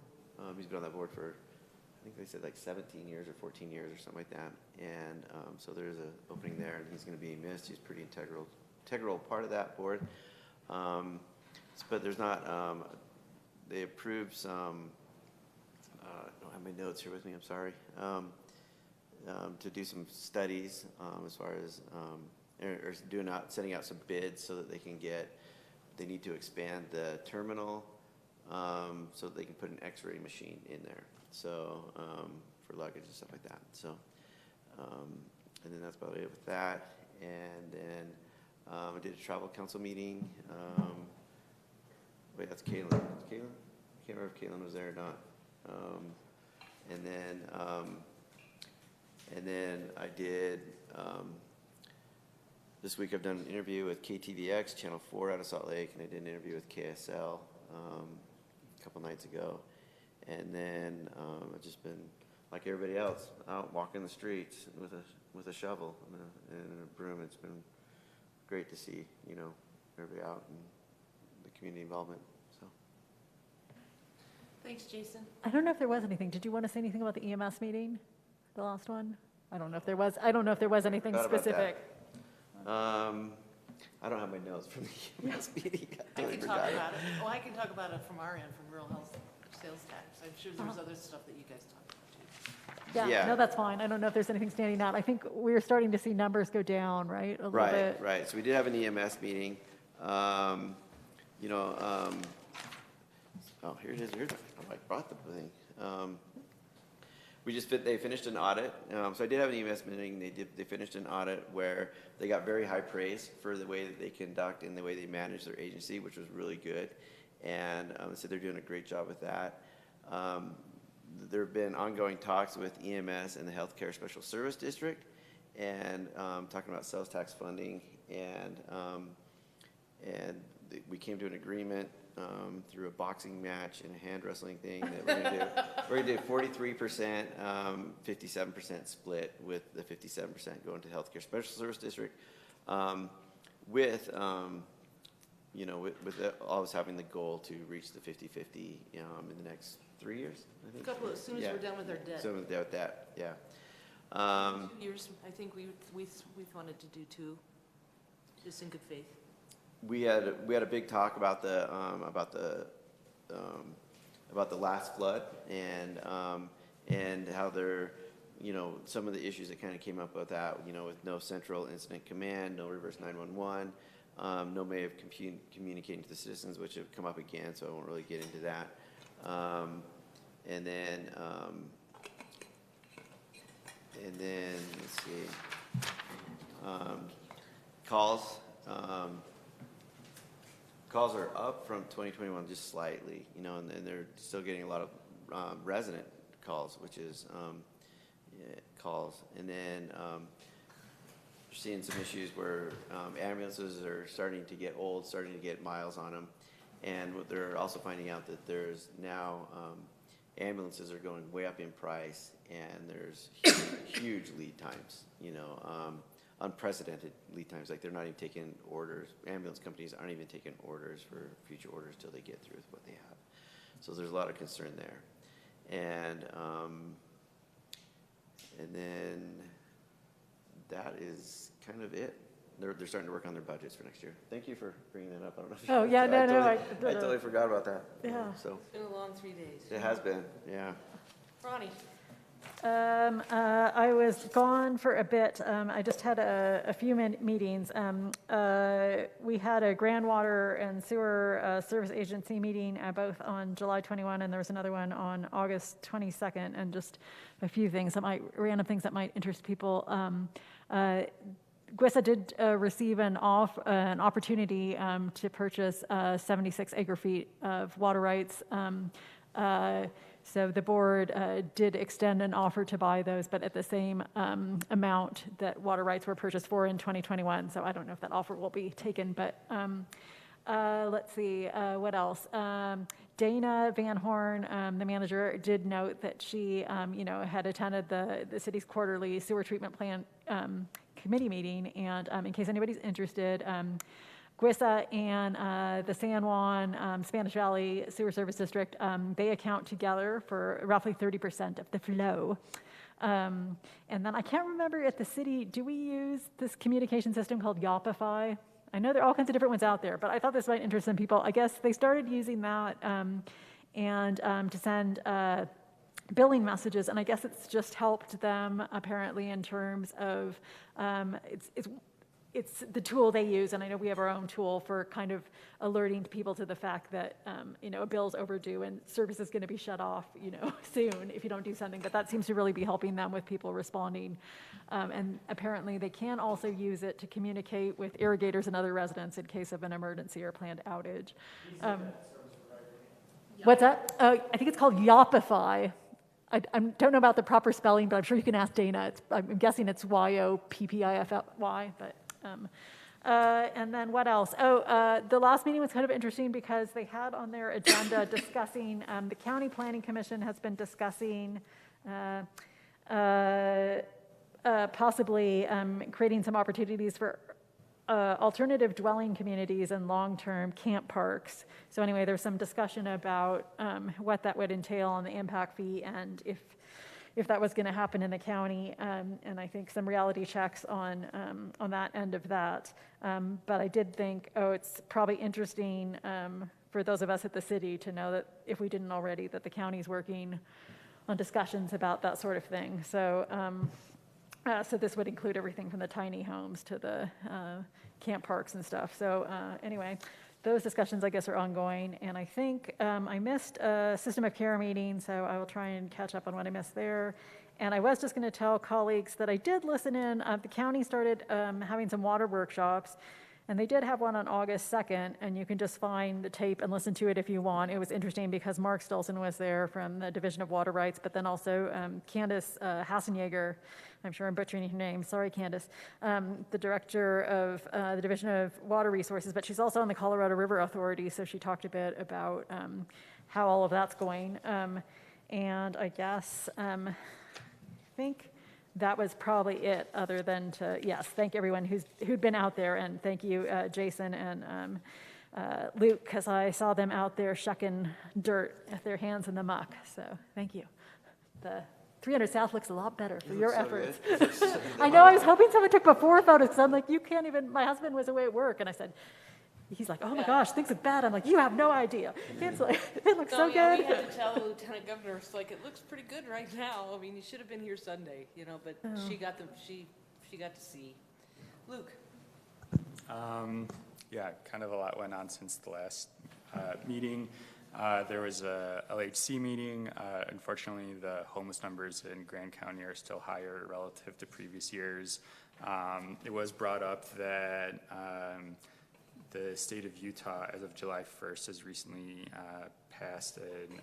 He's been on that board for, I think they said like 17 years or 14 years or something like that. And so there's an opening there, and he's going to be missed. He's a pretty integral part of that board. But there's not, they approved some, I don't have my notes here with me, I'm sorry, to do some studies as far as, or sending out some bids so that they need to expand the terminal so that they can put an x-ray machine in there, so for luggage and stuff like that. So and then that's about it with that. And then I did a travel council meeting. Wait, that's Caitlin. I can't remember if Caitlin was there or not. And then I did this week I've done an interview with KTVX, Channel 4 out of Salt Lake, and I did an interview with KSL a couple nights ago. And then I've just been, like everybody else, out walking the streets with a shovel and a broom. It's been great to see, everybody out and the community involvement. So. Thanks, Jason. I don't know if there was anything. Did you want to say anything about the EMS meeting, the last one? I don't know if there was anything specific. I don't have my notes from the EMS meeting. I can talk about it. Oh, I can talk about it from our end, from rural health sales tax. I'm sure there's other stuff that you guys talked about too. Yeah, no, that's fine. I don't know if there's anything standing out. I think we're starting to see numbers go down, right? A little bit. Right. So we did have an EMS meeting. Oh, here it is. I brought the thing. They finished an audit. So I did have an EMS meeting. They finished an audit where they got very high praise for the way that they conduct and the way they manage their agency, which was really good. And so they're doing a great job with that. There have been ongoing talks with EMS and the Healthcare Special Service District, and talking about sales tax funding. And we came to an agreement through a boxing match and a hand wrestling thing that we're going to do. We're gonna do 43%, 57% split, with the 57% going to healthcare special service district, with always having the goal to reach the 50-50 in the next 3 years, I think. As soon as we're done with our debt. So with that, yeah. 2 years, I think we've wanted to do 2, just in good faith. We had a big talk about the last flood and how there, some of the issues that kind of came up with that, with no central incident command, no reverse 911, no way of communicating to the citizens, which have come up again, so I won't really get into that. And then let's see, calls. Calls are up from 2021 just slightly, and they're still getting a lot of resident calls, which is calls. And then you're seeing some issues where ambulances are starting to get old, starting to get miles on them. And what they're also finding out that there's now ambulances are going way up in price, and there's huge lead times, unprecedented lead times. Like, they're not even taking orders. Ambulance companies aren't even taking orders for future orders till they get through with what they have. So there's a lot of concern there. And then that is kind of it. They're starting to work on their budgets for next year. Thank you for bringing that up. I don't know if Oh, yeah, I totally forgot about that. Yeah. So It's been a long 3 days. it has been, yeah. Ronnie? I was gone for a bit. I just had a few meetings. We had a groundwater and sewer service agency meeting both on July 21, and there was another one on August 22nd, and just a few things random things that might interest people. GWISA did receive an opportunity to purchase 76 acre-feet of water rights. So the board did extend an offer to buy those, but at the same amount that water rights were purchased for in 2021. So I don't know if that offer will be taken, but let's see, what else? Dana Van Horn, the manager, did note that she, had attended the city's quarterly sewer treatment plant committee meeting, and in case anybody's interested, GWISA and the San Juan Spanish Valley Sewer Service District, they account together for roughly 30% of the flow. And then I can't remember at the city, do we use this communication system called Yopify? I know there are all kinds of different ones out there, but I thought this might interest some people. I guess they started using that to send billing messages, and I guess it's just helped them apparently in terms of it's the tool they use, and I know we have our own tool for kind of alerting people to the fact that, a bill's overdue and service is going to be shut off, soon if you don't do something. But that seems to really be helping them with people responding. And apparently they can also use it to communicate with irrigators and other residents in case of an emergency or planned outage. What's that? I think it's called Yopify. I don't know about the proper spelling, but I'm sure you can ask Dana. I'm guessing it's Yopify, but... and then what else? The last meeting was kind of interesting because they had on their agenda discussing, the County Planning Commission has been discussing possibly creating some opportunities for alternative dwelling communities and long-term camp parks. So anyway, there's some discussion about what that would entail on the impact fee and if that was going to happen in the county, and I think some reality checks on that end of that. But I did think, it's probably interesting for those of us at the city to know that if we didn't already, that the county's working on discussions about that sort of thing. So, so this would include everything from the tiny homes to the camp parks and stuff. So anyway, those discussions, I guess, are ongoing, and I think I missed a system of care meeting, so I will try and catch up on what I missed there. And I was just going to tell colleagues that I did listen in. The county started having some water workshops, and they did have one on August 2nd, and you can just find the tape and listen to it if you want. It was interesting because Mark Stilson was there from the Division of Water Rights, but then also Candace Hassenjager, I'm sure I'm butchering your name, sorry Candace, the director of the Division of Water Resources, but she's also on the Colorado River Authority, so she talked a bit about how all of that's going. And I guess, I think that was probably it, other than to, yes, thank everyone who'd been out there, and thank you, Jason and Luke, because I saw them out there shucking dirt with their hands in the muck, so thank you. The 300 South looks a lot better for your efforts. I know, I was hoping someone took before photos, because I'm like, you can't even, my husband was away at work, and I said, he's like, oh my gosh, things look bad. I'm like, you have no idea. It's like, it looks so yeah, good. we had to tell the lieutenant governor, it's like, it looks pretty good right now. I mean, you should have been here Sunday, you know, but she got to see. Luke? Yeah, kind of a lot went on since the last meeting. There was a LHC meeting. Unfortunately, the homeless numbers in Grand County are still higher relative to previous years. It was brought up that the state of Utah, as of July 1st, has recently passed an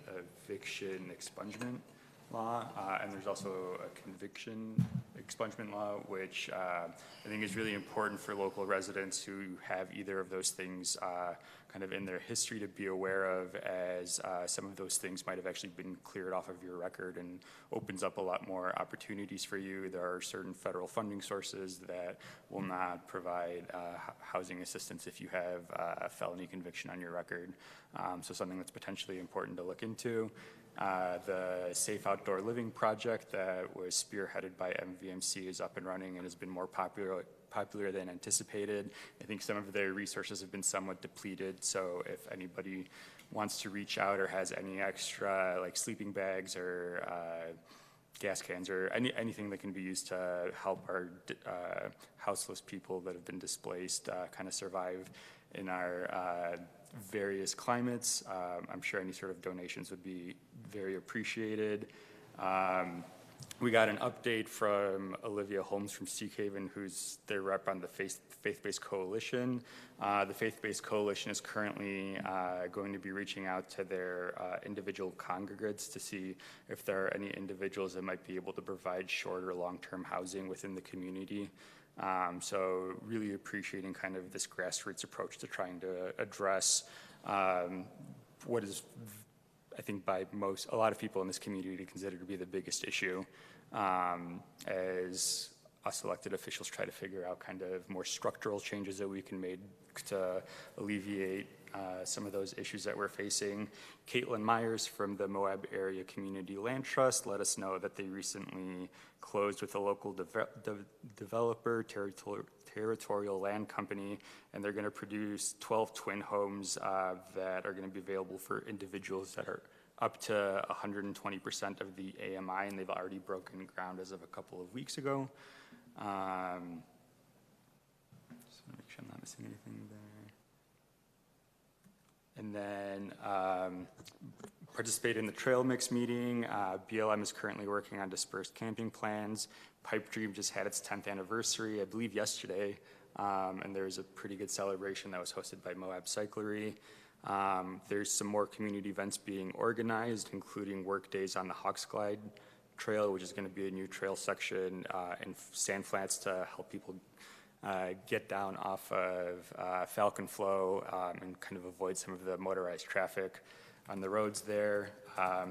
eviction expungement law, and there's also a conviction expungement law, which I think is really important for local residents who have either of those things kind of in their history to be aware of, as some of those things might have actually been cleared off of your record and opens up a lot more opportunities for you. There are certain federal funding sources that will not provide housing assistance if you have a felony conviction on your record. So something that's potentially important to look into. The Safe Outdoor Living project that was spearheaded by MVMC is up and running and has been more popular than anticipated. I think some of their resources have been somewhat depleted, so if anybody wants to reach out or has any extra like sleeping bags or gas cans or anything that can be used to help our houseless people that have been displaced kind of survive in our various climates. I'm sure any sort of donations would be very appreciated. We got an update from Olivia Holmes from Seahaven, who's their rep on the Faith-Based Coalition. The Faith-Based Coalition is currently going to be reaching out to their individual congregants to see if there are any individuals that might be able to provide short or long-term housing within the community. So really appreciating kind of this grassroots approach to trying to address what is, I think, by a lot of people in this community considered to be the biggest issue, as us elected officials try to figure out kind of more structural changes that we can make to alleviate some of those issues that we're facing. Caitlin Myers from the Moab Area Community Land Trust let us know that they recently closed with a local developer, Territorial Land Company, and they're going to produce 12 twin homes that are going to be available for individuals that are up to 120% of the AMI, and they've already broken ground as of a couple of weeks ago. Just want to make sure I'm not missing anything there. And then participate in the trail mix meeting. BLM is currently working on dispersed camping plans. Pipe Dream just had its 10th anniversary, I believe yesterday, and there's a pretty good celebration that was hosted by Moab Cyclery. There's some more community events being organized, including work days on the Hawks Glide Trail, which is going to be a new trail section in Sand Flats to help people get down off of Falcon Flow and kind of avoid some of the motorized traffic on the roads there.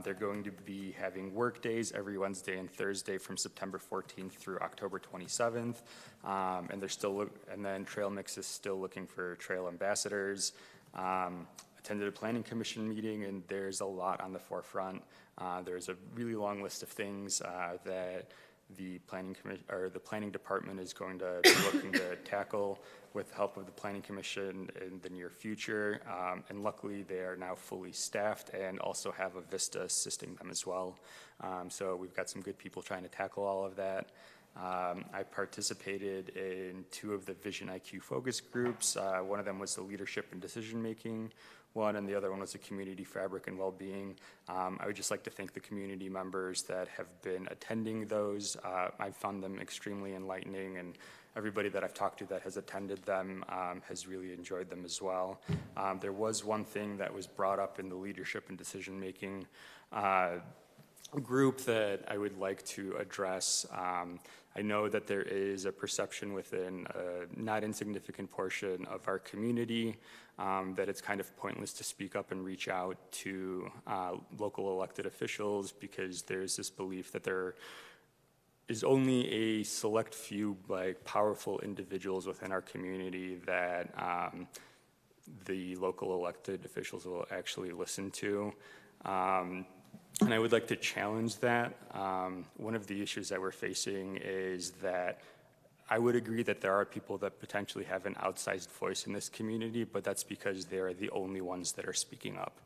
They're going to be having work days every Wednesday and Thursday from September 14th through October 27th. And they're still and then Trail Mix is still looking for trail ambassadors. Attended a planning commission meeting, and there's a lot on the forefront. There's a really long list of things that the planning department is going to be looking to tackle with the help of the planning commission in the near future. And luckily, they are now fully staffed and also have a Vista assisting them as well. So we've got some good people trying to tackle all of that. I participated in 2 of the Vision IQ focus groups. One of them was the leadership and decision-making one, and the other one was the community fabric and well-being. I would just like to thank the community members that have been attending those. I've found them extremely enlightening, and everybody that I've talked to that has attended them has really enjoyed them as well. There was one thing that was brought up in the leadership and decision-making group that I would like to address. I know that there is a perception within a not insignificant portion of our community that it's kind of pointless to speak up and reach out to local elected officials because there's this belief that there is only a select few like powerful individuals within our community that the local elected officials will actually listen to. And I would like to challenge that. One of the issues that we're facing is that I would agree that there are people that potentially have an outsized voice in this community, but that's because they are the only ones that are speaking up.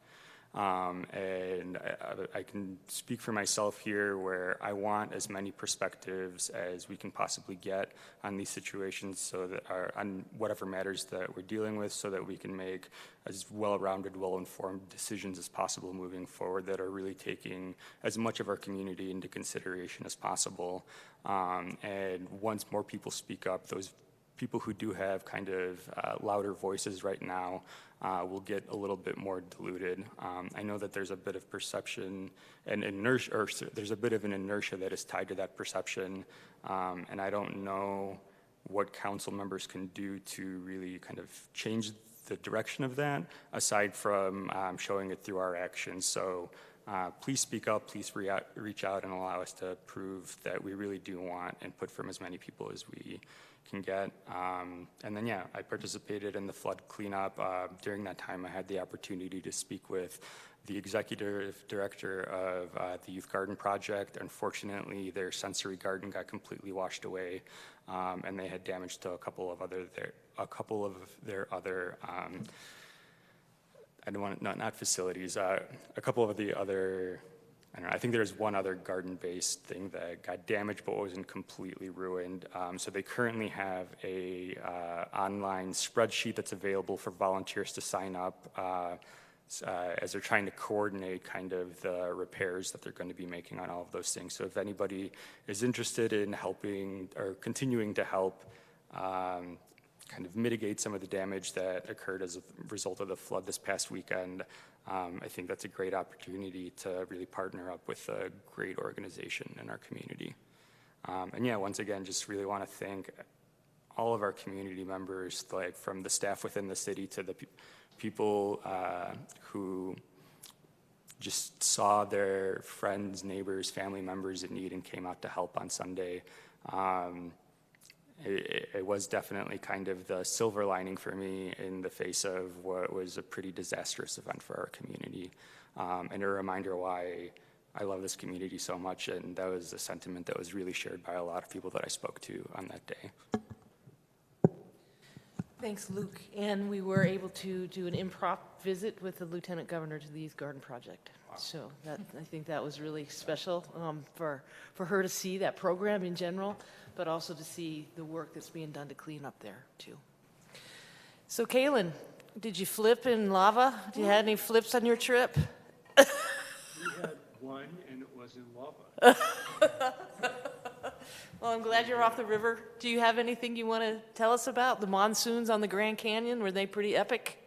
And I can speak for myself here where I want as many perspectives as we can possibly get on these situations so that on whatever matters that we're dealing with so that we can make as well-rounded, well-informed decisions as possible moving forward that are really taking as much of our community into consideration as possible. And once more people speak up, those people who do have kind of louder voices right now will get a little bit more diluted. I know that there's a bit of perception and inertia, or there's a bit of an inertia that is tied to that perception, and I don't know what council members can do to really kind of change the direction of that, aside from showing it through our actions. So please speak up, please reach out and allow us to prove that we really do want input from as many people as we can get. And then, yeah, I participated in the flood cleanup. During that time, I had the opportunity to speak with the executive director of the Youth Garden Project. Unfortunately, their sensory garden got completely washed away, and they had damage to a couple of their other I don't want to, not facilities, a couple of the other, I don't know, I think there's one other garden-based thing that got damaged but wasn't completely ruined. So they currently have a online spreadsheet that's available for volunteers to sign up as they're trying to coordinate kind of the repairs that they're going to be making on all of those things. So if anybody is interested in helping or continuing to help kind of mitigate some of the damage that occurred as a result of the flood this past weekend, I think that's a great opportunity to really partner up with a great organization in our community. And yeah, once again, just really want to thank all of our community members, like from the staff within the city to the people who just saw their friends, neighbors, family members in need and came out to help on Sunday. It was definitely kind of the silver lining for me in the face of what was a pretty disastrous event for our community, and a reminder why I love this community so much, and that was a sentiment that was really shared by a lot of people that I spoke to on that day. Thanks, Luke. And we were able to do an impromptu visit with the Lieutenant Governor to the Youth Garden Project. So that, I think that was really special for her to see that program in general, but also to see the work that's being done to clean up there, too. So, Kaylin, did you flip in lava? Did you have any flips on your trip? We had one, and it was in lava. Well, I'm glad you're off the river. Do you have anything you want to tell us about? The monsoons on the Grand Canyon, were they pretty epic?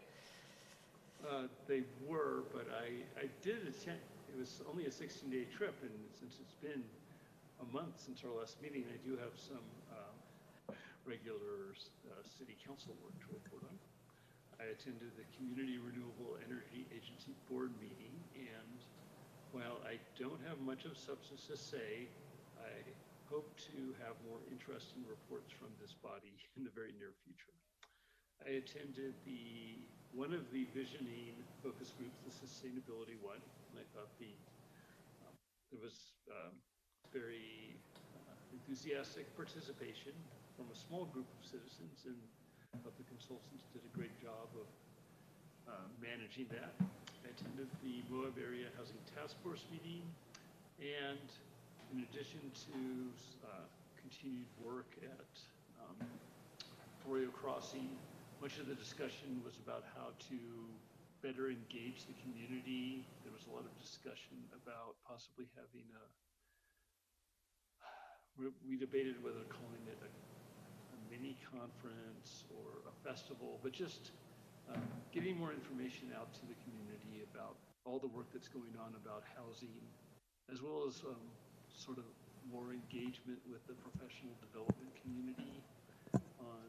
They were, but I did attend. It was only a 16-day trip, and since it's been a month since our last meeting, I do have some regular city council work to report on. I attended the Community Renewable Energy Agency board meeting, and while I don't have much of substance to say, I hope to have more interesting reports from this body in the very near future. I attended one of the visioning focus groups, the Sustainability one, and I thought there was very enthusiastic participation from a small group of citizens, and the consultants did a great job of managing that. I attended the Moab Area Housing Task Force meeting, and in addition to continued work at Arroyo Crossing, much of the discussion was about how to better engage the community. There was a lot of discussion about possibly having we debated whether calling it a mini conference or a festival, but just getting more information out to the community about all the work that's going on about housing, as well as sort of more engagement with the professional development community on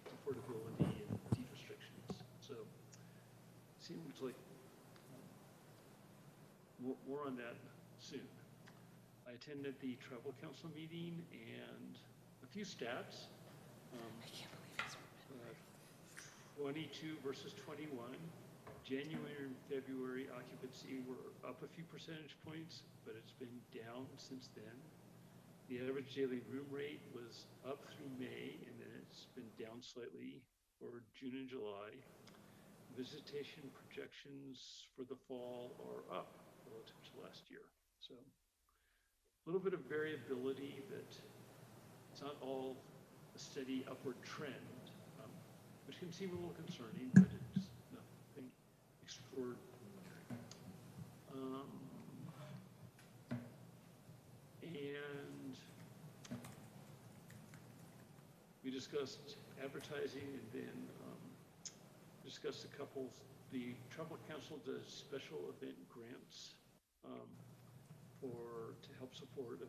affordability and deed restrictions. So seems like more on that soon. I attended the tribal council meeting and a few stats. I can't believe it's 22 versus 21. January and February occupancy were up a few percentage points, but it's been down since then. The average daily room rate was up through May, and then it's been down slightly for June and July. Visitation projections for the fall are up relative to last year. So a little bit of variability, but it's not all a steady upward trend, which can seem a little concerning, but it's nothing extraordinary. And we discussed advertising, and then discussed a couple. The Tribal Council does special event grants to help support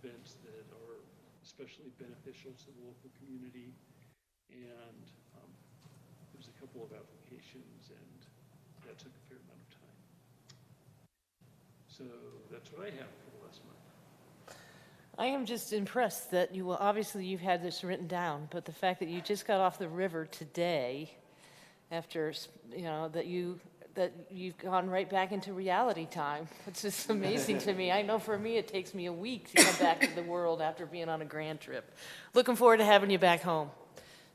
events that are especially beneficial to the local community. And there's a couple of applications, and that took a fair amount of time. So that's what I have for the last month. I am just impressed that you will, obviously you've had this written down, but the fact that you just got off the river today, after, you know, that you've gone right back into reality time. It's just amazing to me. I know for me, it takes me a week to come back to the world after being on a grand trip. Looking forward to having you back home.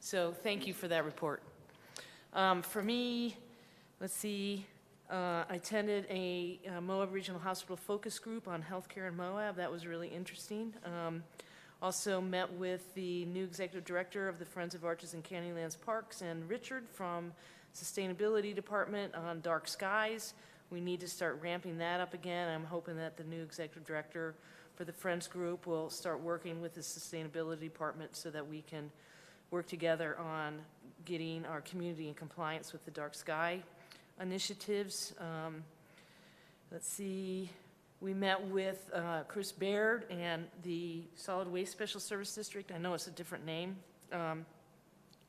So thank you for that report. For me, let's see, I attended a Moab Regional Hospital focus group on healthcare in Moab. That was really interesting. Also met with the new executive director of the Friends of Arches and Canyonlands Parks, and Richard from Sustainability Department on dark skies. We need to start ramping that up again. I'm hoping that the new executive director for the Friends group will start working with the Sustainability Department so that we can work together on getting our community in compliance with the dark sky initiatives. Let's see. We met with Chris Baird and the Solid Waste Special Service District. I know it's a different name.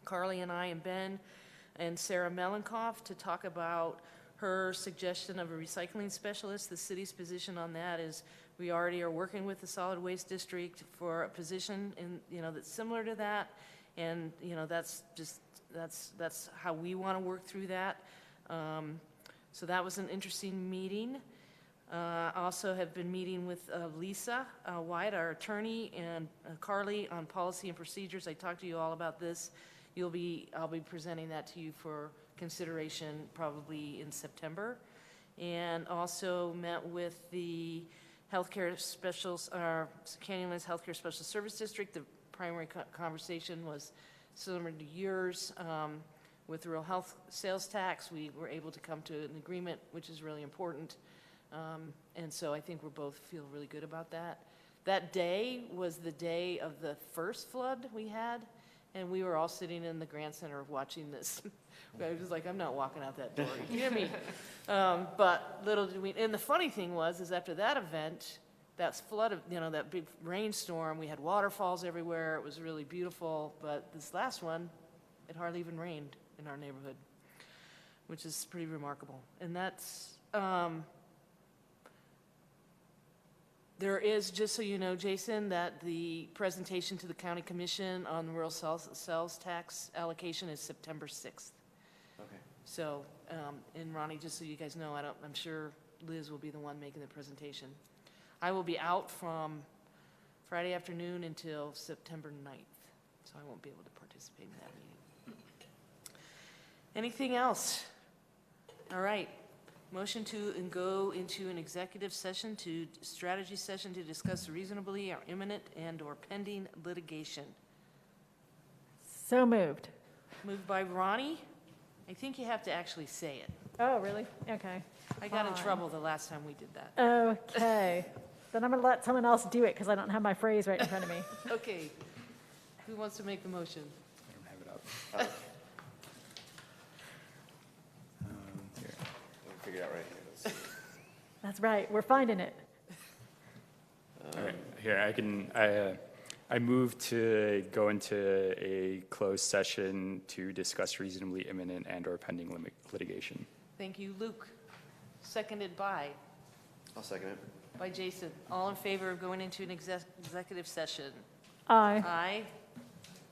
Carly and I and Ben and Sarah Melenkoff to talk about her suggestion of a recycling specialist. The city's position on that is we already are working with the Solid Waste District for a position in, you know, that's similar to that. And, you know, that's how we want to work through that. So that was an interesting meeting. Also have been meeting with Lisa White, our attorney, and Carly on policy and procedures. I talked to you all about this. I'll be presenting that to you for consideration probably in September. And also met with the healthcare specials, Canyonlands Healthcare Special Service District. The primary conversation was similar to yours. With the rural health sales tax, we were able to come to an agreement, which is really important. And so I think we both feel really good about that. That day was the day of the first flood we had, and we were all sitting in the Grant Center watching this. I was like, I'm not walking out that door, you hear me? But little did we, and the funny thing is after that event, that flood, you know, that big rainstorm, we had waterfalls everywhere. It was really beautiful. But this last one, it hardly even rained in our neighborhood, which is pretty remarkable. And that's, there is, just so you know, Jason, that the presentation to the county commission on the rural sales tax allocation is September 6th. Okay. So, and Ronnie, just so you guys know, I'm sure Liz will be the one making the presentation. I will be out from Friday afternoon until September 9th, so I won't be able to participate in that meeting. Anything else? All right. Motion to go into an executive session strategy session to discuss reasonably or imminent and or pending litigation. So moved. Moved by Ronnie. I think you have to actually say it. Oh, really? Okay. I got in Fine. trouble the last time we did that. Okay. Then I'm going to let someone else do it because I don't have my phrase right in front of me. Okay. Who wants to make the motion? I don't have it up. Here. Let me figure it out right here. Let's see. That's right. We're finding it. Here, I move to go into a closed session to discuss reasonably imminent and/or pending litigation. Thank you, Luke. Seconded by I'll second it. Jason. All in favor of going into an executive session? Aye. Aye.